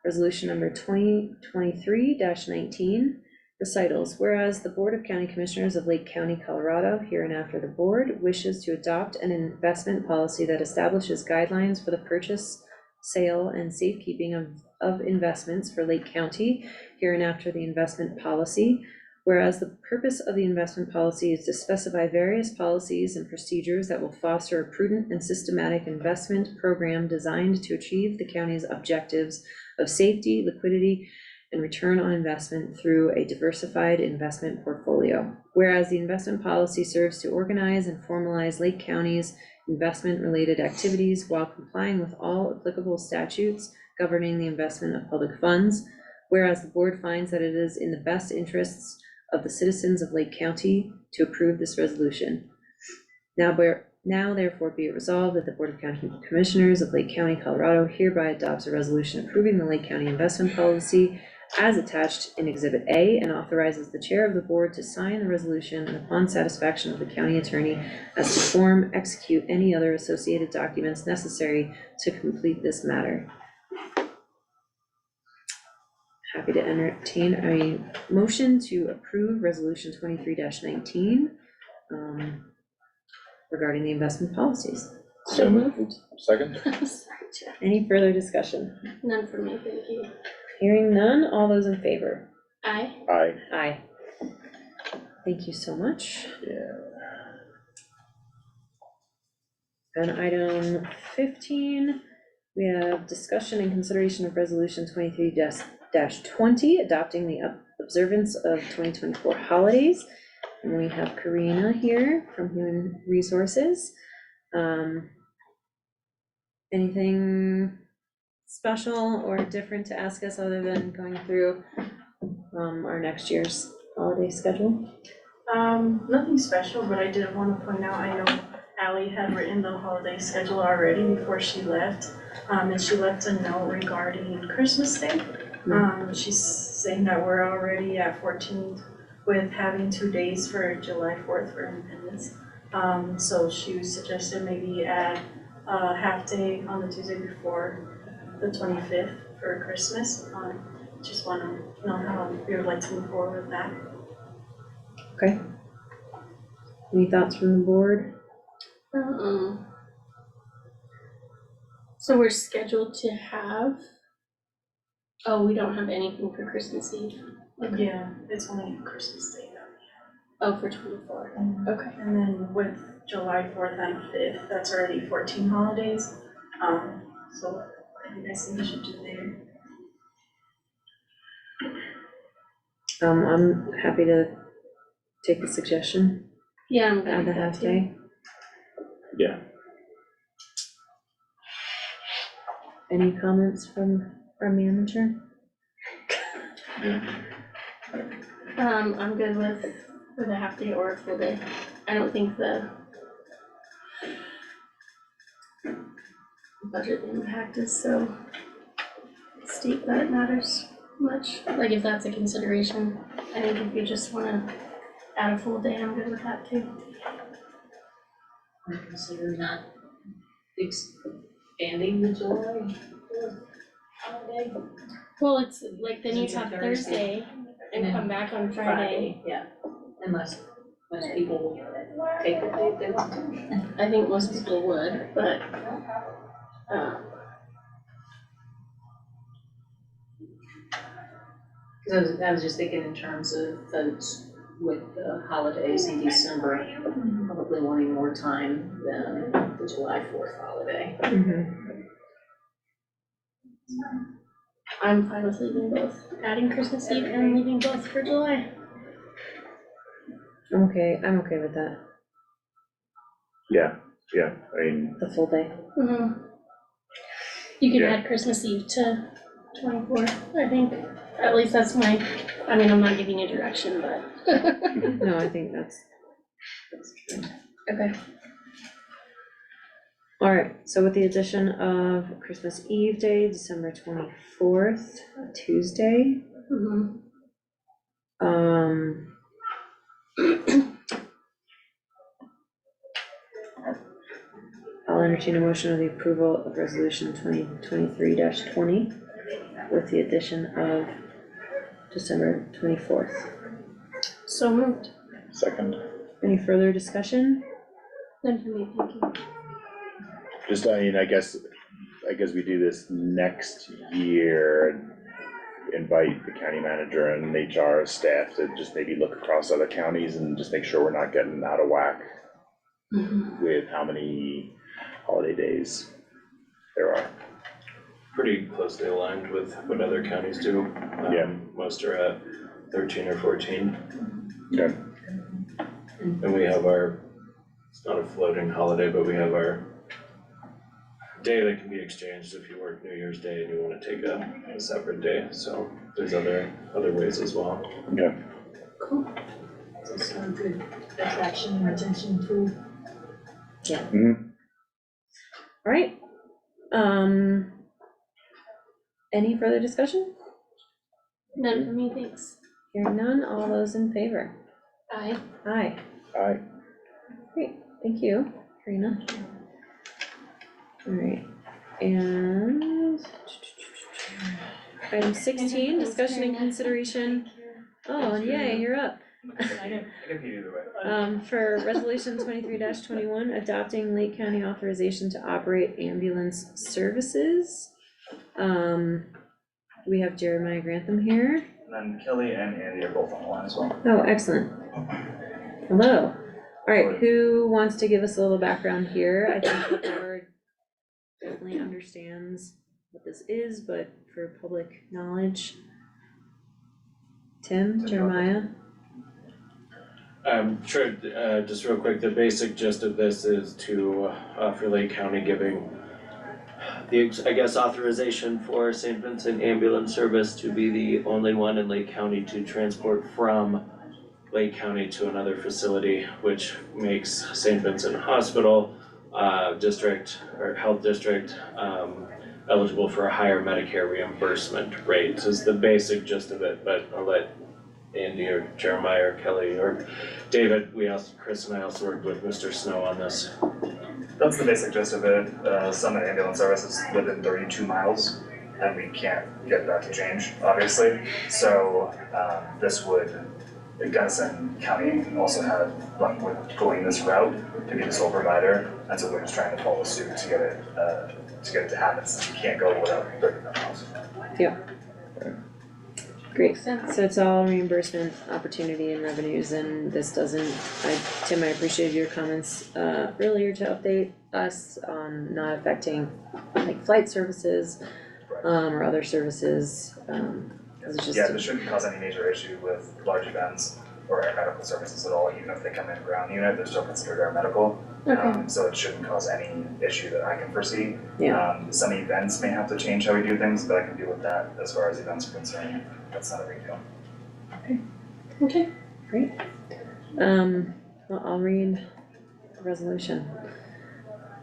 resolution number 2023-19, recitals. Whereas the Board of County Commissioners of Lake County, Colorado, hereinafter the board, wishes to adopt an investment policy that establishes guidelines for the purchase, sale, and safekeeping of investments for Lake County, hereinafter the investment policy. Whereas the purpose of the investment policy is to specify various policies and procedures that will foster a prudent and systematic investment program designed to achieve the county's objectives of safety, liquidity, and return on investment through a diversified investment portfolio. Whereas the investment policy serves to organize and formalize Lake County's investment-related activities while complying with all applicable statutes governing the investment of public funds. Whereas the board finds that it is in the best interests of the citizens of Lake County to approve this resolution. Now therefore be it resolved that the Board of County Commissioners of Lake County, Colorado hereby adopts a resolution approving the Lake County investment policy as attached in Exhibit A and authorizes the chair of the board to sign the resolution and upon satisfaction of the county attorney as to form, execute any other associated documents necessary to complete this matter. Happy to entertain a motion to approve resolution 23-19 regarding the investment policies. So moved. Second? Sorry, Jeff. Any further discussion? None for me, thank you. Hearing none, all those in favor? Aye. Aye. Aye. Thank you so much. Yeah. And item 15, we have discussion and consideration of resolution 23-20, adopting the observance of 2024 holidays. And we have Karina here from Human Resources. Anything special or different to ask us other than going through our next year's holiday schedule? Nothing special, but I did want to point out, I know Ally had written the holiday schedule already before she left. And she left a note regarding Christmas Day. She's saying that we're already at 14 with having 2 days for July 4th for Independence. So she suggested maybe add a half day on the Tuesday before the 25th for Christmas. Just want to know how we would like to move forward with that. Okay. Any thoughts from the board? So we're scheduled to have, oh, we don't have anything for Christmas Eve. Okay. Yeah, it's only Christmas Day that we Oh, for 24, okay. have. And then with July 4th and 5th, that's already 14 holidays. So I think that's something we should do there. I'm happy to take the suggestion, Yeah, I'm good add with the that half too. day. Yeah. Any comments from our manager? I'm good with a half day or a full day. I don't think the budget impact is so steep that it matters much. Like if that's a consideration, I think if you just wanna add a full day, I'm good with that too. I'm considering expanding the July holiday. Well, it's like then you It's a have Thursday. Thursday and come back on Friday. Yeah, unless most people take the day if they want to. I think most people would, but, Because I was just thinking in terms of folks with the holidays in December, probably wanting more time than the July 4th holiday. I'm fine with leaving both, adding Christmas Eve and leaving both for July. I'm okay with that, Yeah, I mean, the full day. You could Yeah. add Christmas Eve to 24, I think, at least that's my, I mean, I'm not giving you direction, but. No, I think that's true. Okay. All right, so with the addition of Christmas Eve day, December 24th, Tuesday. entertain a motion of the approval of resolution 2023-20 with the addition of December 24th. So moved. Second. Any further discussion? None for me, thank you. Just, I mean, I guess we do this next year, and invite the county manager and HR staff to just maybe look across other counties and just make sure we're not getting out of whack with how many holiday days there are. Pretty closely aligned with what other counties do. Yeah. Most are at 13 or 14. Okay. And we have it's not a floating holiday, but we have our day that can be exchanged if you work New Year's Day and you wanna take a separate day, so there's other ways as well. Okay. That's a good attraction and retention tool. Alright, any further discussion? None for me, thanks. Hearing none, all those in favor? Aye. Aye. Aye. Great, thank you, Karina. Alright, and item 16, discussion and consideration. Oh, and yay, you're up. I can be either way. For resolution 23-21, adopting Lake County authorization to operate ambulance services. We have Jeremiah Grantham here. And then Kelly and Andy are both on the line as well. Oh, excellent. Hello. All right, who wants to give us a little background here? I think the board definitely understands what this is, but for public knowledge. Tim, Jeremiah? Sure, just real quick, the basic gist of this is to, for Lake County giving the, I guess, authorization for St. Vincent Ambulance Service to be the only one in Lake County to transport from Lake County to another facility, which makes St. Vincent Hospital, district, or health district, eligible for a higher Medicare reimbursement rate, is the basic gist of it, but I'll let Andy or Jeremiah or Kelly or David, Chris and I also worked with Mr. Snow on this. That's the basic gist of it. Summit Ambulance Service is within 32 miles, and we can't get that to change, obviously. So this would, Gunnison County also had luck with going this route to be the sole provider, and so we're just trying to follow suit to get it to happen, since you can't go without 32 miles. Yep. Great, so it's all reimbursement opportunity and revenues, and this doesn't, Tim, I appreciate your comments earlier to update us on not affecting like flight services or other services. It's just Yeah, this shouldn't cause any major issue with large events or air medical services at all, even if they come in ground unit, they're still considered air medical. Okay. So it shouldn't cause any issue that I can foresee. Yeah. Some events may have to change how we do things, but I can deal with that as far as events are concerned. That's not a big deal. Okay. Great. Well, I'll read the resolution.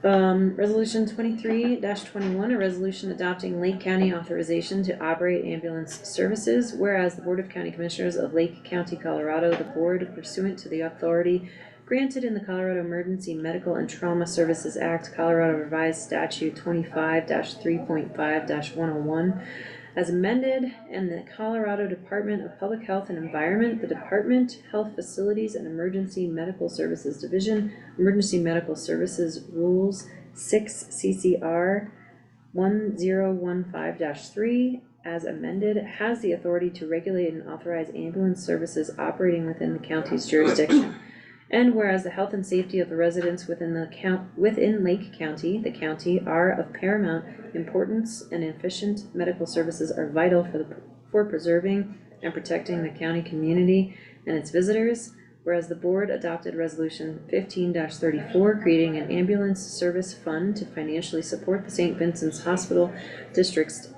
Resolution 23-21, a resolution adopting Lake County authorization to operate ambulance services, whereas the Board of County Commissioners of Lake County, Colorado, the board pursuant to the authority granted in the Colorado Emergency Medical and Trauma Services Act, Colorado Revised Statute 25-3.5-101, as amended, and the Colorado Department of Public Health and Environment, the Department, Health Facilities and Emergency Medical Services Division, Emergency Medical Services Rules 6 CCR 1015-3, as amended, has the authority to regulate and authorize ambulance services operating within the county's jurisdiction. And whereas the health and safety of the residents within Lake County, the county, are of paramount importance, and efficient medical services are vital for preserving and protecting the county community and its visitors. Whereas the board adopted resolution 15-34, creating an ambulance service fund to financially support the St. Vincent's Hospital district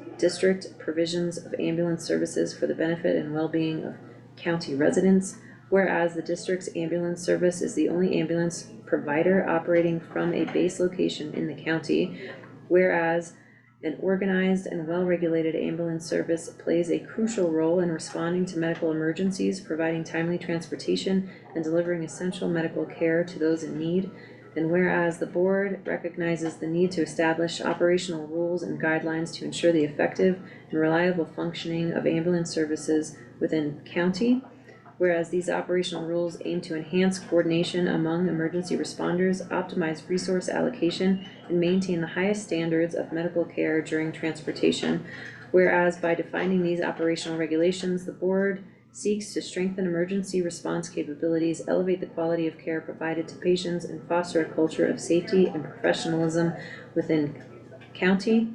provisions of ambulance services for the benefit and well-being of county residents. Whereas the district's ambulance service is the only ambulance provider operating from a base location in the county. Whereas an organized and well-regulated ambulance service plays a crucial role in responding to medical emergencies, providing timely transportation, and delivering essential medical care to those in need. And whereas the board recognizes the need to establish operational rules and guidelines to ensure the effective and reliable functioning of ambulance services within county, whereas these operational rules aim to enhance coordination among emergency responders, optimize resource allocation, and maintain the highest standards of medical care during transportation, whereas by defining these operational regulations, the board seeks to strengthen emergency response capabilities, elevate the quality of care provided to patients, and foster a culture of safety and professionalism within county.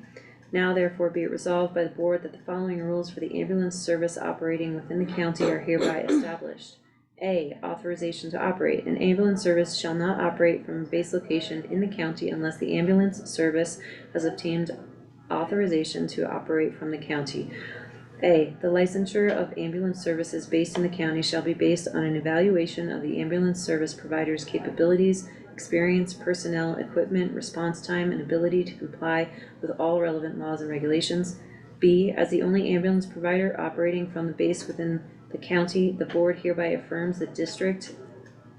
Now therefore be it resolved by the board that the following rules for the ambulance service operating within the county are hereby established. A, authorization to operate. An ambulance service shall not operate from a base location in the county unless the ambulance service has obtained authorization to operate from the county. A, the licensure of ambulance services based in the county shall be based on an evaluation of the ambulance service provider's capabilities, experience, personnel, equipment, response time, and ability to comply with all relevant laws and regulations. B, as the only ambulance provider operating from the base within the county, the board hereby affirms the district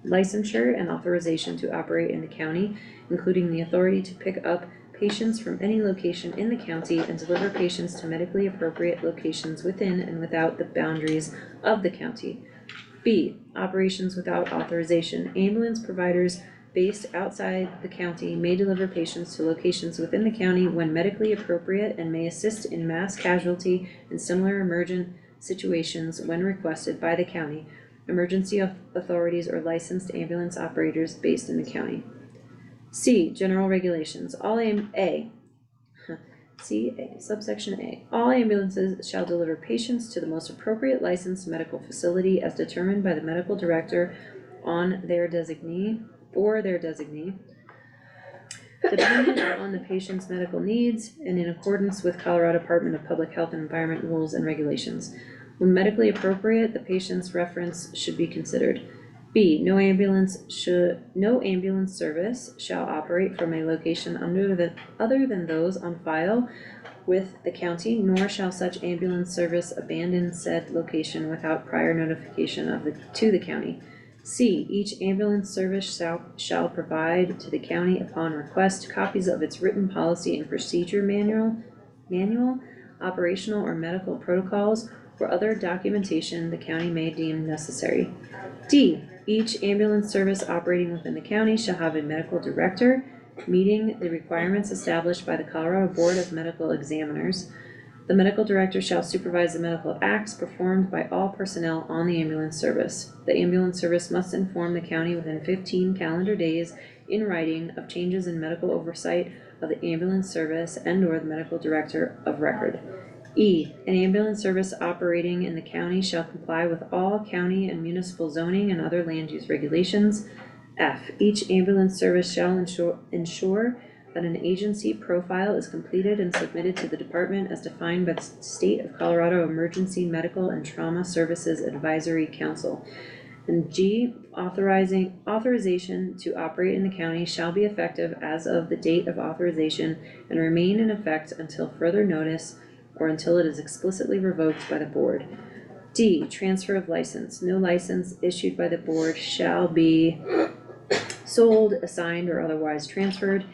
licensure and authorization to operate in the county, including the authority to pick up patients from any location in the county and deliver patients to medically appropriate locations within and without the boundaries of the county. B, operations without authorization. Ambulance providers based outside the county may deliver patients to locations within the county when medically appropriate and may assist in mass casualty and similar emergent situations when requested by the county, emergency authorities, or licensed ambulance operators based in the county. C, general regulations. Subsection A. All ambulances shall deliver patients to the most appropriate licensed medical facility as determined by the medical director on their designee or their designee, dependent on the patient's medical needs and in accordance with Colorado Department of Public Health and Environment rules and regulations. When medically appropriate, the patient's reference should be considered. B, no ambulance service shall operate from a location other than those on file with the county, nor shall such ambulance service abandon said location without prior notification to the county. C, each ambulance service shall provide to the county upon request copies of its written policy and procedure manual, operational or medical protocols, or other documentation the county may deem necessary. D, each ambulance service operating within the county shall have a medical director, meeting the requirements established by the Colorado Board of Medical Examiners. The medical director shall supervise the medical acts performed by all personnel on the ambulance service. The ambulance service must inform the county within 15 calendar days in writing of changes in medical oversight of the ambulance service and/or the medical director of record. E, an ambulance service operating in the county shall comply with all county and municipal zoning and other land use regulations. F, each ambulance service shall ensure that an agency profile is completed and submitted to the department as defined by the State of Colorado Emergency Medical and Trauma Services Advisory Council. And G, authorization to operate in the county shall be effective as of the date of authorization and remain in effect until further notice or until it is explicitly revoked by the board. D, transfer of license. No license issued by the board shall be sold, assigned, or otherwise transferred.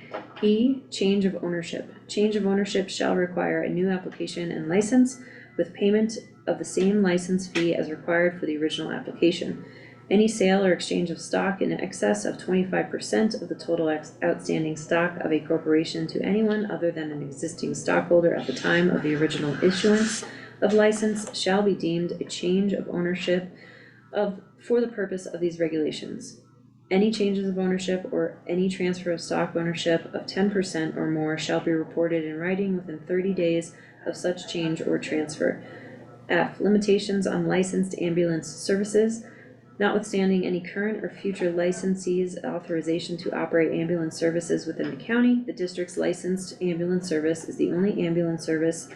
E, change of ownership. Change of ownership shall require a new application and license with payment of the same license fee as required for the original application. Any sale or exchange of stock in excess of 25% of the total outstanding stock of a corporation to anyone other than an existing stockholder at the time of the original issuance of license shall be deemed a change of ownership for the purpose of these regulations. Any changes of ownership or any transfer of stock ownership of 10% or more shall be reported in writing within 30 days of such change or transfer. F, limitations on licensed ambulance services. Notwithstanding any current or future licensee's authorization to operate ambulance services within the county, the district's licensed ambulance service is the only ambulance service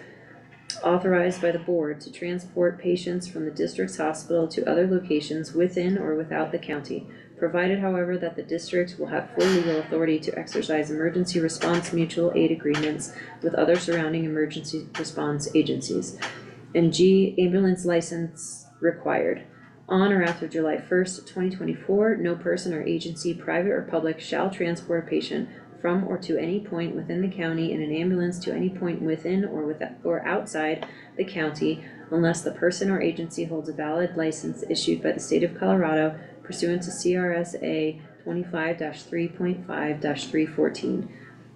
authorized by the board to transport patients from the district's hospital to other locations within or without the county, provided, however, that the district will have full legal authority to exercise emergency response mutual aid agreements with other surrounding emergency response agencies. And G, ambulance license required. on or after July 1st, 2024, no person or agency, private or public, shall transport a patient from or to any point within the county in an ambulance to any point within or outside the county unless the person or agency holds a valid license issued by the state of Colorado pursuant to CRSA 25-3.5-314.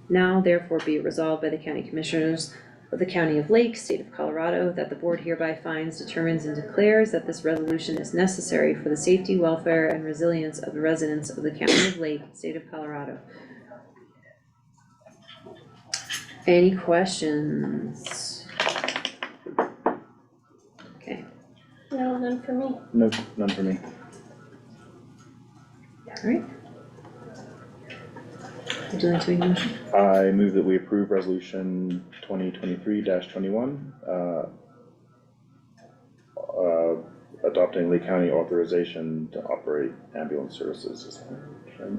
Now therefore be it resolved by the County Commissioners of the County of Lake, State of Colorado, that the board hereby finds, determines, and declares that this resolution is necessary for the safety, welfare, and resilience of the residents of the County of Lake, State of Colorado. Any questions? Okay. No, none for me. No, none for me. Alright. Would you like to make a motion? I move that we approve resolution 2023-21, adopting Lee County authorization to operate ambulance services. Let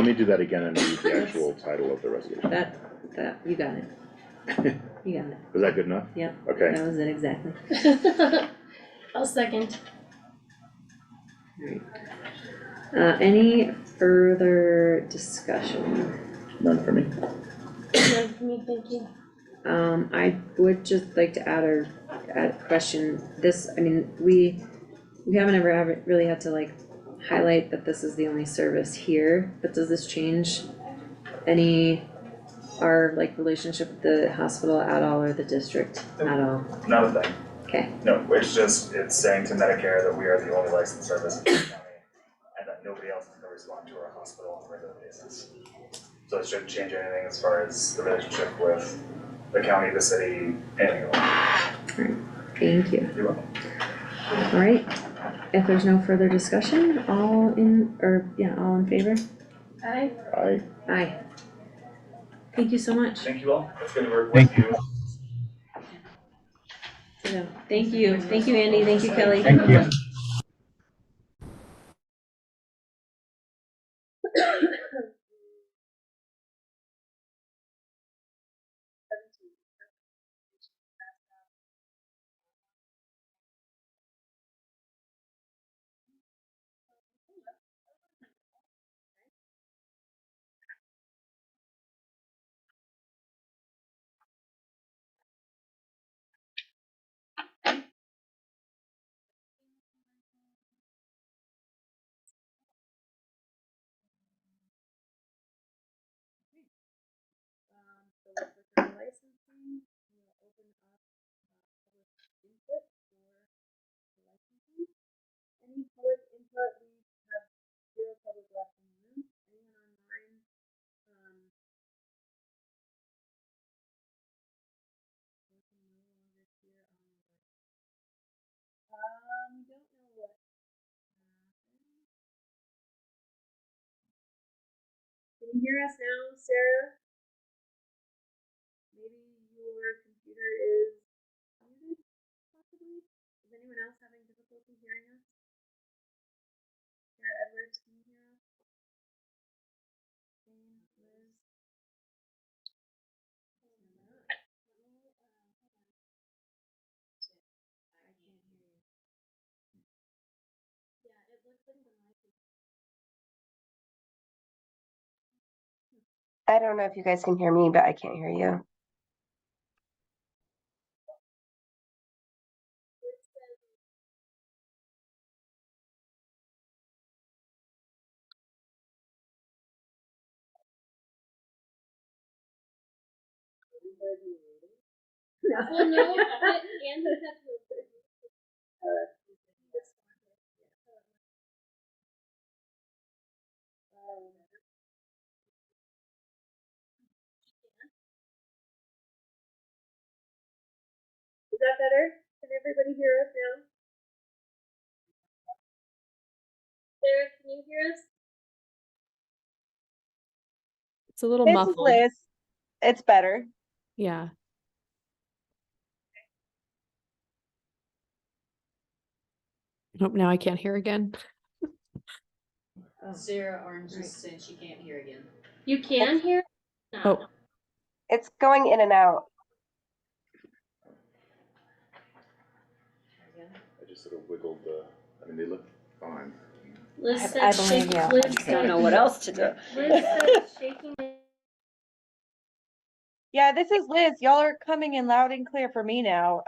me do that again and read the actual title of the resolution. That, you got it. You got it. Was that good enough? Yep. Okay. That was it exactly. I'll second. Alright. Any further discussion? None for me. None for me, thank you. I would just like to add a question. This, I mean, we haven't ever really had to like highlight that this is the only service here, but does this change our like relationship with the hospital at all or the district at all? Not a thing. Okay. No, it's saying to Medicare that we are the only licensed service in the county and that nobody else is gonna respond to our hospital on a regular basis. So it shouldn't change anything as far as the relationship with the county, the city, anything at all. Alright, thank you. You're welcome. Alright, if there's no further discussion, all in favor? Aye. Aye. Aye. Thank you so much. Thank you all. It's good to work with you. So, thank you, Andy, thank you, Kelly. Thank you. Licensing, we'll open up public input for licensing. Any public input, we have 0 public left in the room. Anyone online? Don't know what happened. Can you hear us now, Sarah? Maybe your computer is muted, possibly? Is anyone else having difficulty hearing us? Sarah Edwards, can you hear us? Jane, Liz? I can't hear you. Yeah, it looks like the mic is. I don't know if you guys can hear me, but I can't hear you. Well, no, Andy had to. Is that better? Can everybody hear us now? Sarah, can you hear us? It's a little It's muffled. Liz. It's better. Yeah. Nope, now I can't hear again. Sarah Arms is saying she can't hear again. You can hear? No. Oh, It's going in and out. I just sort of wiggled the I mean, they look fine. Liz I said believe shaking, you. Liz I don't said, know what else to do. Liz said shaking. Yeah, this is Liz. Y'all are coming in loud and clear for me now.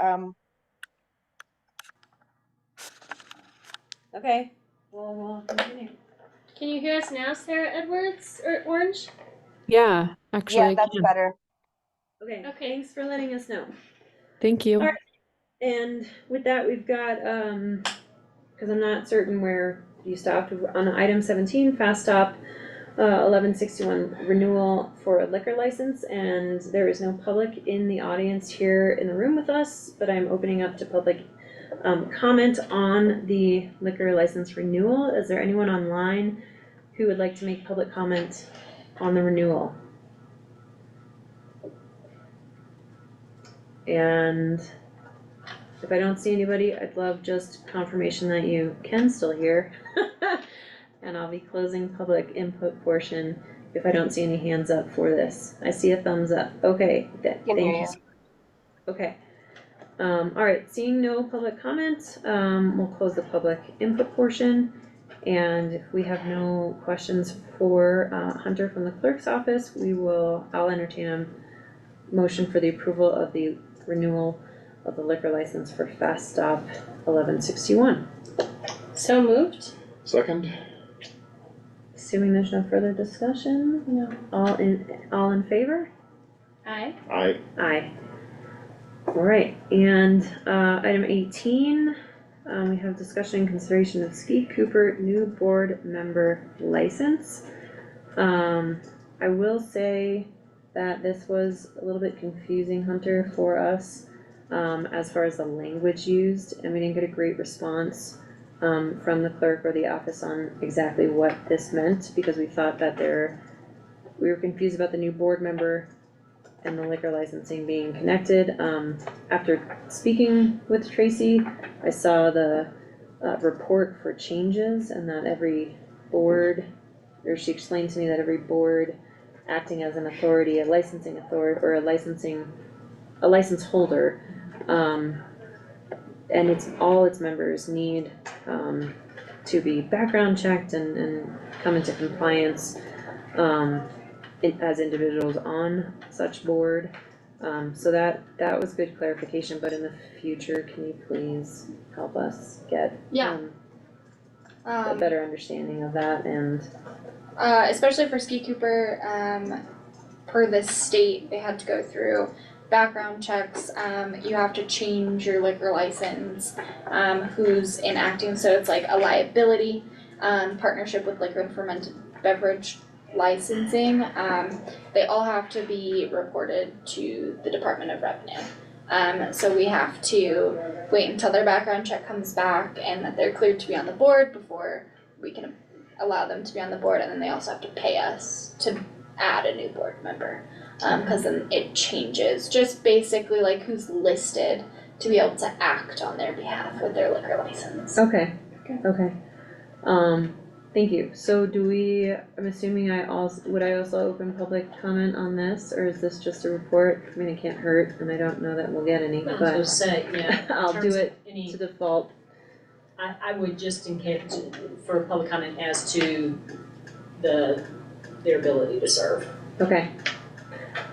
Okay, we'll continue. Can you hear us now, Sarah Edwards or Orange? Yeah, actually, Yeah, I that's can. better. Okay, Okay. thanks for letting us know. Thank you. All right. And with that, we've got, because I'm not certain where you stopped, on item 17, Fast Stop, 1161 renewal for a liquor license, and there is no public in the audience here in the room with us, but I'm opening up to public comment on the liquor license renewal. Is there anyone online who would like to make public comment on the renewal? And if I don't see anybody, I'd love just confirmation that you can still hear. And I'll be closing public input portion if I don't see any hands up for this. I see a thumbs up. Okay, thank you. Okay. All right, seeing no public comment, we'll close the public input portion. And if we have no questions for Hunter from the clerk's office, I'll entertain a motion for the approval of the renewal of the liquor license for Fast Stop 1161. So moved. Second? Assuming there's no further discussion, No. all in favor? Aye. Aye. Aye. All right, and item 18, we have discussion and consideration of Ski Cooper new board member license. I will say that this was a little bit confusing, Hunter, for us, as far as the language used, and we didn't get a great response from the clerk or the office on exactly what this meant, because we thought that we were confused about the new board member and the liquor licensing being connected. After speaking with Tracy, I saw the report for changes, and that every board, or she explained to me that every board acting as an authority, a licensing authority, or a license holder, and all its members need to be background checked and come into compliance as individuals on such board. So that was good clarification, but in the future, can you please help us get a better understanding of that? And especially for Ski Cooper, per the state, they had to go through background checks. You have to change your liquor license, who's enacting, so it's like a liability partnership with liquor and fermented beverage licensing. They all have to be reported to the Department of Revenue. So we have to wait until their background check comes back and that they're cleared to be on the board before we can allow them to be on the board, and then they also have to pay us to add a new board member. Cause then it changes, just basically like who's listed to be able to act on their behalf with their liquor license. okay. Thank you. So I'm assuming would I also open public comment on this, or is this just a report? I mean, it can't hurt, and I don't know that we'll get any, I was but gonna say, yeah. in I'll do terms of it any- to default. I would just in case, for public comment as to their ability to serve. Okay.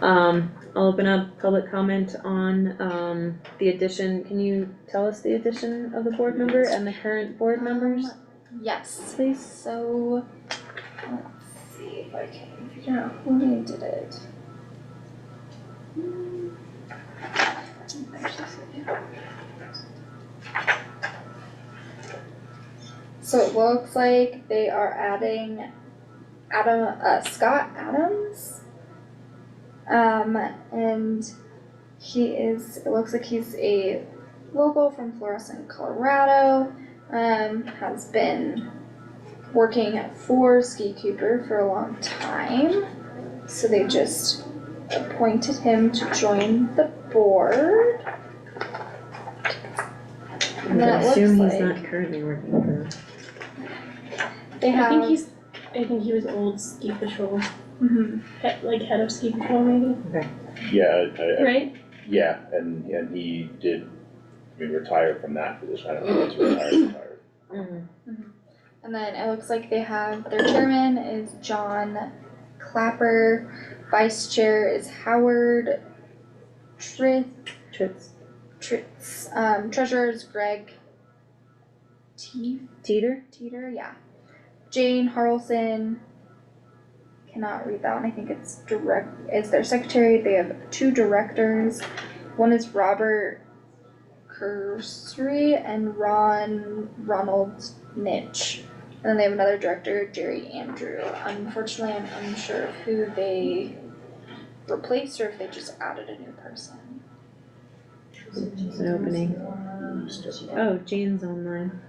I'll open up public comment on the addition. Can you tell us the addition of the board member and the current board members? Yes. Please. So, let's see if I can figure out who did it. So it looks like they are adding Scott Adams. And it looks like he's a local from Florissant, Colorado. Has been working for Ski Cooper for a long time. So they just appointed him to join the board. And I then it assume looks he's like not currently working for. they have. I think he was old ski patrol, Mhm. head of ski patrol maybe, Okay. Yeah, right? yeah, and he did, retire from that position, I don't know if he's retired. And then it looks like they have, their chairman is John Clapper, vice chair is Howard Tritz, treasurer is Greg Teeter? yeah. Jane Harrelson, cannot read that one, I think it's their secretary. They have 2 directors. One is Robert Cursory and Ronald Nitch. And then they have another director, Jerry Andrew. Unfortunately, I'm unsure of who they replaced or if they just added a new person. It's an opening. Oh, Jane's online.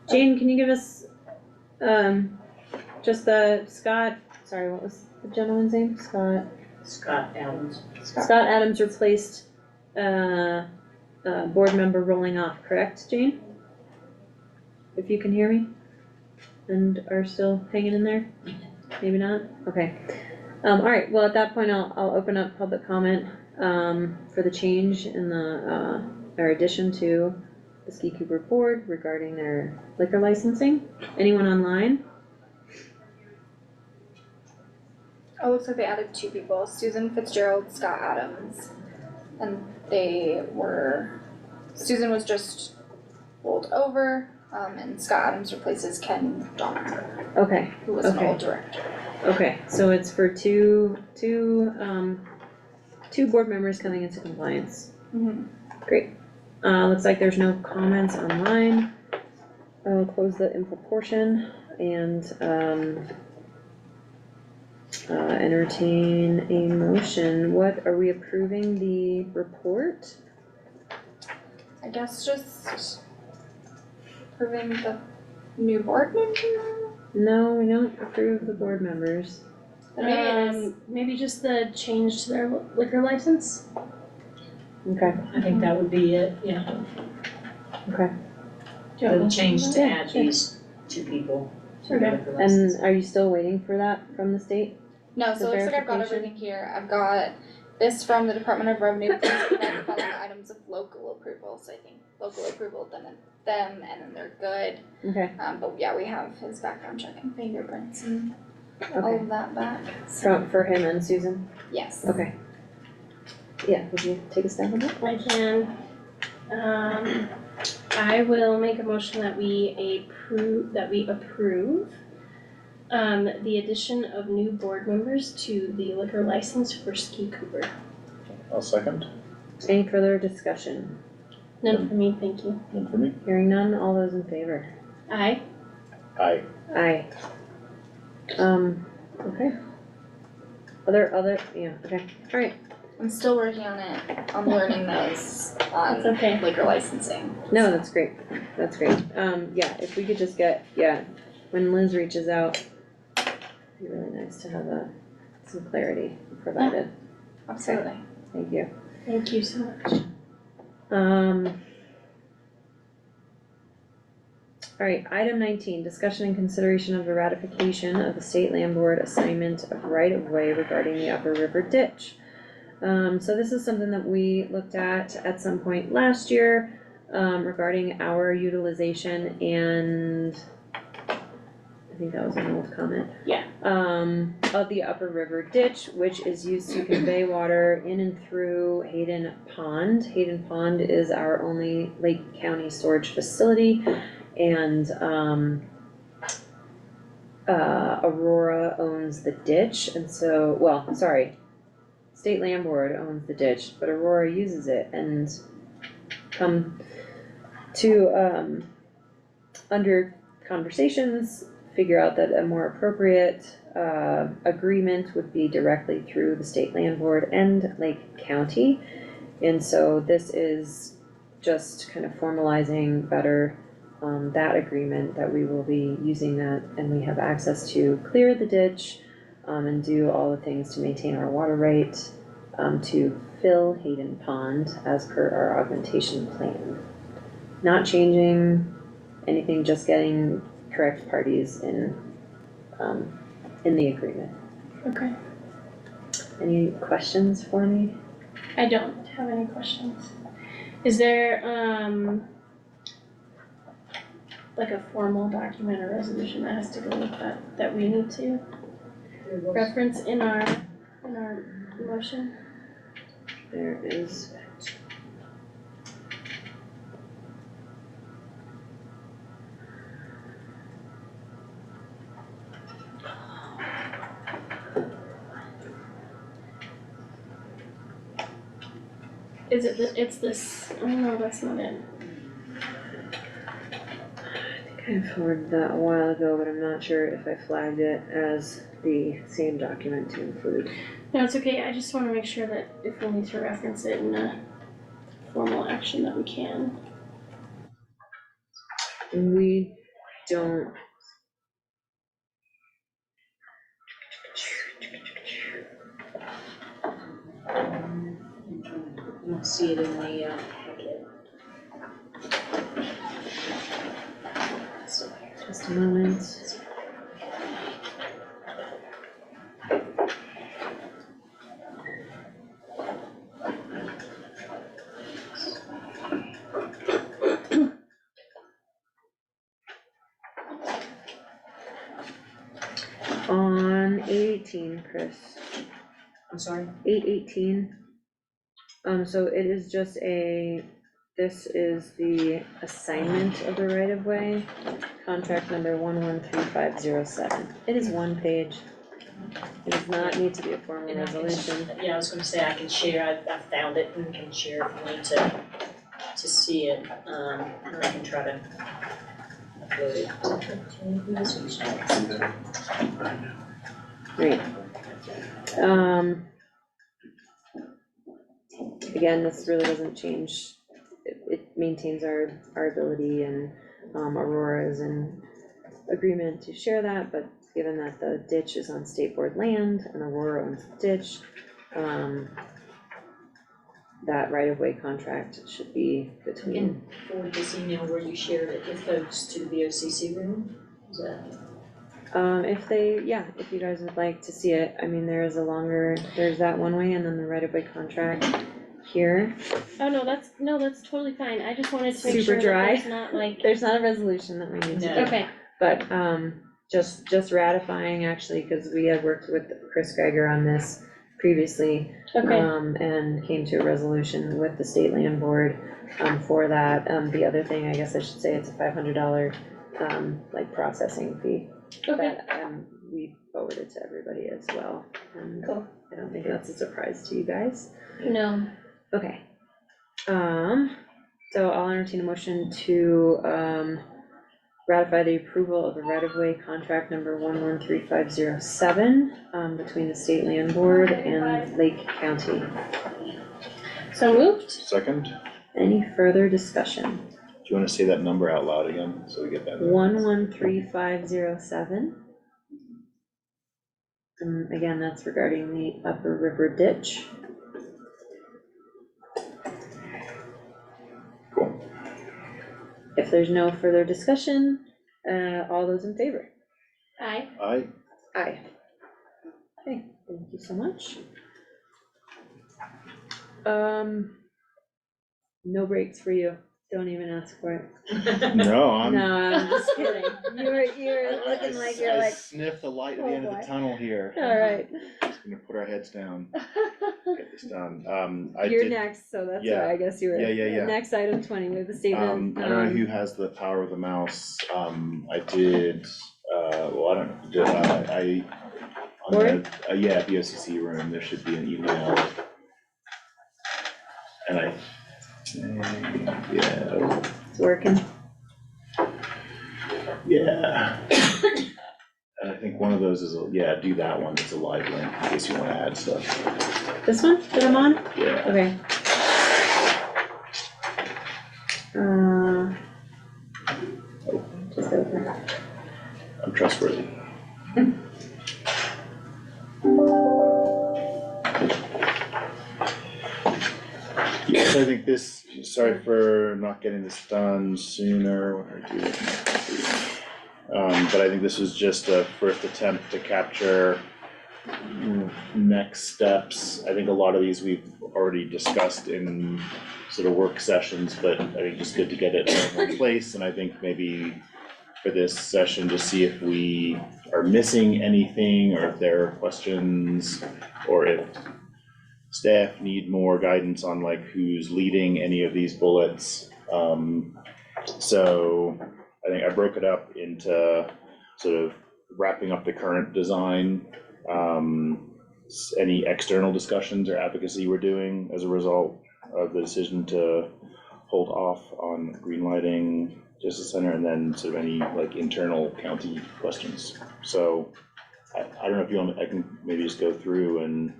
Jane, can you give us, just the Scott, sorry, what was the gentleman's name? Scott Adams. Scott Adams replaced, board member rolling off, correct, Jane? If you can hear me and are still hanging in there? Maybe not? Okay. Alright, well, at that point, I'll open up public comment, for the change in the, or addition to the Ski Cooper board regarding their liquor licensing. Anyone online? Oh, looks like they added 2 people, Susan Fitzgerald, Scott Adams. And Susan was just rolled over, and Scott Adams replaces Ken Donner, Okay, who was an okay. old director. Okay, so it's for two board members coming into compliance. Great. Looks like there's no comments online. I'll close the info portion and, entertain a motion. What, are we approving the report? I guess just approving the new board member? No, we don't approve the board members. Maybe just the change to their liquor license? Okay, I think that would be it, yeah. okay. The change to Yeah, add sure. these 2 people. to Okay. the license. And are you still waiting for that from the state? No, so it looks like I've got verification? everything here. I've got this from the Department of Revenue, please provide the following items of local approval, so I think local approval, then them, and then they're good. Okay, But yeah, we have his background check and fingerprints and all okay. of that back, so, For him and Susan? yes. Okay. Yeah, would you take a step on that? I can. I will make a motion that we approve, the addition of new board members to the liquor license for Ski Cooper. I'll second. Any further discussion? None for me, thank you. None for me. Hearing none, all those in favor? Aye. Aye. Aye. Okay. Yeah, okay, alright. I'm still working on it, on learning those, That's okay. liquor licensing. No, that's great, that's great. Yeah, if we could just get, when Liz reaches out, it'd be really nice to have some clarity provided. Absolutely. Thank you. Thank you so much. Alright, item 19, discussion and consideration of the ratification of the state land board assignment of right-of-way regarding the Upper River Ditch. So this is something that we looked at some point last year, regarding our utilization, and I think that was an old comment. Yeah. Of the Upper River Ditch, which is used to convey water in and through Hayden Pond. Hayden Pond is our only Lake County storage facility, and Aurora owns the ditch, and so, well, sorry, State Land Board owns the ditch, but Aurora uses it, and come to, under conversations, figure out that a more appropriate, agreement would be directly through the State Land Board and Lake County. And so this is just kind of formalizing better, that agreement, that we will be using that, and we have access to clear the ditch, and do all the things to maintain our water rate, to fill Hayden Pond as per our augmentation plan. Not changing anything, just getting correct parties in the agreement. Okay. Any questions for me? I don't have any questions. Is there, like a formal document or resolution that has to go with that we need to reference in our motion? There is. Is it, it's this, oh no, that's not it. I forwarded that a while ago, but I'm not sure if I flagged it as the same document to include. No, it's okay, I just wanna make sure that if we need to reference it in a formal action that we can. We don't. I don't see it in the packet. Just a moment. On 818, Chris. I'm sorry? 818. So it is just this is the assignment of the right of way, contract number 113507. It is one page. It does not need to be a formal And I can resolution. Yeah, I was gonna say I can share, I found it and can share if you need to see it, or I can try to upload it. Great. Again, this really doesn't change, it maintains our ability, and Aurora is in agreement to share that, but given that the ditch is on state board land and Aurora owns the ditch, that right-of-way contract should be between. And forward this email where you shared it with folks to the VOCC room, is that? If you guys would like to see it, I mean, there's that one way, and then the right-of-way contract here. Oh, no, that's totally fine, I just wanted to make Super sure that dry. there's not like. There's not a resolution that we need to do. Okay, But, just ratifying, actually, because we had worked with Chris Geiger on this previously. okay, And came to a resolution with the state land board, for that. The other thing, I guess I should say, it's a $500, like processing fee. okay, That, we forwarded to everybody as well, and Cool. I don't think that's a surprise to you guys. no, Okay. So I'll entertain a motion to, ratify the approval of the right-of-way contract number 113507, between the state land board and Lake County. so moved? Second, do Any further discussion? you wanna say that number out loud again, so we get that? 113507. And again, that's regarding the Upper River Ditch. Cool. If there's no further discussion, all those in favor? Aye. Aye. Aye. Okay, thank you so much. No breaks for you, don't even ask for it. No, I'm. No, I'm just kidding. You're looking like you're I like, sniff the light at oh the end of boy. the tunnel here. all right. Just gonna put our heads down, get this done. I You're did, next, so that's yeah. why I guess you were. Yeah. Next item 20, we have the statement. I don't know who has the power of the mouse. I did, well, I don't, did, I, on Lori? the, yeah, BOCC room, there should be an email. And I think, yeah, It's working. yeah. And I think one of those is, yeah, do that one, it's a live link in case you wanna add stuff. This one that I'm on? Yeah. Okay. Just open. I'm trustworthy. Yes, I think this, sorry for not getting this done sooner. But I think this was just a first attempt to capture next steps. I think a lot of these we've already discussed in sort of work sessions, but I think it's good to get it in one place, and I think maybe for this session to see if we are missing anything, or if there are questions, or if staff need more guidance on like who's leading any of these bullets. So I think I broke it up into sort of wrapping up the current design, any external discussions or advocacy we're doing as a result of the decision to hold off on greenlighting Justice Center, and then sort of any like internal county questions. So I don't know if you want, I can maybe just go through and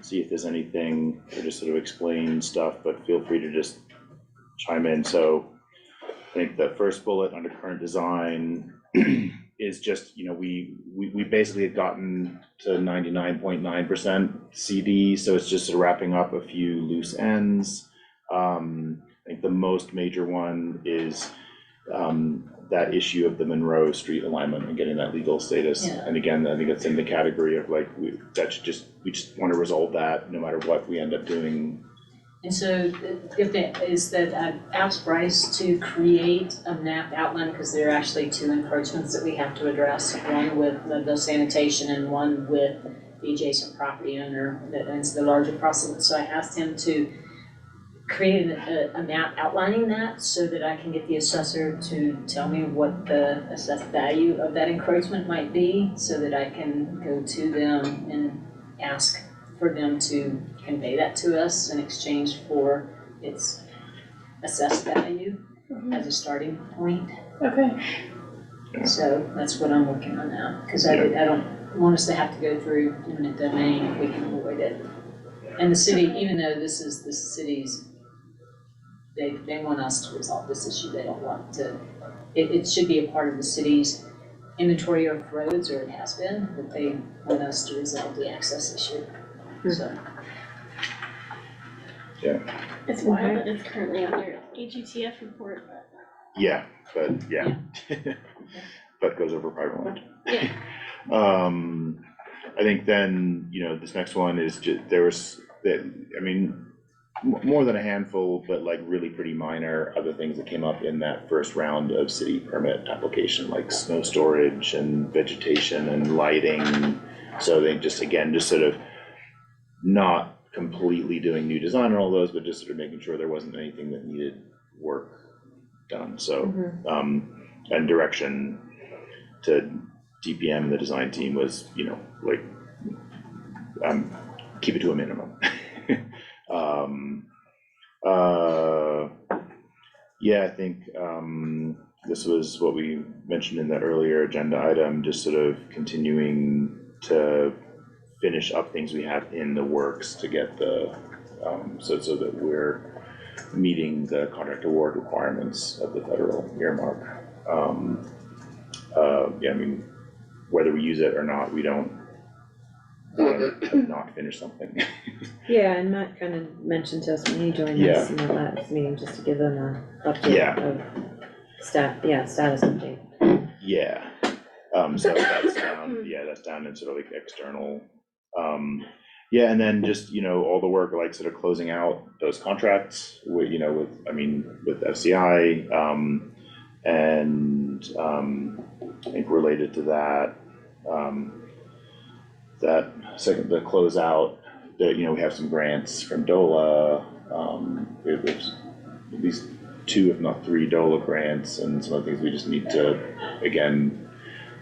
see if there's anything, or just sort of explain stuff, but feel free to just chime in. So I think the first bullet under current design is just, you know, we basically had gotten to 99.9% CD, so it's just sort of wrapping up a few loose ends. I think the most major one is that issue of the Monroe Street alignment and getting that legal status. Yeah. And again, I think it's in the category of like, we just want to resolve that no matter what we end up doing. And so if that is that I've asked Bryce to create a map outline, because there are actually two encroachments that we have to address, one with the sanitation and one with the adjacent property owner that owns the larger parcel. So I asked him to create a map outlining that so that I can get the assessor to tell me what the assessed value of that encroachment might be, so that I can go to them and ask for them to convey that to us in exchange for its assessed value as a starting point. Okay. So that's what I'm working on now, because I don't want us to have to go through eminent domain if we can avoid it. And the city, even though this is the city's, they want us to resolve this issue. They don't want to, it should be a part of the city's inventory of roads, or it has been, but they want us to resolve the access issue. So. Yeah. It's wild that it's currently on their AGTF report, but. Yeah, but but goes over private land. Yeah. I think then, you know, this next one is just, there was that, I mean, more than a handful, but like really pretty minor other things that came up in that first round of city permit application, like snow storage and vegetation and lighting. So they just, again, just sort of not completely doing new design on all those, but just sort of making sure there wasn't anything that needed work done. So, and direction to DPM and the design team was, you know, like, keep it to a minimum. Yeah, I think this was what we mentioned in that earlier agenda item, just sort of continuing to finish up things we have in the works to get the, so that we're meeting the contract award requirements of the federal earmark. Yeah, I mean, whether we use it or not, we don't not finish something. Yeah, and Matt kind of mentioned to us when he joined us in the last meeting, just to give them a update of status update. Yeah, so that's down, that's down in sort of like external. Yeah, and then just, you know, all the work like sort of closing out those contracts with, you know, with FCI, and I think related to that, the closeout, that, you know, we have some grants from DOLA, we have at least 2, if not 3 DOLA grants, and some of the things we just need to, again,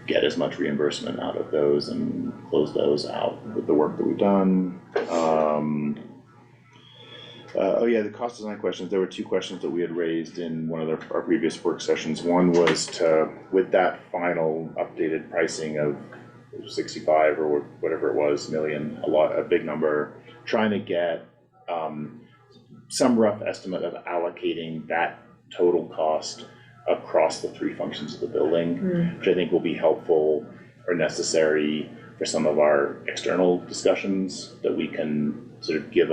get as much reimbursement out of those and close those out with the work that we've done. Oh yeah, the cost design questions, there were 2 questions that we had raised in one of our previous work sessions. One was to, with that final updated pricing of 65 or whatever it was, million, a big number, trying to get some rough estimate of allocating that total cost across the 3 functions of the building, which I think will be helpful or necessary for some of our external discussions, that we can sort of give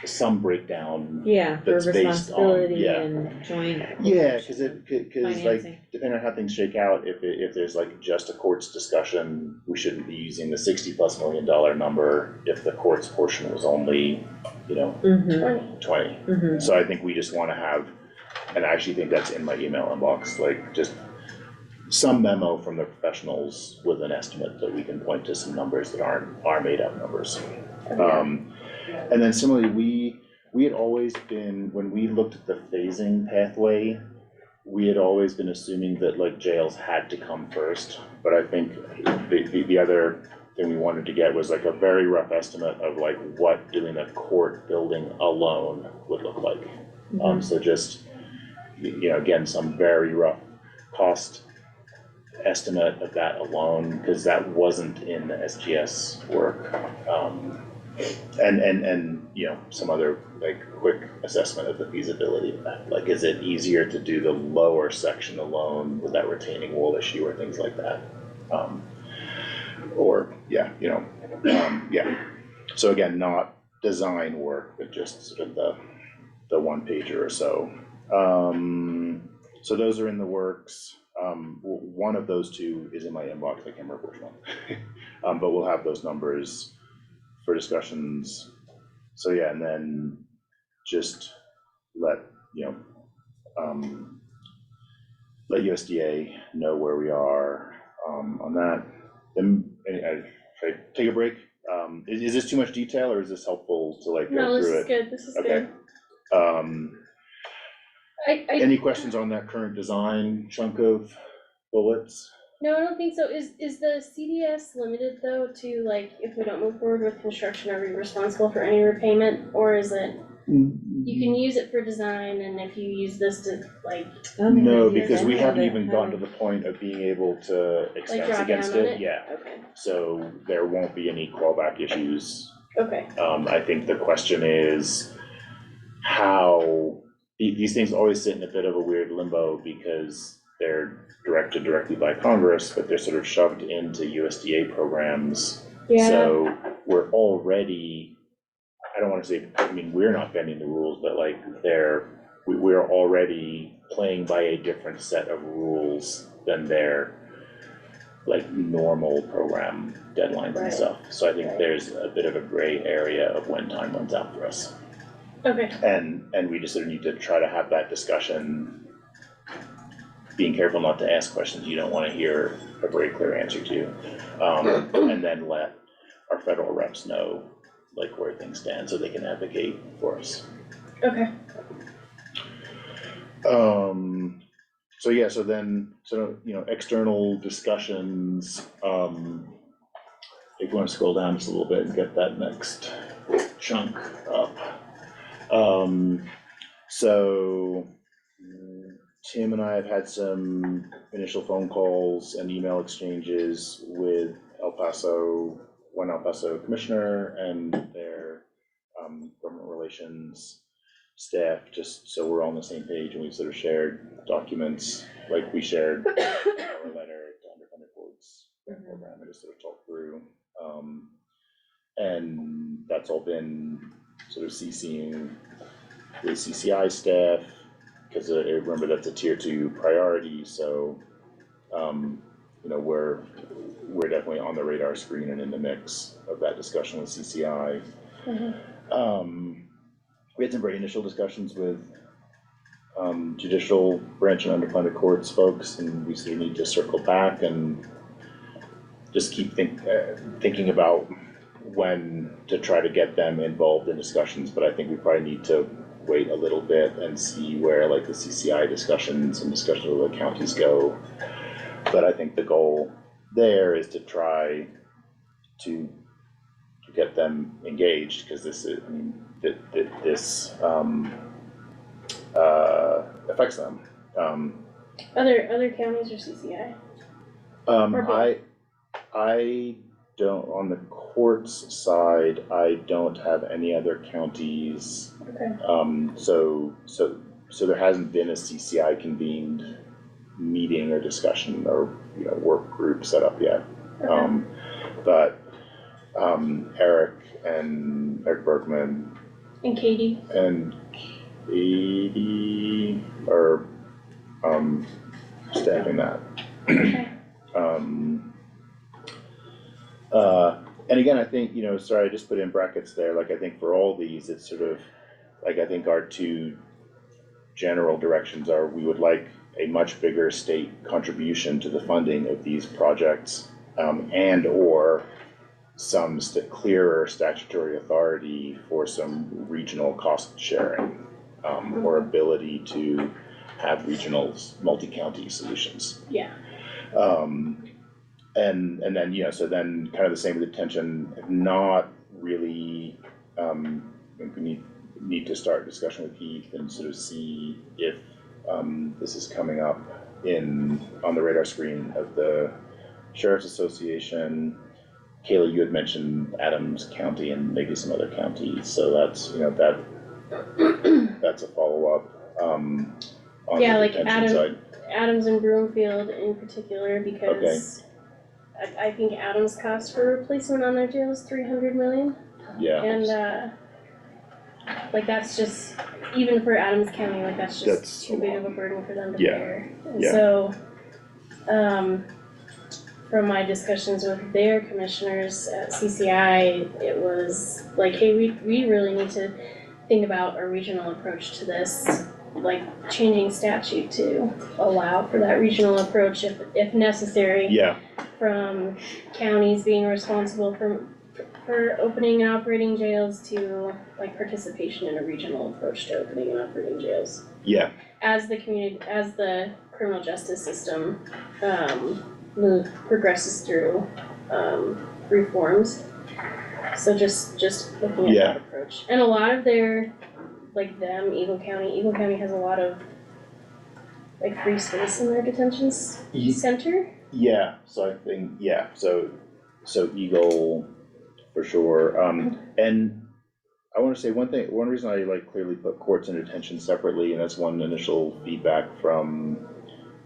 some breakdown. Yeah, for that's based on, responsibility and joint. Yeah, because like, financing. depending on how things shake out, if there's like just a courts discussion, we shouldn't be using the $60+ million number if the courts portion was only, you know, 20. So I think we just want to have and I actually think that's in my email inbox, like just some memo from the professionals with an estimate that we can point to some numbers that are made up numbers. And then similarly, we had always been, when we looked at the phasing pathway, we had always been assuming that like jails had to come first, but I think the other thing we wanted to get was like a very rough estimate of like what doing a court building alone would look like. So just, you know, again, some very rough cost estimate of that alone, because that wasn't in the SGS work. And you know, some other like quick assessment of the feasibility of that. Like, is it easier to do the lower section alone with that retaining wall issue or things like that? Or yeah, you know, yeah. So again, not design work, but just sort of the one pager or so. So those are in the works. One of those two is in my inbox. I can't remember which one, but we'll have those numbers for discussions. So yeah, and then just let let USDA know where we are on that. Then should I take a break? Is this too much detail, or is this helpful to like go through it? No, this is good, this is Okay. good. Any questions on that current design chunk of bullets? No, I don't think so. Is the CDS limited though to like, if we don't move forward with construction, are we responsible for any repayment? Or is it, you can use it for design, and if you use this to like. No, because we haven't even gotten to the point of being able to expense draw against down on it, it? yeah. Okay. So there won't be any clawback issues. Okay. I think the question is how, these things always sit in a bit of a weird limbo because they're directed directly by Congress, but they're sort of shoved into USDA programs. Yeah. So we're already, I don't wanna say, I mean, we're not bending the rules, but like we're already playing by a different set of rules than their like normal program deadlines and stuff. So I think there's a bit of a gray area of when time runs out for us. Okay. And we just sort of need to try to have that discussion, being careful not to ask questions you don't wanna hear a very clear answer to. And then let our federal reps know like where things stand so they can advocate for us. Okay. So yeah, so you know, external discussions, if you wanna scroll down just a little bit and get that next chunk up. So Tim and I have had some initial phone calls and email exchanges with one El Paso commissioner and their government relations staff, just so we're all on the same page, and we've sort of shared documents, like we shared our letter to underfunded boards program, and just sort of talked through. And that's all been sort of CCing the CCI staff, because remember that's a tier 2 priority, so you know, we're definitely on the radar screen and in the mix of that discussion with CCI. We had some very initial discussions with judicial branch and underfunded courts folks, and we sort of need to circle back and just keep thinking about when to try to get them involved in discussions, but I think we probably need to wait a little bit and see where like the CCI discussions and discussions with the counties go. But I think the goal there is to try to get them engaged, because this is, I mean, this affects them. Other counties or CCI? I don't, on the courts side, I don't have any other counties. Okay. So there hasn't been a CCI convened meeting or discussion or, you know, work group set up yet. Okay. But Eric Bergman And Katie? and Katie are staffing that. Okay. And again, I think, you know, sorry, I just put in brackets there, like I think for all these, it's sort of, like I think our two general directions are we would like a much bigger state contribution to the funding of these projects, and or some clearer statutory authority for some regional cost sharing, or ability to have regional multi-county solutions. Yeah. And then, you know, so then kind of the same with detention, not really, we need to start discussion with Heath and sort of see if this is coming up on the radar screen of the Sheriff's Association. Kayla, you had mentioned Adams County and maybe some other counties, so that's, you know, that's a follow-up on the Yeah, like detention side. Adams and Broomfield in particular, because I think Adams' cost for replacement on their jail is 300 million. Yeah. And like that's just, even for Adams County, like that's too big of a burden for them to bear. And so, from my discussions with their commissioners at CCI, it was like, hey, we really need to think about a regional approach to this, like changing statute to allow for that regional approach if necessary. Yeah. From counties being responsible for opening and operating jails to like participation in a regional approach to opening and operating jails. Yeah. As the criminal justice system progresses through reforms. So just looking at that approach. And a lot of their, like Eagle County has a lot of like free space in their detention center. Yeah, so I think, so Eagle for sure. And I want to say one reason I like clearly put courts in detention separately, and that's one initial feedback from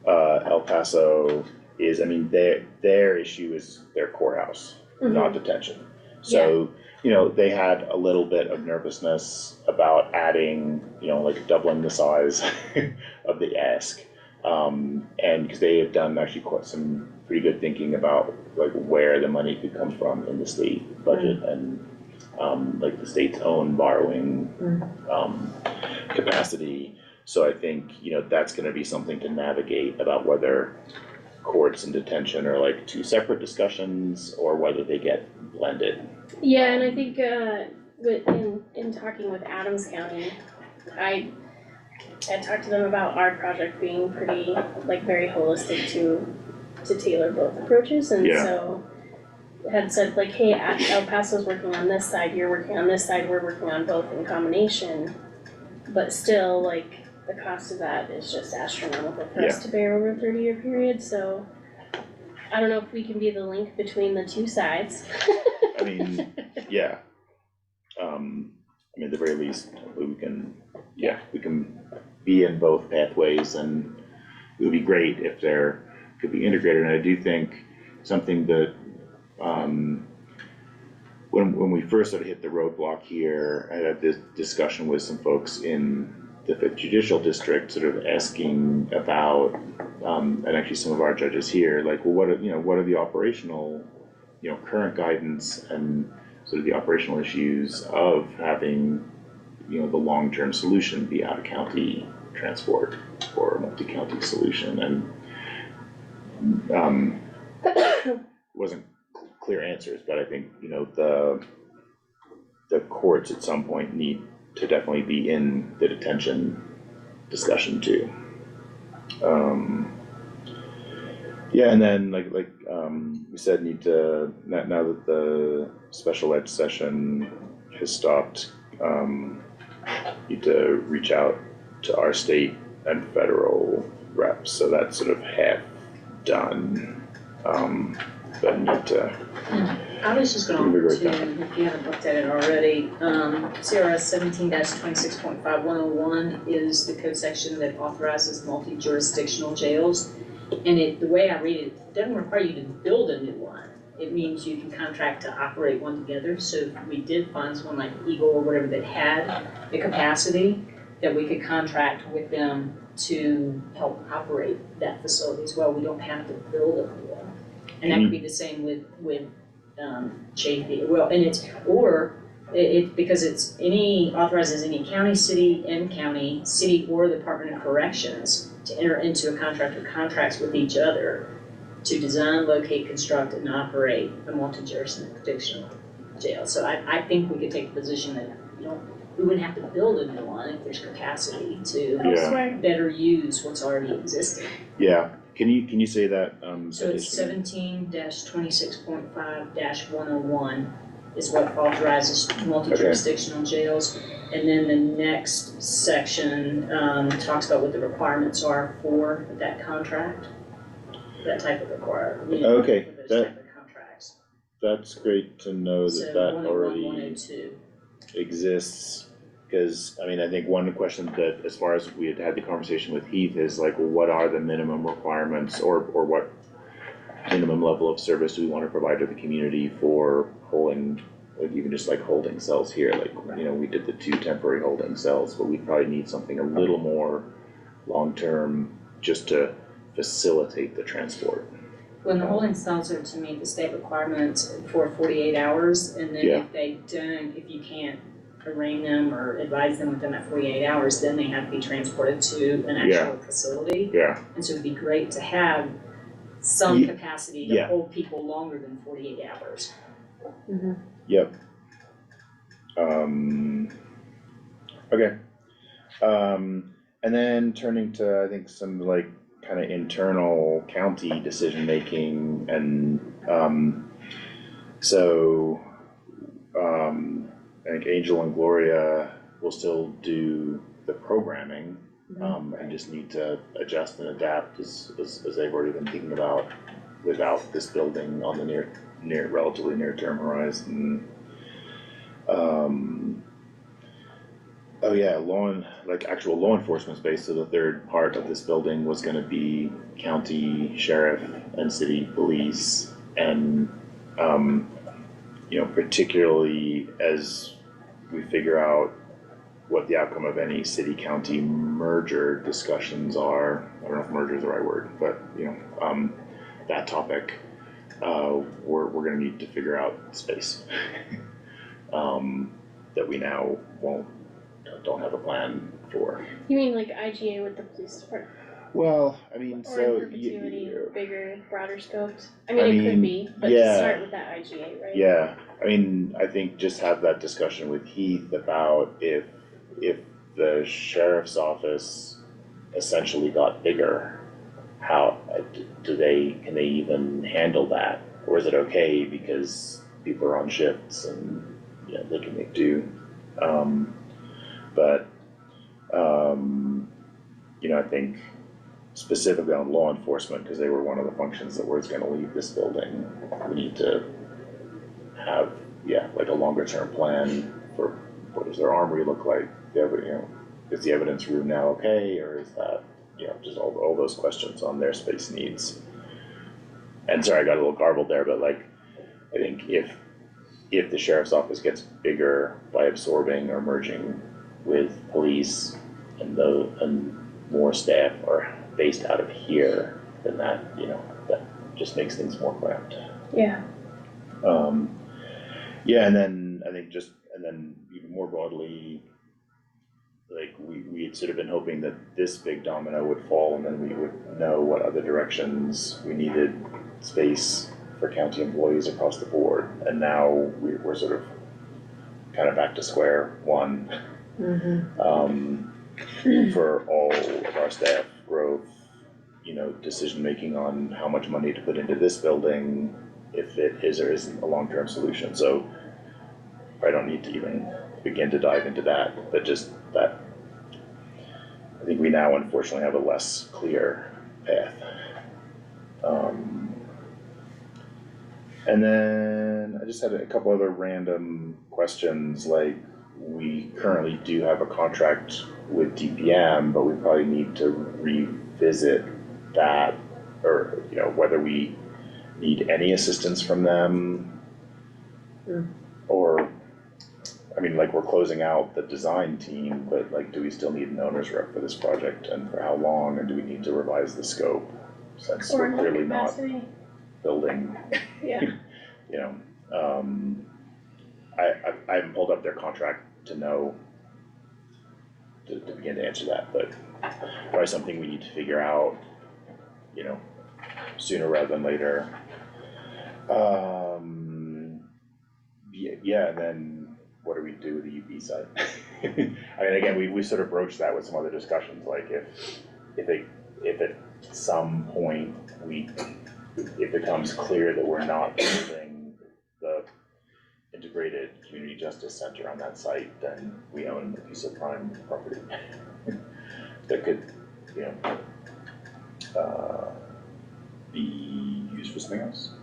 El Paso is, I mean, their issue is their courthouse, not detention. So, you know, they had a little bit of nervousness about adding, you know, like doubling the size of the ask. And because they have done actually quite some pretty good thinking about like where the money could come from in the state budget and like the state's own borrowing capacity. So I think, you know, that's going to be something to navigate about whether courts and detention are like two separate discussions or whether they get blended. Yeah, and I think in talking with Adams County, I talked to them about our project being pretty, like, very holistic to tailor both approaches, and so had said like, hey, El Paso's working on this side, you're working on this side, we're working on both in combination, but still, like, the cost of that is just astronomical for us to bear over a 30-year period, so I don't know if we can be the link between the two sides. I mean, yeah. I mean, at the very least, we can be in both pathways, and it would be great if there could be integrated. And I do think something that when we first sort of hit the roadblock here, I had this discussion with some folks in the 5th Judicial District, sort of asking about, and actually some of our judges here, like, well, what are the operational, you know, current guidance and sort of the operational issues of having, you know, the long-term solution be out-of-county transport or a multi-county solution, and wasn't clear answers, but I think, you know, the courts at some point need to definitely be in the detention discussion too. Yeah, and then like we said, need to, now that the special ed session has stopped, need to reach out to our state and federal reps, so that's sort of half done, but need to. I was just going to, if you haven't looked at it already, CRS 17-26.5101 is the code section that authorizes multi-jurisdictional jails. And the way I read it, it doesn't require you to build a new one. It means you can contract to operate one together. So if we did find someone like Eagle or whatever that had the capacity, that we could contract with them to help operate that facility as well. We don't have to build a new one. And that could be the same with Chafee. Well, and it's, or Because it's authorizes any county, city, M-County, city, or the Department of Corrections to enter into a contract or contracts with each other to design, locate, construct, and operate a multi-jurisdictional jail. So I think we could take the position that we wouldn't have to build a new one if there's capacity to better use what's already existing. Yeah, can you say that, So it's 17-26.5-101 is what authorizes multi-jurisdictional jails. And then the next section, talks about what the requirements are for that contract, that type of requirement. Okay, for those type of contracts. that's great to know So that that 101, already 102. exists. Cause I mean, I think one question that, as far as we had the conversation with Heath, is like, what are the minimum requirements or what minimum level of service do we wanna provide to the community for holding, like even just like holding cells here, like, you know, we did the 2 temporary holding cells, but we probably need something a little more long-term just to facilitate the transport. When the holding cells are to meet the state requirements for 48 hours, and then if they don't, if you can't arraign them or advise them within that 48 hours, then they have to be transported to an actual facility. Yeah. And so it'd be great to have some capacity to hold people longer than 48 hours. Yep. Okay. And then turning to, I think, some like kind of internal county decision making, and I think Angel and Gloria will still do the programming, and just need to adjust and adapt as they've already been thinking about without this building on the relatively near term horizon. Oh yeah, actual law enforcement space. So the third part of this building was gonna be county sheriff and city police, and you know, particularly as we figure out what the outcome of any city-county merger discussions are. I don't know if merger is the right word, but you know, that topic, we're gonna need to figure out space that we now don't have a plan for. You mean like IGA with the police department? Well, I mean, Or so in perpetuity, bigger, broader scopes? I mean, it could be, but to start with that IGA, right? Yeah, I mean, I think just have that discussion with Heath about if the sheriff's office essentially got bigger, how can they even handle that? Or is it okay because people are on shifts and, you know, they can make do? You know, I think specifically on law enforcement, because they were one of the functions that was gonna leave this building, we need to have, like a longer term plan for what does their armory look like? You know, is the evidence room now okay, or is that, you know, just all those questions on their space needs. And sorry, I got a little garbled there, but like, I think if the sheriff's office gets bigger by absorbing or merging with police and more staff are based out of here, then that, you know, that just makes things more cramped. Yeah. And then I think even more broadly, like we had sort of been hoping that this big domino would fall, and then we would know what other directions we needed space for county employees across the board, and now we're sort of kind of back to square one. For all of our staff growth, you know, decision making on how much money to put into this building, if it is or isn't a long-term solution. So I don't need to even begin to dive into that, but just that I think we now unfortunately have a less clear path. And then I just had a couple other random questions, like we currently do have a contract with DPM, but we probably need to revisit that, or, you know, whether we need any assistance from them. Or, I mean, like, we're closing out the design team, but like, do we still need an owner's rep for this project, and for how long, and do we need to revise the scope? Since we're clearly not building, Yeah. you know, I haven't pulled up their contract to know, to begin to answer that, but probably something we need to figure out, you know, sooner rather than later. Yeah, and then what do we do with the UP site? I mean, again, we sort of broached that with some other discussions, like if at some point it becomes clear that we're not building the integrated community justice center on that site, then we own a piece of prime property that could, you know, be used for something else.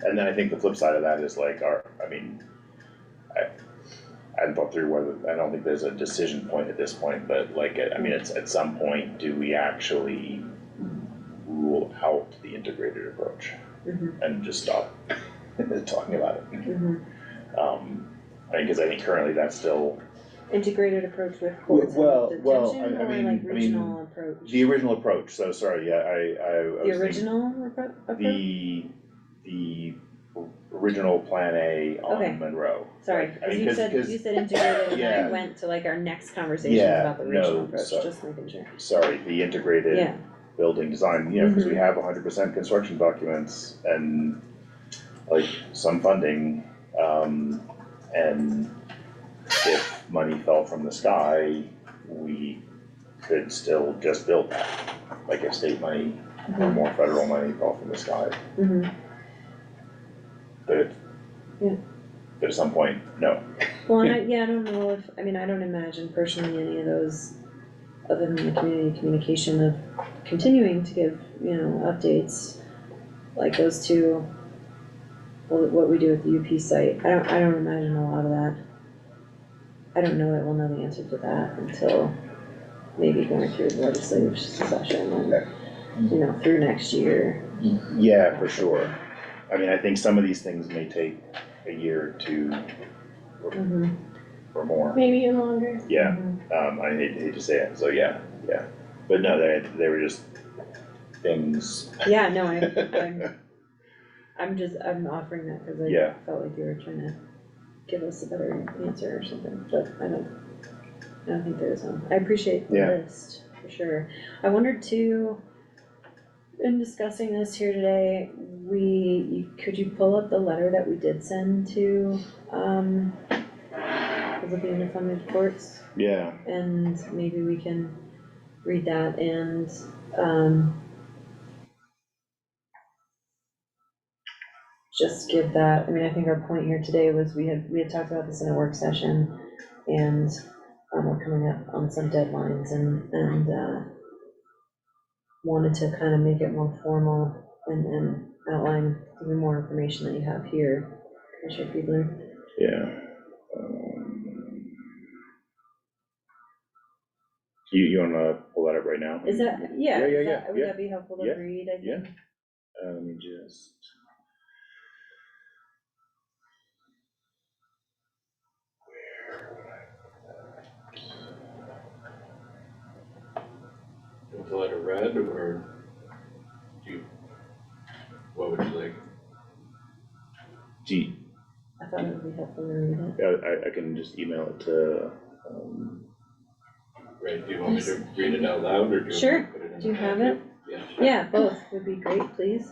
And then I think the flip side of that is like I hadn't thought through whether, I don't think there's a decision point at this point, but like, I mean, it's at some point, do we actually rule out the integrated approach and just stop talking about it? I mean, cause I think currently that's still. Integrated approach with courts Well, and well, detention, I or mean- like I mean, regional approach? The original approach, so sorry, yeah, I The was thinking- original approach? The original Plan A Okay. on Monroe. Sorry, Like, I cause mean, you said integrated and then I yeah. went to like our next conversation Yeah, about the regional no, approach, so- just making sure. Sorry, the integrated Yeah. building design, you know, because we have 100% construction documents and like some funding, and if money fell from the sky, we could still just build that. Like if state money or more federal money fell from the sky, but but at some point, no. Well, and I don't know if, I mean, I don't imagine personally any of those, other than the community communication of continuing to give, you know, updates, like those two, what we do with the UP site, I don't imagine a lot of that. I don't know that we'll know the answer to that until maybe going through the legislative session and, you know, through next year. Yeah, for sure. I mean, I think some of these things may take a year or two or more. Maybe even longer. Yeah, I hate to say it, so yeah. But no, they were just things. Yeah, no, I'm offering that because Yeah. I felt like you were trying to give us a better answer or something, but I don't think there is one. I appreciate the Yeah. list, for sure. I wondered too, in discussing this here today, could you pull up the letter that we did send to, the underfunded courts? Yeah. And maybe we can read that and, just give that, I mean, I think our point here today was we had talked about this in a work session, and we're coming up on some deadlines and wanted to kind of make it more formal and outline even more information that you have here, Commissioner Fiedler. Yeah. You wanna pull that up right now? Is that, yeah, Yeah. would that be helpful to Yeah. read, I think? Yeah. Let me just. You want the letter read, or what would you like? Gee. I thought it would be helpful to read it. Yeah, I can just email it to, Right, do you want me to read it out loud, or do you want me to Sure, put it in do you the have packet? it? Yeah. Yeah, both would be great, please.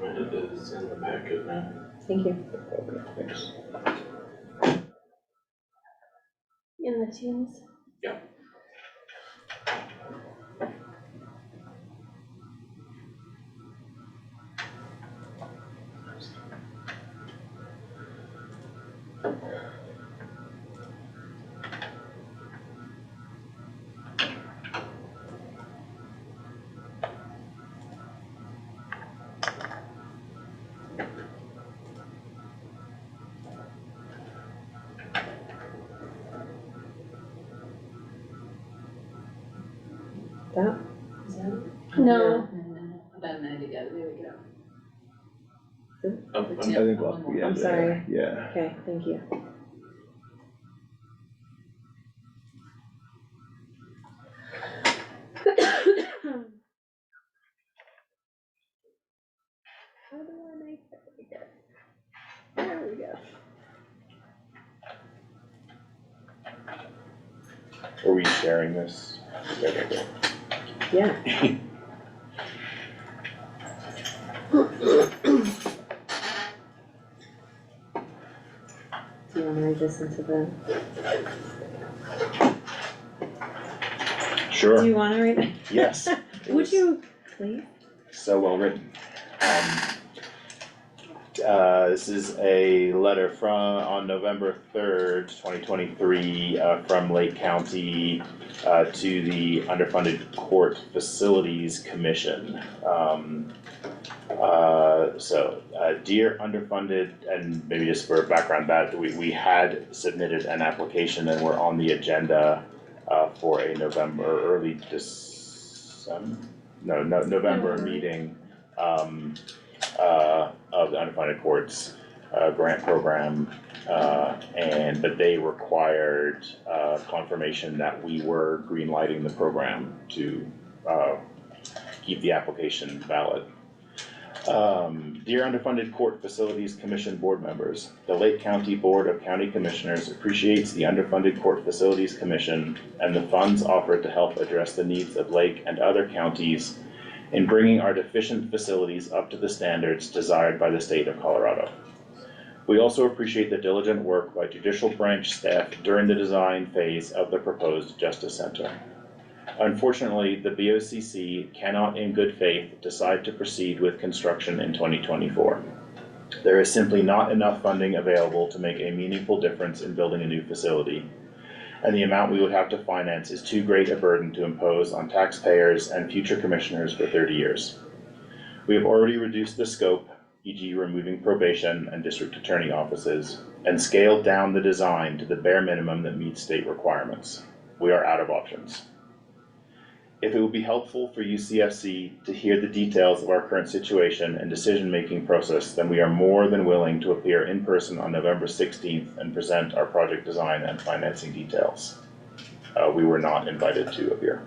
It is in the packet now. Thank you. Okay, thanks. In the teams. Yeah. That, No, About a minute ago, there we go. I think we'll, yeah. I'm sorry. Yeah. okay, thank you. How do I make that bigger? There we go. Are we sharing this? Okay. Yeah. Do you wanna read this into the, Sure. do you wanna read it? Yes. Would you, please? So well written. This is a letter on November 3rd, 2023, from Lake County, to the Underfunded Court Facilities Commission. Dear underfunded, and maybe just for background, that we had submitted an application and we're on the agenda, for a November meeting, of the Underfunded Courts grant program, but they required confirmation that we were greenlighting the program to keep the application valid. Dear Underfunded Court Facilities Commission board members, the Lake County Board of County Commissioners appreciates the Underfunded Court Facilities Commission and the funds offered to help address the needs of Lake and other counties in bringing our deficient facilities up to the standards desired by the state of Colorado. We also appreciate the diligent work by judicial branch staff during the design phase of the proposed Justice Center. Unfortunately, the BOCC cannot in good faith decide to proceed with construction in 2024. There is simply not enough funding available to make a meaningful difference in building a new facility, and the amount we would have to finance is too great a burden to impose on taxpayers and future commissioners for 30 years. We have already reduced the scope, e.g. removing probation and district attorney offices, and scaled down the design to the bare minimum that meets state requirements. We are out of options. If it would be helpful for UCFC to hear the details of our current situation and decision-making process, then we are more than willing to appear in person on November 16th and present our project design and financing details. We were not invited to appear.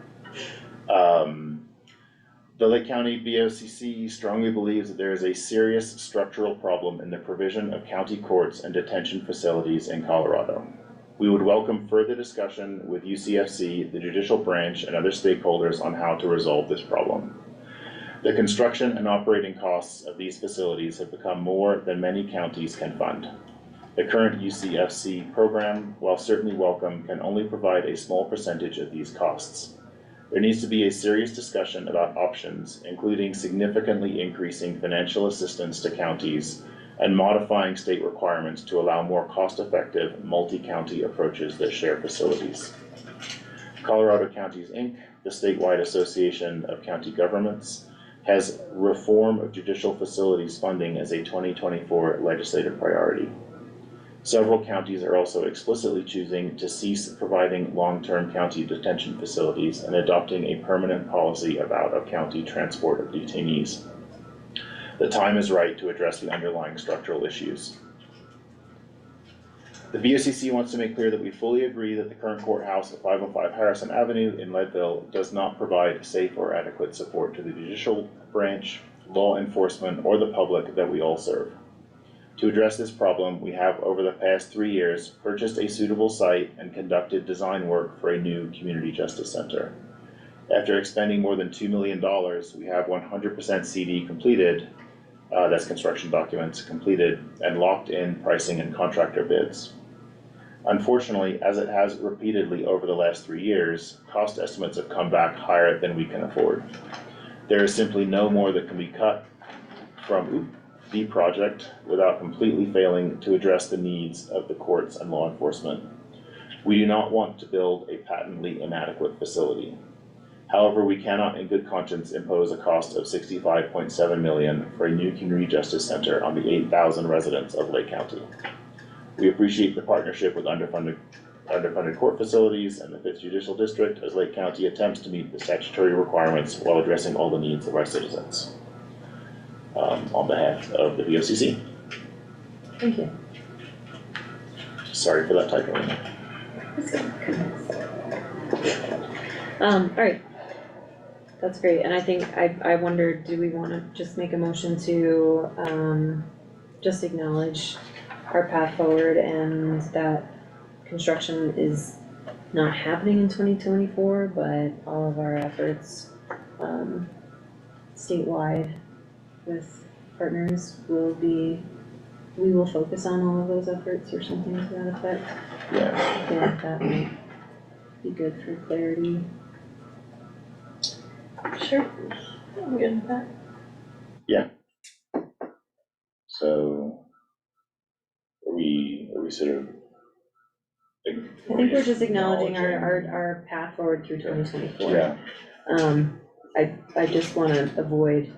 The Lake County BOCC strongly believes that there is a serious structural problem in the provision of county courts and detention facilities in Colorado. We would welcome further discussion with UCFC, the judicial branch, and other stakeholders on how to resolve this problem. The construction and operating costs of these facilities have become more than many counties can fund. The current UCFC program, while certainly welcome, can only provide a small percentage of these costs. There needs to be a serious discussion about options, including significantly increasing financial assistance to counties and modifying state requirements to allow more cost-effective multi-county approaches that share facilities. Colorado Counties, Inc., the statewide association of county governments, has reform of judicial facilities funding as a 2024 legislative priority. Several counties are also explicitly choosing to cease providing long-term county detention facilities and adopting a permanent policy of out-of-county transport of detainees. The time is right to address the underlying structural issues. The BOCC wants to make clear that we fully agree that the current courthouse at 505 Harrison Avenue in Leadville does not provide safe or adequate support to the judicial branch, law enforcement, or the public that we all serve. To address this problem, we have over the past 3 years purchased a suitable site and conducted design work for a new community justice center. After expending more than $2 million, we have 100% CD completed, that's construction documents completed, and locked in pricing and contractor bids. Unfortunately, as it has repeatedly over the last 3 years, cost estimates have come back higher than we can afford. There is simply no more that can be cut from the project without completely failing to address the needs of the courts and law enforcement. We do not want to build a patently inadequate facility. However, we cannot in good conscience impose a cost of $65.7 million for a new community justice center on the 8,000 residents of Lake County. We appreciate the partnership with Underfunded underfunded court facilities, and the 5th Judicial District as Lake County attempts to meet the statutory requirements while addressing all the needs of our citizens. On behalf of the VOCC. Thank you. Sorry for that typo. Alright. That's great, and I think, I wondered, do we wanna just make a motion to, just acknowledge our path forward and that construction is not happening in 2024, but all of our efforts, statewide with partners we will focus on all of those efforts or something to that effect. Yeah. I feel like that might be good for clarity. Sure, I'm good with that. Yeah. So, are we sort of? I think we're just acknowledging our path forward through 2024. Yeah. I just wanna avoid,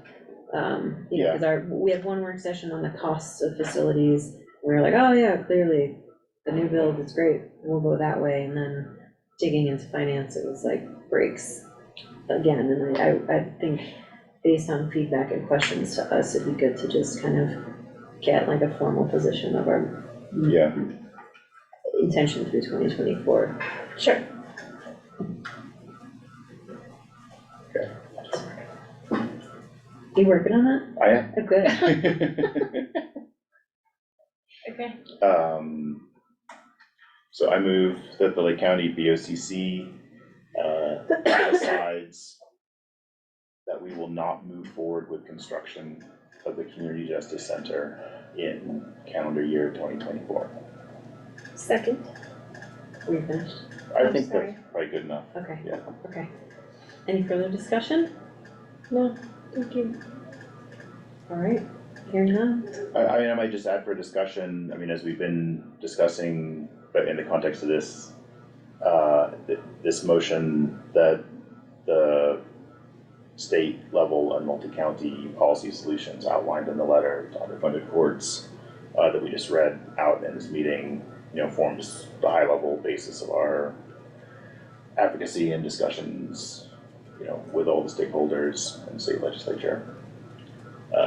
you know, cause we have one work session on the costs of facilities. We're like, oh yeah, clearly the new build is great, we'll go that way, and then digging into finance, it was like breaks again, and I think based on feedback and questions to us, it'd be good to just kind of get like a formal position of our intention through 2024. Sure. You working on that? I am. Oh, good. Okay. So I move that the Lake County BOCC decides that we will not move forward with construction of the Community Justice Center in calendar year 2024. Second. Were you finished? I think that's probably good enough. Okay. Yeah. Okay. Any further discussion? No, thank you. All right, hearing none. I mean, I might just add for discussion, I mean, as we've been discussing, but in the context of this, this motion that the state level and multi-county policy solutions outlined in the letter to underfunded courts that we just read out in this meeting, you know, forms the high level basis of our advocacy and discussions, you know, with all the stakeholders in the state legislature.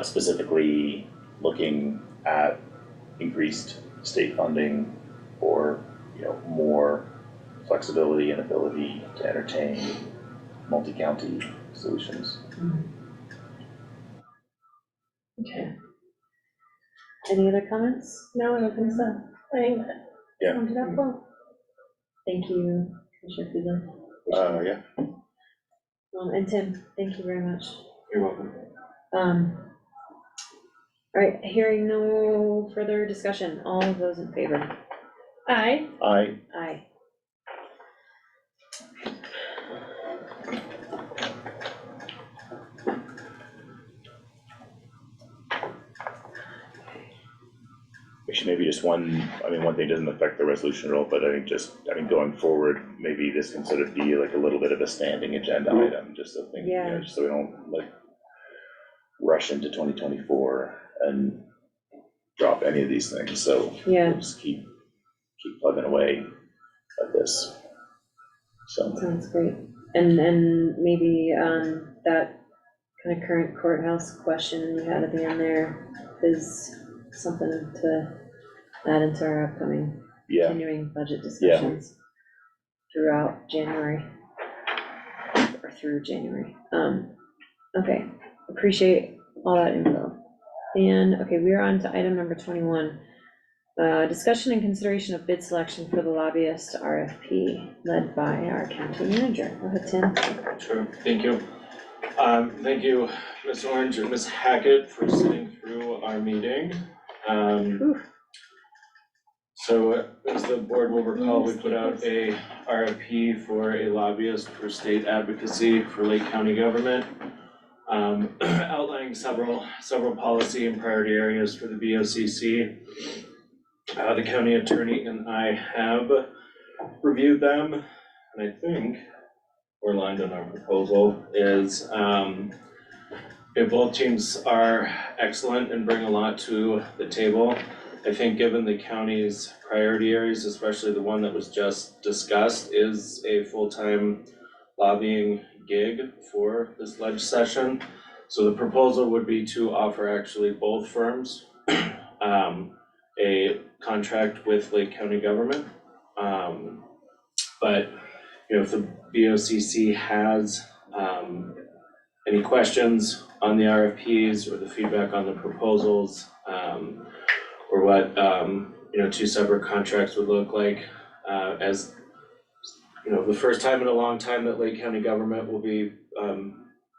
Specifically looking at increased state funding for, you know, more flexibility and ability to entertain multi-county solutions. Okay. Any other comments? No, I don't think so. I think that summed it up well. Thank you, Commissioner Fiedler. Yeah. And Tim, thank you very much. You're welcome. All right, hearing no further discussion, all of those in favor? Aye. Aye. Aye. Actually, maybe just one thing doesn't affect the resolution at all, but I think going forward, maybe this can sort of be like a little bit of a standing agenda item, just so things, you know, just so we don't like rush into 2024 and drop any of these things, so we'll just keep plugging away at this. So sounds great. And maybe that kind of current courthouse question you had at the end there is something to add into our upcoming continuing budget discussions throughout January or through January. Okay, appreciate all that info. And okay, we are on to item number 21. Discussion and consideration of bid selection for the lobbyist RFP led by our county manager. Go ahead, Tim. Sure, thank you. Thank you, Ms. Orange and Ms. Hackett for sitting through our meeting. So as the board will recall, we put out a RFP for a lobbyist for state advocacy for Lake County government, outlining several policy and priority areas for the BOCC. The county attorney and I have reviewed them, and I think we're aligned on our proposal is both teams are excellent and bring a lot to the table. I think given the county's priority areas, especially the one that was just discussed, is a full-time lobbying gig for this ledge session. So the proposal would be to offer actually both firms a contract with Lake County government. But, you know, if the BOCC has any questions on the RFPs or the feedback on the proposals, or what, you know, 2 separate contracts would look like, as, you know, the first time in a long time that Lake County government will be,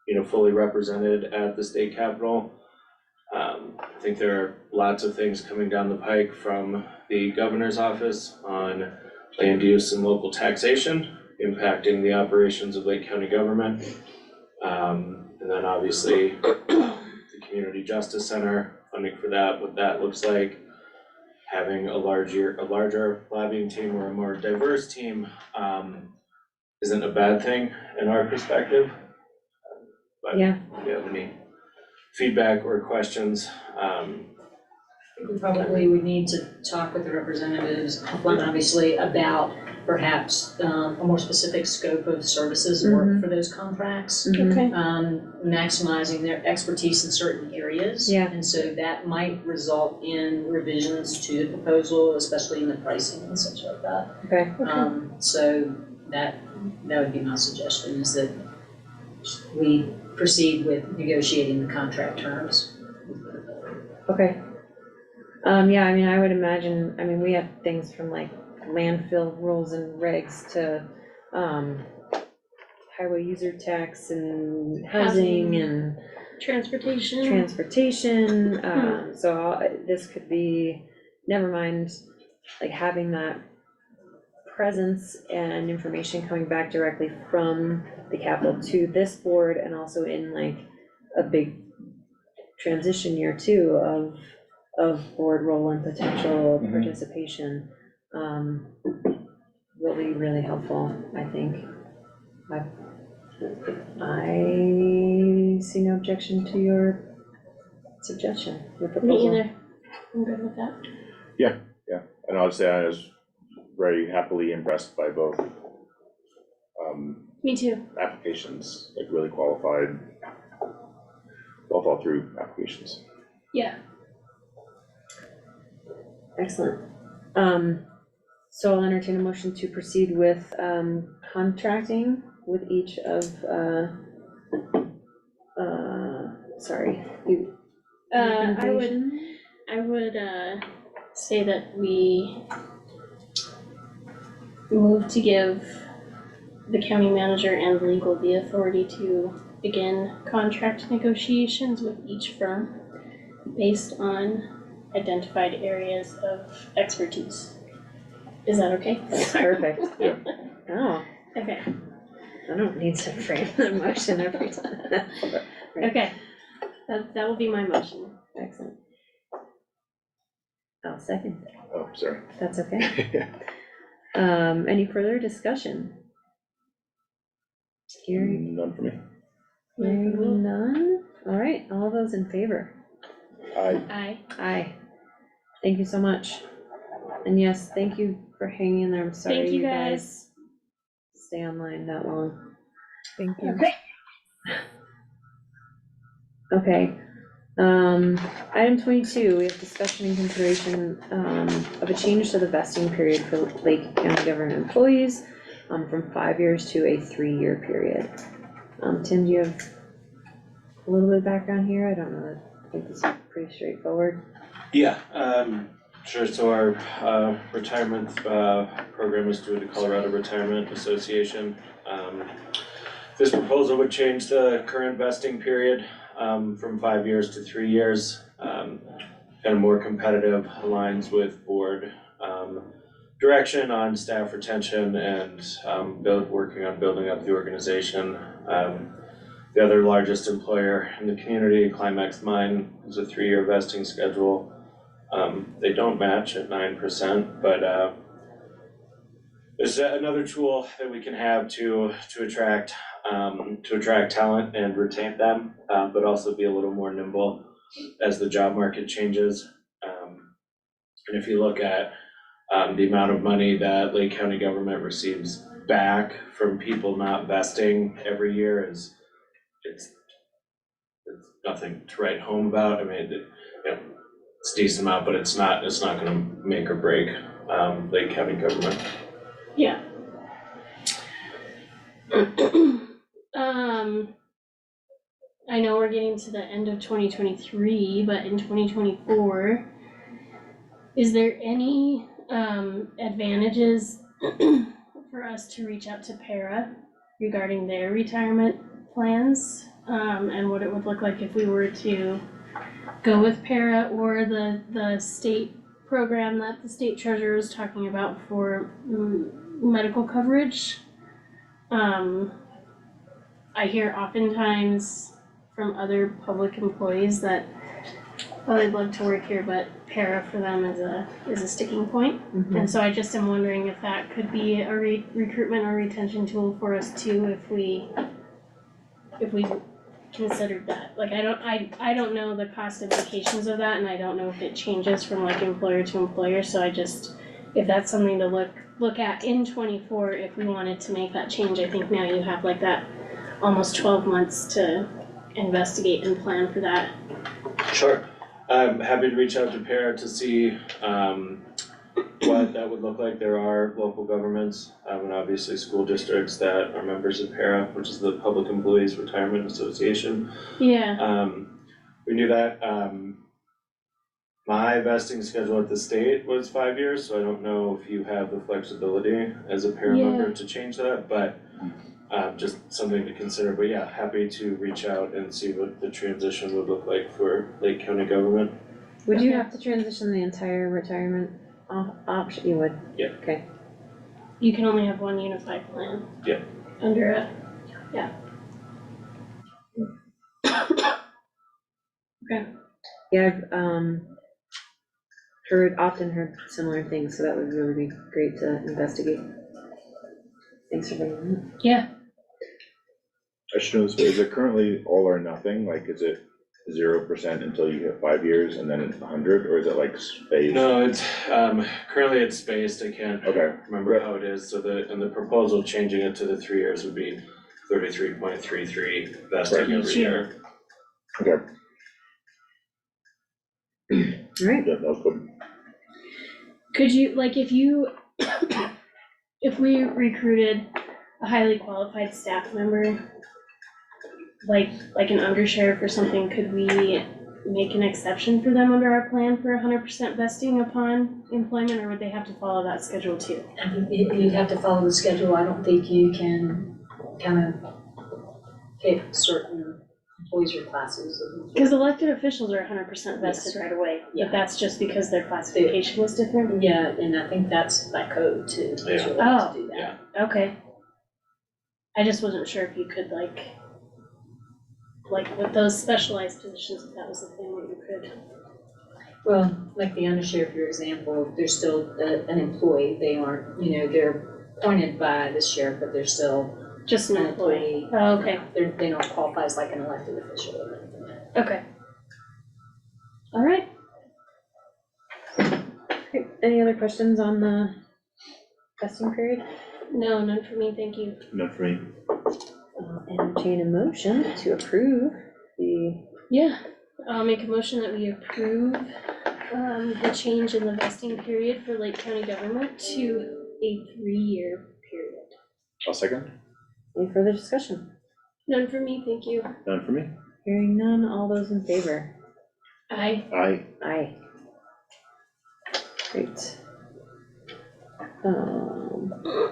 you know, fully represented at the state capitol. I think there are lots of things coming down the pike from the governor's office on land use and local taxation impacting the operations of Lake County government. And then obviously the Community Justice Center, funding for that, what that looks like. Having a larger lobbying team or a more diverse team isn't a bad thing in our perspective. But Yeah. if you have any feedback or questions, We probably would need to talk with the representatives, one obviously, about perhaps a more specific scope of services or for those contracts. Okay. Maximizing their expertise in certain areas. Yeah. And so that might result in revisions to the proposal, especially in the pricing and such like that. Okay. So that would be my suggestion, is that we proceed with negotiating the contract terms. Okay. Yeah, I mean, I would imagine, I mean, we have things from like landfill rules and regs to, highway user tax and housing and Transportation. So this could be, never mind, like having that presence and information coming back directly from the Capitol to this board, and also in like a big transition year too of board role and potential participation, will be really helpful, I think. I see no objection to your suggestion, your proposal. Me either. I'm good with that. Yeah, and I'll say I was very happily impressed by both Me too. applications, like really qualified, well thought through applications. Yeah. Excellent. So I'll entertain a motion to proceed with contracting with each of, sorry. I would say that we move to give the county manager and legal the authority to begin contract negotiations with each firm based on identified areas of expertise. Is that okay? Perfect. Yeah. Oh, Okay, I don't need to frame the motion every time. okay. That will be my motion. Excellent. I'll second. Oh, sorry. That's okay. Any further discussion? Hearing None for me. none? All right, all those in favor? Aye. Aye. Thank you so much. And yes, thank you for hanging in there. I'm sorry Thank you, you guys. guys stay online that long. Thank you. Okay. Item 22, we have discussion and consideration of a change to the vesting period for Lake County government employees from 5 years to a 3-year period. Tim, do you have a little bit of background here? I don't know. I think this is pretty straightforward. Yeah, sure, so our retirement program is through the Colorado Retirement Association. This proposal would change the current vesting period from 5 years to 3 years. Kind of more competitive, aligns with board direction on staff retention and working on building up the organization. The other largest employer in the community, Climax Mine, is a 3-year vesting schedule. They don't match at 9%, but it's another tool that we can have to attract talent and retain them, but also be a little more nimble as the job market changes. And if you look at the amount of money that Lake County government receives back from people not vesting every year it's nothing to write home about. I mean, it's a decent amount, but it's not gonna make or break Lake County government. Yeah. I know we're getting to the end of 2023, but in 2024, is there any advantages for us to reach out to Para regarding their retirement plans? And what it would look like if we were to go with Para or the state program that the state treasurer was talking about for medical coverage? I hear oftentimes from other public employees that, oh, they'd love to work here, but Para for them is a sticking point. And so I just am wondering if that could be a recruitment or retention tool for us too, if we considered that. Like, I don't know the cost implications of that, and I don't know if it changes from like employer to employer, so if that's something to look at in 24, if we wanted to make that change. I think now you have like that almost 12 months to investigate and plan for that. Sure. I'm happy to reach out to Para to see what that would look like. There are local governments and obviously school districts that are members of Para, which is the Public Employees Retirement Association. Yeah. We knew that. My vesting schedule at the state was 5 years, so I don't know if you have the flexibility as a Para member to change that, but just something to consider. But yeah, happy to reach out and see what the transition would look like for Lake County government. Would you have to transition the entire retirement option? You would? Yeah. Okay. You can only have one unified plan. Yeah. Under it. Yeah. Okay. Yeah, I've often heard similar things, so that would really be great to investigate. Thanks for bringing that. Yeah. I should know this, but is it currently all or nothing? Like, is it 0% until you hit 5 years and then it's 100, or is it like spaced? No, it's currently it's spaced. I can't remember how it is. So the proposal changing it to the 3 years would be 33.33 vesting every year. Okay. Right. Yeah, that was good. Could you, like, if we recruited a highly qualified staff member, like an undersheriff or something, could we make an exception for them under our plan for 100% vesting upon employment, or would they have to follow that schedule too? I think you'd have to follow the schedule. I don't think you can kind of pick certain employees or classes. Because elected officials are 100% vested right away, but that's just because their classification was different? Yeah, and I think that's by code too. that you're allowed to do that. Okay. I just wasn't sure if you could like with those specialized positions, if that was the thing that you could. Well, like the undersheriff, for example, they're still an employee. They aren't, they're appointed by the sheriff, but they're still just an employee. Oh, okay. They don't qualify as like an elected official or anything. Okay. All right. Okay. Any other questions on the vesting period? No, none for me, thank you. None for me. I'll entertain a motion to approve the. Yeah, I'll make a motion that we approve the change in the vesting period for Lake County government to a 3-year period. I'll second. Any further discussion? None for me, thank you. None for me. Hearing none, all those in favor? Aye. Aye. Aye. Great.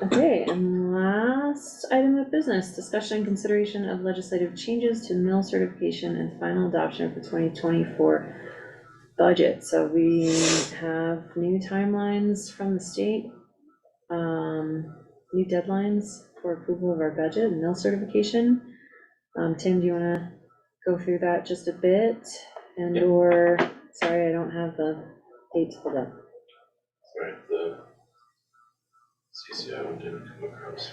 Okay, and last item of business, discussion and consideration of legislative changes to mill certification and final adoption for 2024 budget. So we have new timelines from the state, new deadlines for approval of our budget and mill certification. Tim, do you wanna go through that just a bit? And or, sorry, I don't have the dates pulled up. Sorry, the CCO didn't come across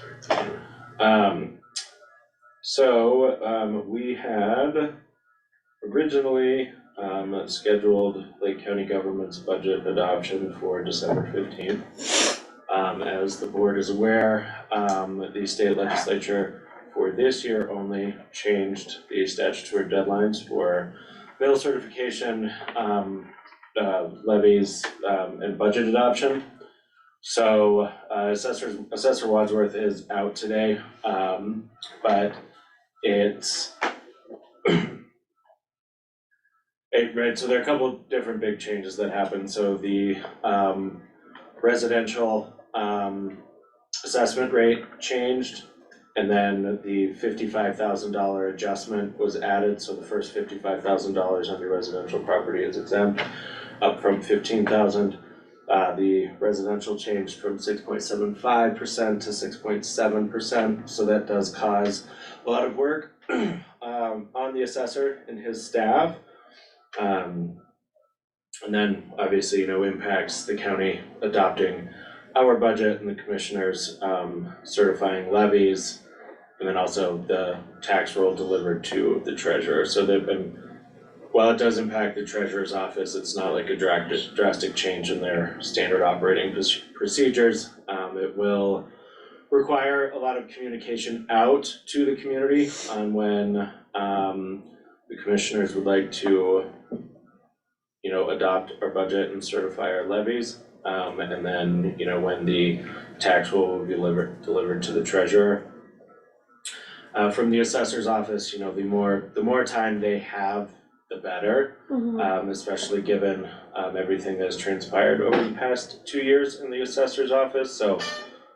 right. So we had originally scheduled Lake County government's budget adoption for December 15th. As the board is aware, the state legislature for this year only changed the statutory deadlines for bill certification, levies, and budget adoption. So Assessor Wadsworth is out today, but it's right, so there are a couple of different big changes that happened. So the residential assessment rate changed, and then the $55,000 adjustment was added. So the first $55,000 on your residential property is exempt, up from $15,000. The residential changed from 6.75% to 6.7%, so that does cause a lot of work on the assessor and his staff. And then obviously, impacts the county adopting our budget and the commissioners certifying levies, and then also the tax roll delivered to the treasurer. So they've been, while it does impact the treasurer's office, it's not like a drastic change in their standard operating procedures. It will require a lot of communication out to the community on when the commissioners would like to, adopt our budget and certify our levies. And then, when the tax roll will be delivered to the treasurer. From the assessor's office, the more time they have, the better, especially given everything that has transpired over the past 2 years in the assessor's office. So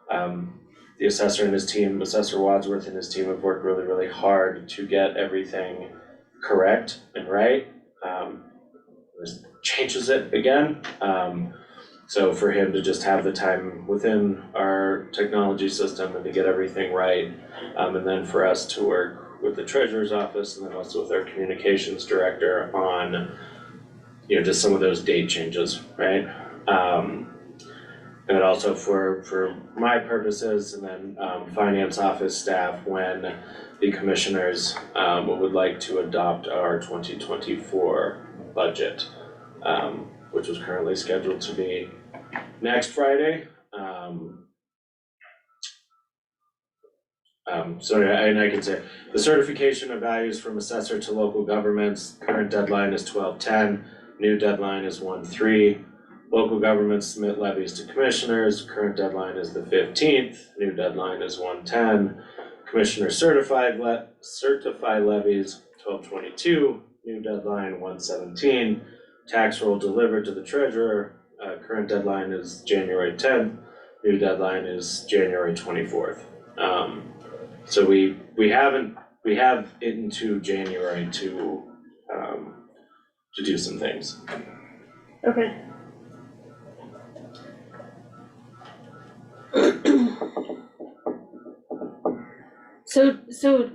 the assessor and his team, Assessor Wadsworth and his team, have worked really, really hard to get everything correct and right. This changes it again. So for him to just have the time within our technology system and to get everything right, and then for us to work with the treasurer's office and then also with our communications director on, just some of those date changes, right? And then also for my purposes, and then finance office staff, when the commissioners would like to adopt our 2024 budget, which was currently scheduled to be next Friday. And I can say, the certification of values from assessor to local governments, current deadline is 12/10, new deadline is 1/3. Local governments submit levies to commissioners, current deadline is the 15th, new deadline is 1/10. Commissioners certify levies 12/22, new deadline 1/17. Tax roll delivered to the treasurer, current deadline is January 10th, new deadline is January 24th. So we have it into January to do some things. Okay. So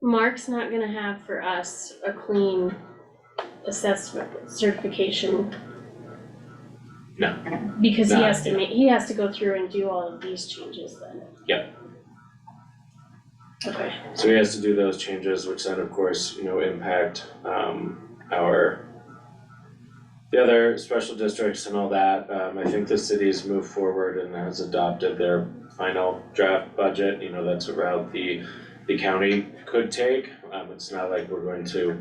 Mark's not gonna have for us a clean assessment certification. No. Because No. he has to go through and do all of these changes then. Yep. Okay. So he has to do those changes, which then of course, impact the other special districts and all that. I think the city's moved forward and has adopted their final draft budget. That's a route the county could take. It's not like we're going to,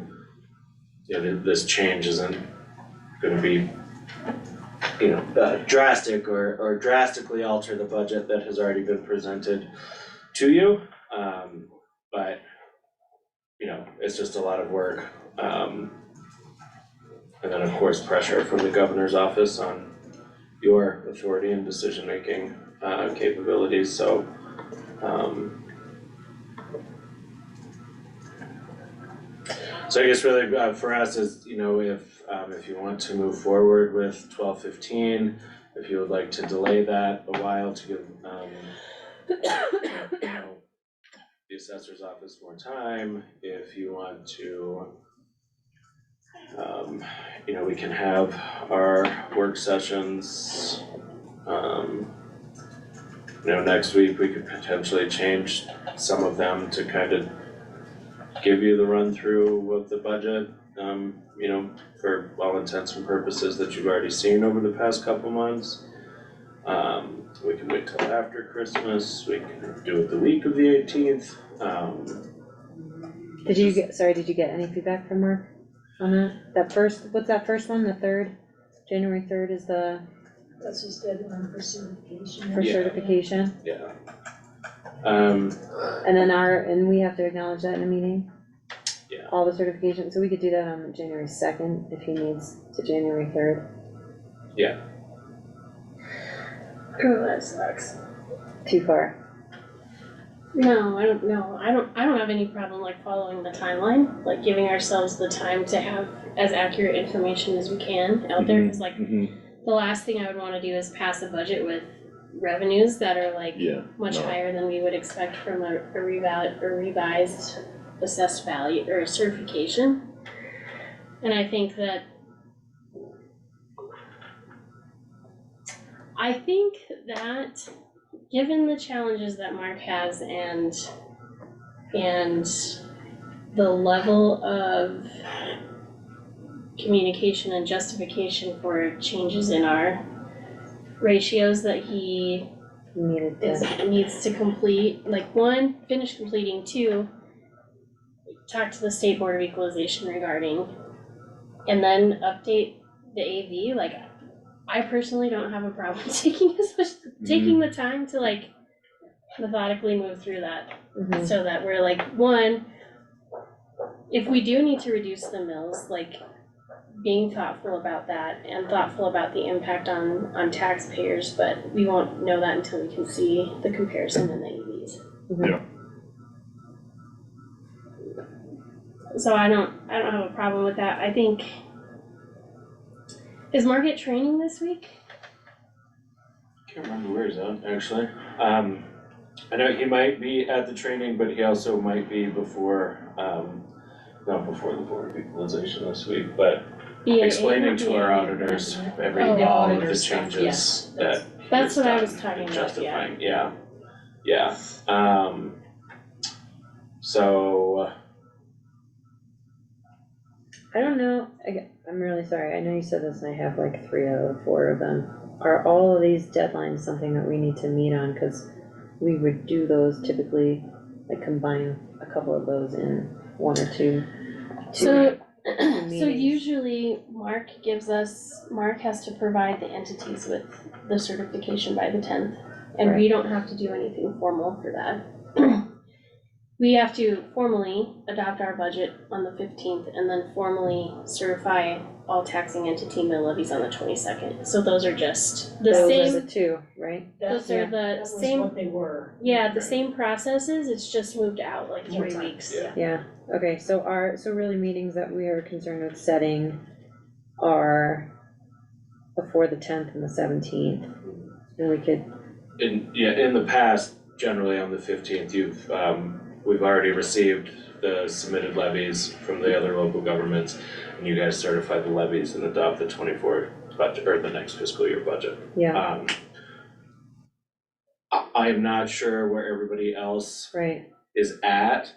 this change isn't gonna be, drastic or drastically alter the budget that has already been presented to you. But, it's just a lot of work. And then of course, pressure from the governor's office on your authority and decision-making capabilities, so. So I guess really for us is, if you want to move forward with 12/15, if you would like to delay that a while to give, the assessor's office more time, if you want to, we can have our work sessions, next week. We could potentially change some of them to kind of give you the run through of the budget, you know, for all intents and purposes that you've already seen over the past couple months. We can wait till after Christmas, we can do it the week of the 18th. Did you get any feedback from Mark on that? What's that first one, the 3rd? January 3rd is That's his deadline for certification. for Yeah. certification? Yeah. And then we have to acknowledge that in a meeting? Yeah. All the certification, so we could do that on January 2nd if he needs to January 3rd. Yeah. Oh, that sucks. Too far. No, I don't know. I don't have any problem like following the timeline, like giving ourselves the time to have as accurate information as we can out there, because like the last thing I would wanna do is pass a budget with revenues that are like much higher than we would expect from a revised assessed value or certification. And I think that given the challenges that Mark has and the level of communication and justification for changes in our ratios that he needs to complete, like 1, finish completing, 2, talk to the State Board of Equalization regarding, and then update the AV, like I personally don't have a problem taking the time to like methodically move through that, so that we're like, 1, if we do need to reduce the mills, like being thoughtful about that and thoughtful about the impact on taxpayers, but we won't know that until we can see the comparison in the AVs. Yeah. So I don't have a problem with that. I think, is Margaret training this week? Can't remember where he's at, actually. I know he might be at the training, but he also might be before, not before the Board of Equalization this week, but explaining to our auditors all of the changes that. That's he what I has was done talking in about, justifying, yeah. So. I don't know, I'm really sorry, I know you said this and I have like 3 out of 4 of them. Are all of these deadlines something that we need to meet on, cause we would do those typically, like combine a couple of those in 1 or 2. So meetings. usually Mark has to provide the entities with the certification by the 10th, and we don't have to do anything formal for that. We have to formally adopt our budget on the 15th and then formally certify all taxing entity mill levies on the 22nd. So those are just the Those same. are the 2, right? Those are the That was same. what they were. Yeah, the same processes, it's just moved out like 3 weeks. Yeah, okay, so really meetings that we are concerned with setting are before the 10th and the 17th, and we could. In the past, generally on the 15th, we've already received the submitted levies from the other local governments, and you guys certify the levies and adopt the 24 budget, or the next fiscal year budget. Yeah. I'm not sure where everybody else Right. is at.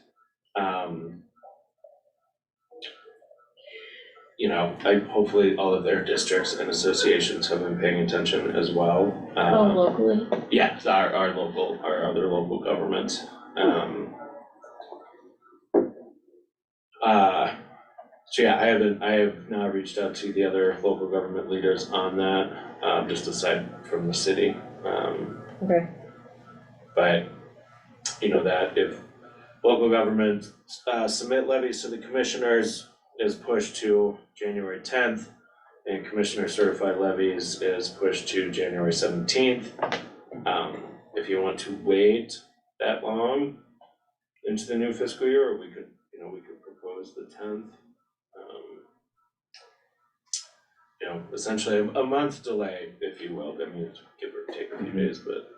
Hopefully all of their districts and associations have been paying attention as well. Locally? Yeah, our other local governments. So yeah, I have not reached out to the other local government leaders on that, just aside from the city. Okay. But, that if local governments submit levies to the commissioners is pushed to January 10th, and commissioner certified levies is pushed to January 17th. If you want to wait that long into the new fiscal year, or we could propose the 10th. Essentially a month delay, if you will. I mean, give or take a few days, but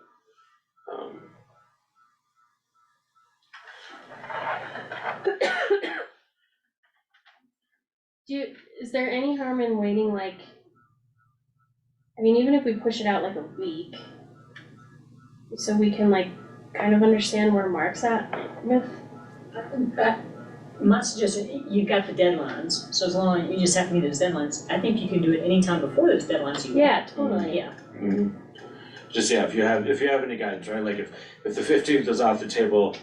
Is there any harm in waiting even if we push it out like a week, so we can kind of understand where Mark's at with? my suggestion, you've got the deadlines, so as long as you just have to meet those deadlines, I think you can do it anytime before those deadlines you want. Yeah, totally. Yeah. Just, yeah, if you have any guidance, right, like if the 15th is off the table,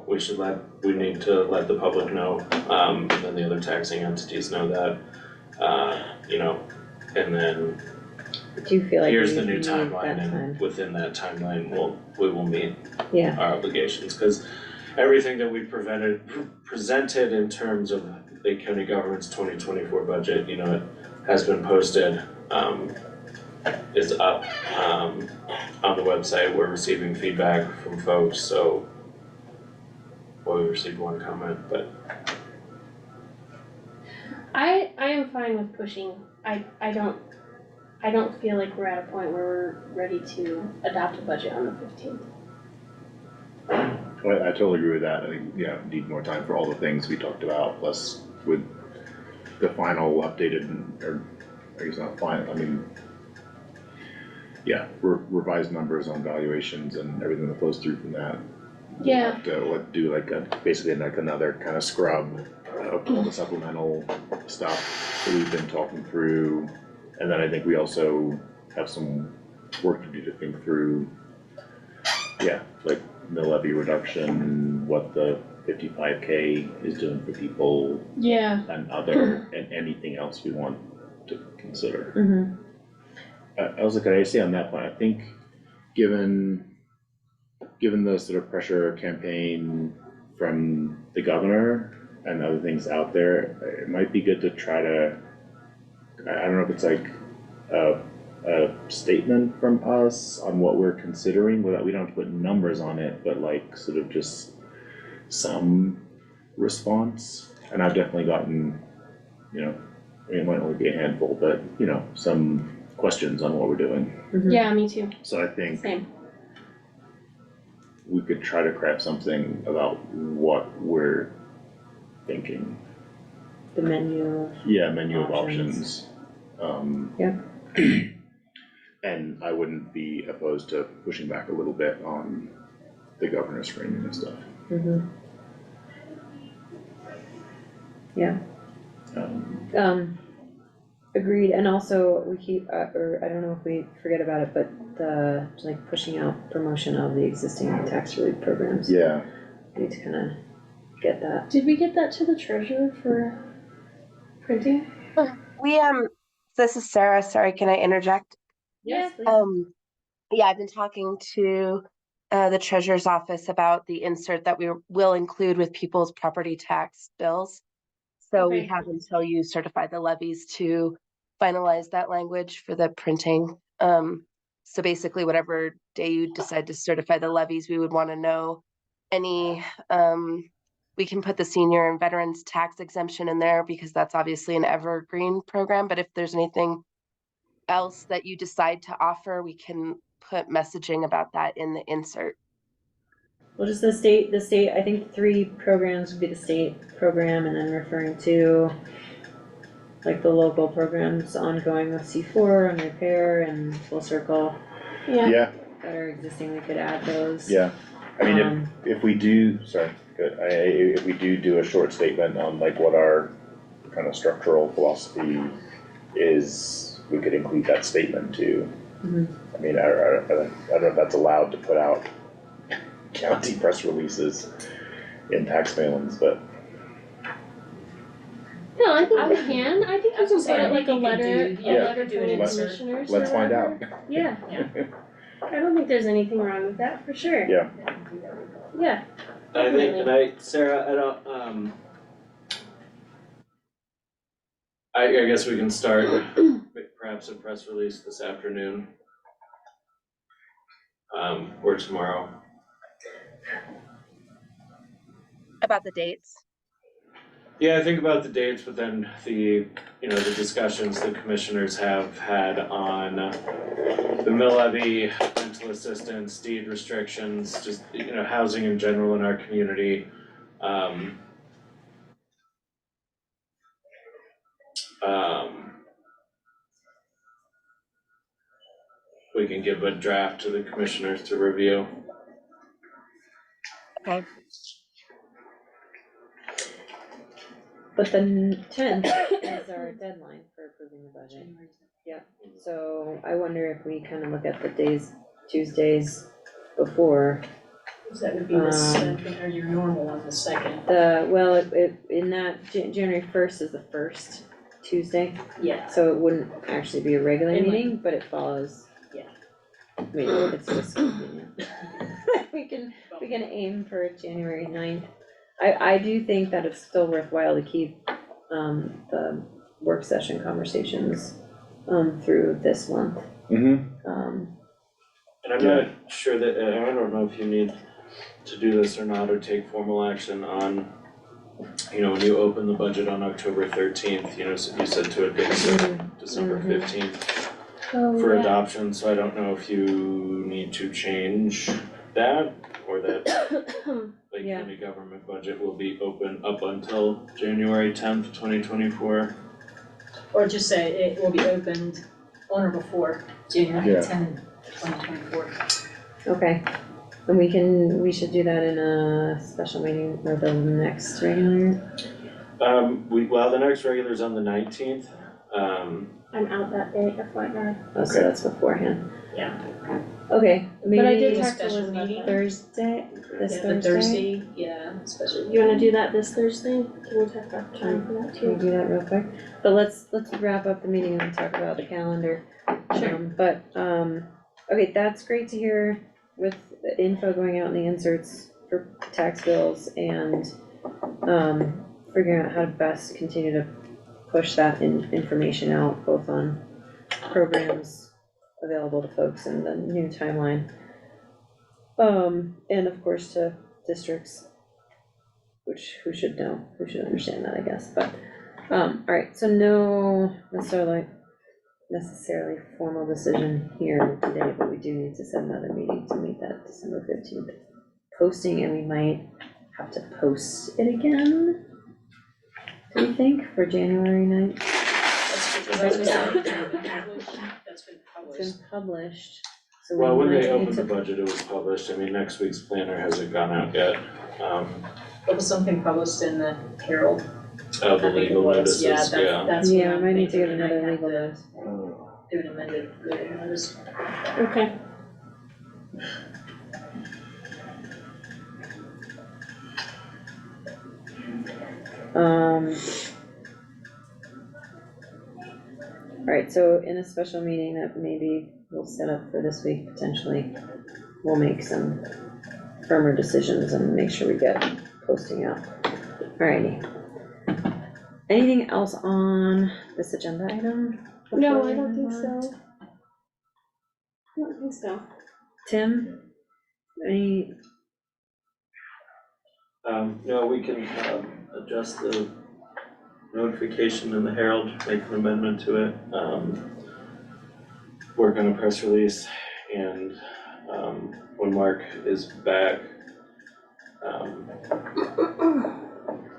we need to let the public know, and then the other taxing entities know that, you know, and then Do you feel like here's we the new need timeline, that and time? within that timeline, we will meet Yeah, our obligations, cause everything that we presented in terms of Lake County government's 2024 budget, you know, it has been posted, is up, on the website. We're receiving feedback from folks, so, well, we received one comment, but I am fine with pushing. I don't feel like we're at a point where we're ready to adopt a budget on the 15th. I totally agree with that. I think, yeah, need more time for all the things we talked about, plus with the final updated, or I guess not final, I mean, yeah, revised numbers on valuations and everything that flows through from that. Yeah. We'll have to do like basically like another kind of scrub of all the supplemental stuff that we've been talking through. And then I think we also have some work to do to think through, yeah, like mill levy reduction, what the 55K is doing for people. Yeah. And and anything else we want to consider. mm-hmm, I was looking, I say on that point, I think given the sort of pressure campaign from the governor and other things out there, it might be good to try to, I don't know if it's like a statement from us on what we're considering, without, we don't have to put numbers on it, but like sort of just some response. And I've definitely gotten, you know, I mean, it might only be a handful, but you know, some questions on what we're doing. mm-hmm. Yeah, me too. So I think Same. we could try to craft something about what we're thinking. The menu. Yeah, menu Options. of options. Yeah. And I wouldn't be opposed to pushing back a little bit on the governor's framing and stuff. Mm-hmm. Yeah. Agreed, and also we keep, or I don't know if we forget about it, but the, like, pushing out promotion of the existing tax relief programs. Yeah. We need to kind of get that. Did we get that to the treasurer for printing? We this is Sarah. Sorry, can I interject? Yes, please. Yeah, I've been talking to the treasurer's office about the insert that we will include with people's property tax bills. So we Okay. have until you certify the levies to finalize that language for the printing. So basically, whatever day you decide to certify the levies, we would want to know any, we can put the senior and veterans tax exemption in there because that's obviously an evergreen program. But if there's anything else that you decide to offer, we can put messaging about that in the insert. Well, just the state, I think 3 programs would be the state program, and then referring to like the local programs ongoing with C4 and repair and full circle Yeah, that are existing, we could add those. yeah. I mean, if we do, sorry, good. If we do a short statement on like what our kind of structural philosophy is, we could include that statement too. Mhm. I mean, I don't know if that's allowed to put out county press releases in tax mailings, but No, I think we can. I think we can put saying, it like a letter, Yeah. a letter to the Let's- commissioners or let's find out. whatever. Yeah. I don't think there's anything wrong with that, for sure. Yeah. Yeah. I think, and Sarah, I don't, I guess we can start with perhaps a press release this afternoon. Or tomorrow. About the dates. Yeah, I think about the dates, but then the discussions the commissioners have had on the mill levy, rental assistance, deed restrictions, just, housing in general in our community. We can give a draft to the commissioners to review. Okay. But the 10th is our deadline for approving the budget. Yeah, so I wonder if we kind of look at the days, Tuesdays before. So that would be the second, or your normal one, the second. Well, in that, January 1st is the first Tuesday, Yeah, so it wouldn't actually be a regular It meeting, but it follows. Yeah. I mean, it's just convenient. We can aim for January 9th. I do think that it's still worthwhile to keep, the work session conversations, through this month. Mm-hmm. And I'm not sure that, I don't know if you need to do this or not, or take formal action on, when you open the budget on October 13th, so you said to a December 15th for adoption, so I don't know if you need to change that, or that Lake County government budget will be open up until January 10th, 2024. or just say it will be opened on or before January Yeah. 10, 2024. Okay, and we should do that in a special meeting or the next regular. The next regular is on the 19th. I'm out that day, FYI. Oh, so that's beforehand. Yeah. Okay, But I did maybe talk to special Elizabeth. meeting. Thursday, this Yeah, the Thursday? yeah, especially. You wanna do that this Thursday? Can we talk about time for that Can we too? do that real quick? But let's wrap up the meeting and talk about the calendar. Sure. Okay, that's great to hear with the info going out in the inserts for tax bills and, figuring out how to best continue to push that information out, both on programs available to folks and the new timeline. And of course to districts, who should know, who should understand that, I guess, but, alright, so no necessarily formal decision here today, but we do need to set another meeting to meet that December 15th posting, and we might have to post it again, do you think, for January 9th? That's been It's been published, so Well, when we they might need opened the to, budget, it was published. I mean, next week's planner hasn't gone out yet. There was something published in the Herald. The I think it legal was. notices, yeah. That's what yeah, I I'm might need to get thinking, and I another have legal to notice. do an amended legal notice. Okay. Alright, so in a special meeting that maybe we'll set up for this week, potentially, we'll make some firmer decisions and make sure we get posting out. Alrighty. Anything else on this agenda item? No, before I we don't think move on? so. I don't think so. Tim, any, No, we can, adjust the notification in the Herald, make an amendment to it, work on a press release, and, when Mark is back,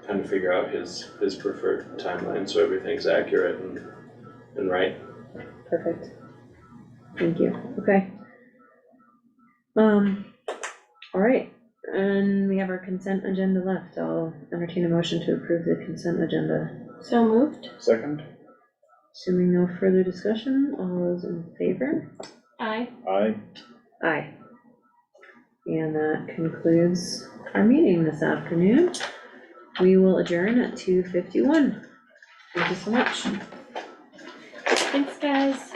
kind of figure out his preferred timeline, so everything's accurate and right. perfect. Thank you, okay. Alright, and we have our consent agenda left. I'll entertain a motion to approve the consent agenda. So moved? Second? Assuming no further discussion, all those in favor? Aye. Aye. Aye. And that concludes our meeting this afternoon. We will adjourn at 2:51. Thank you so much. Thanks, guys.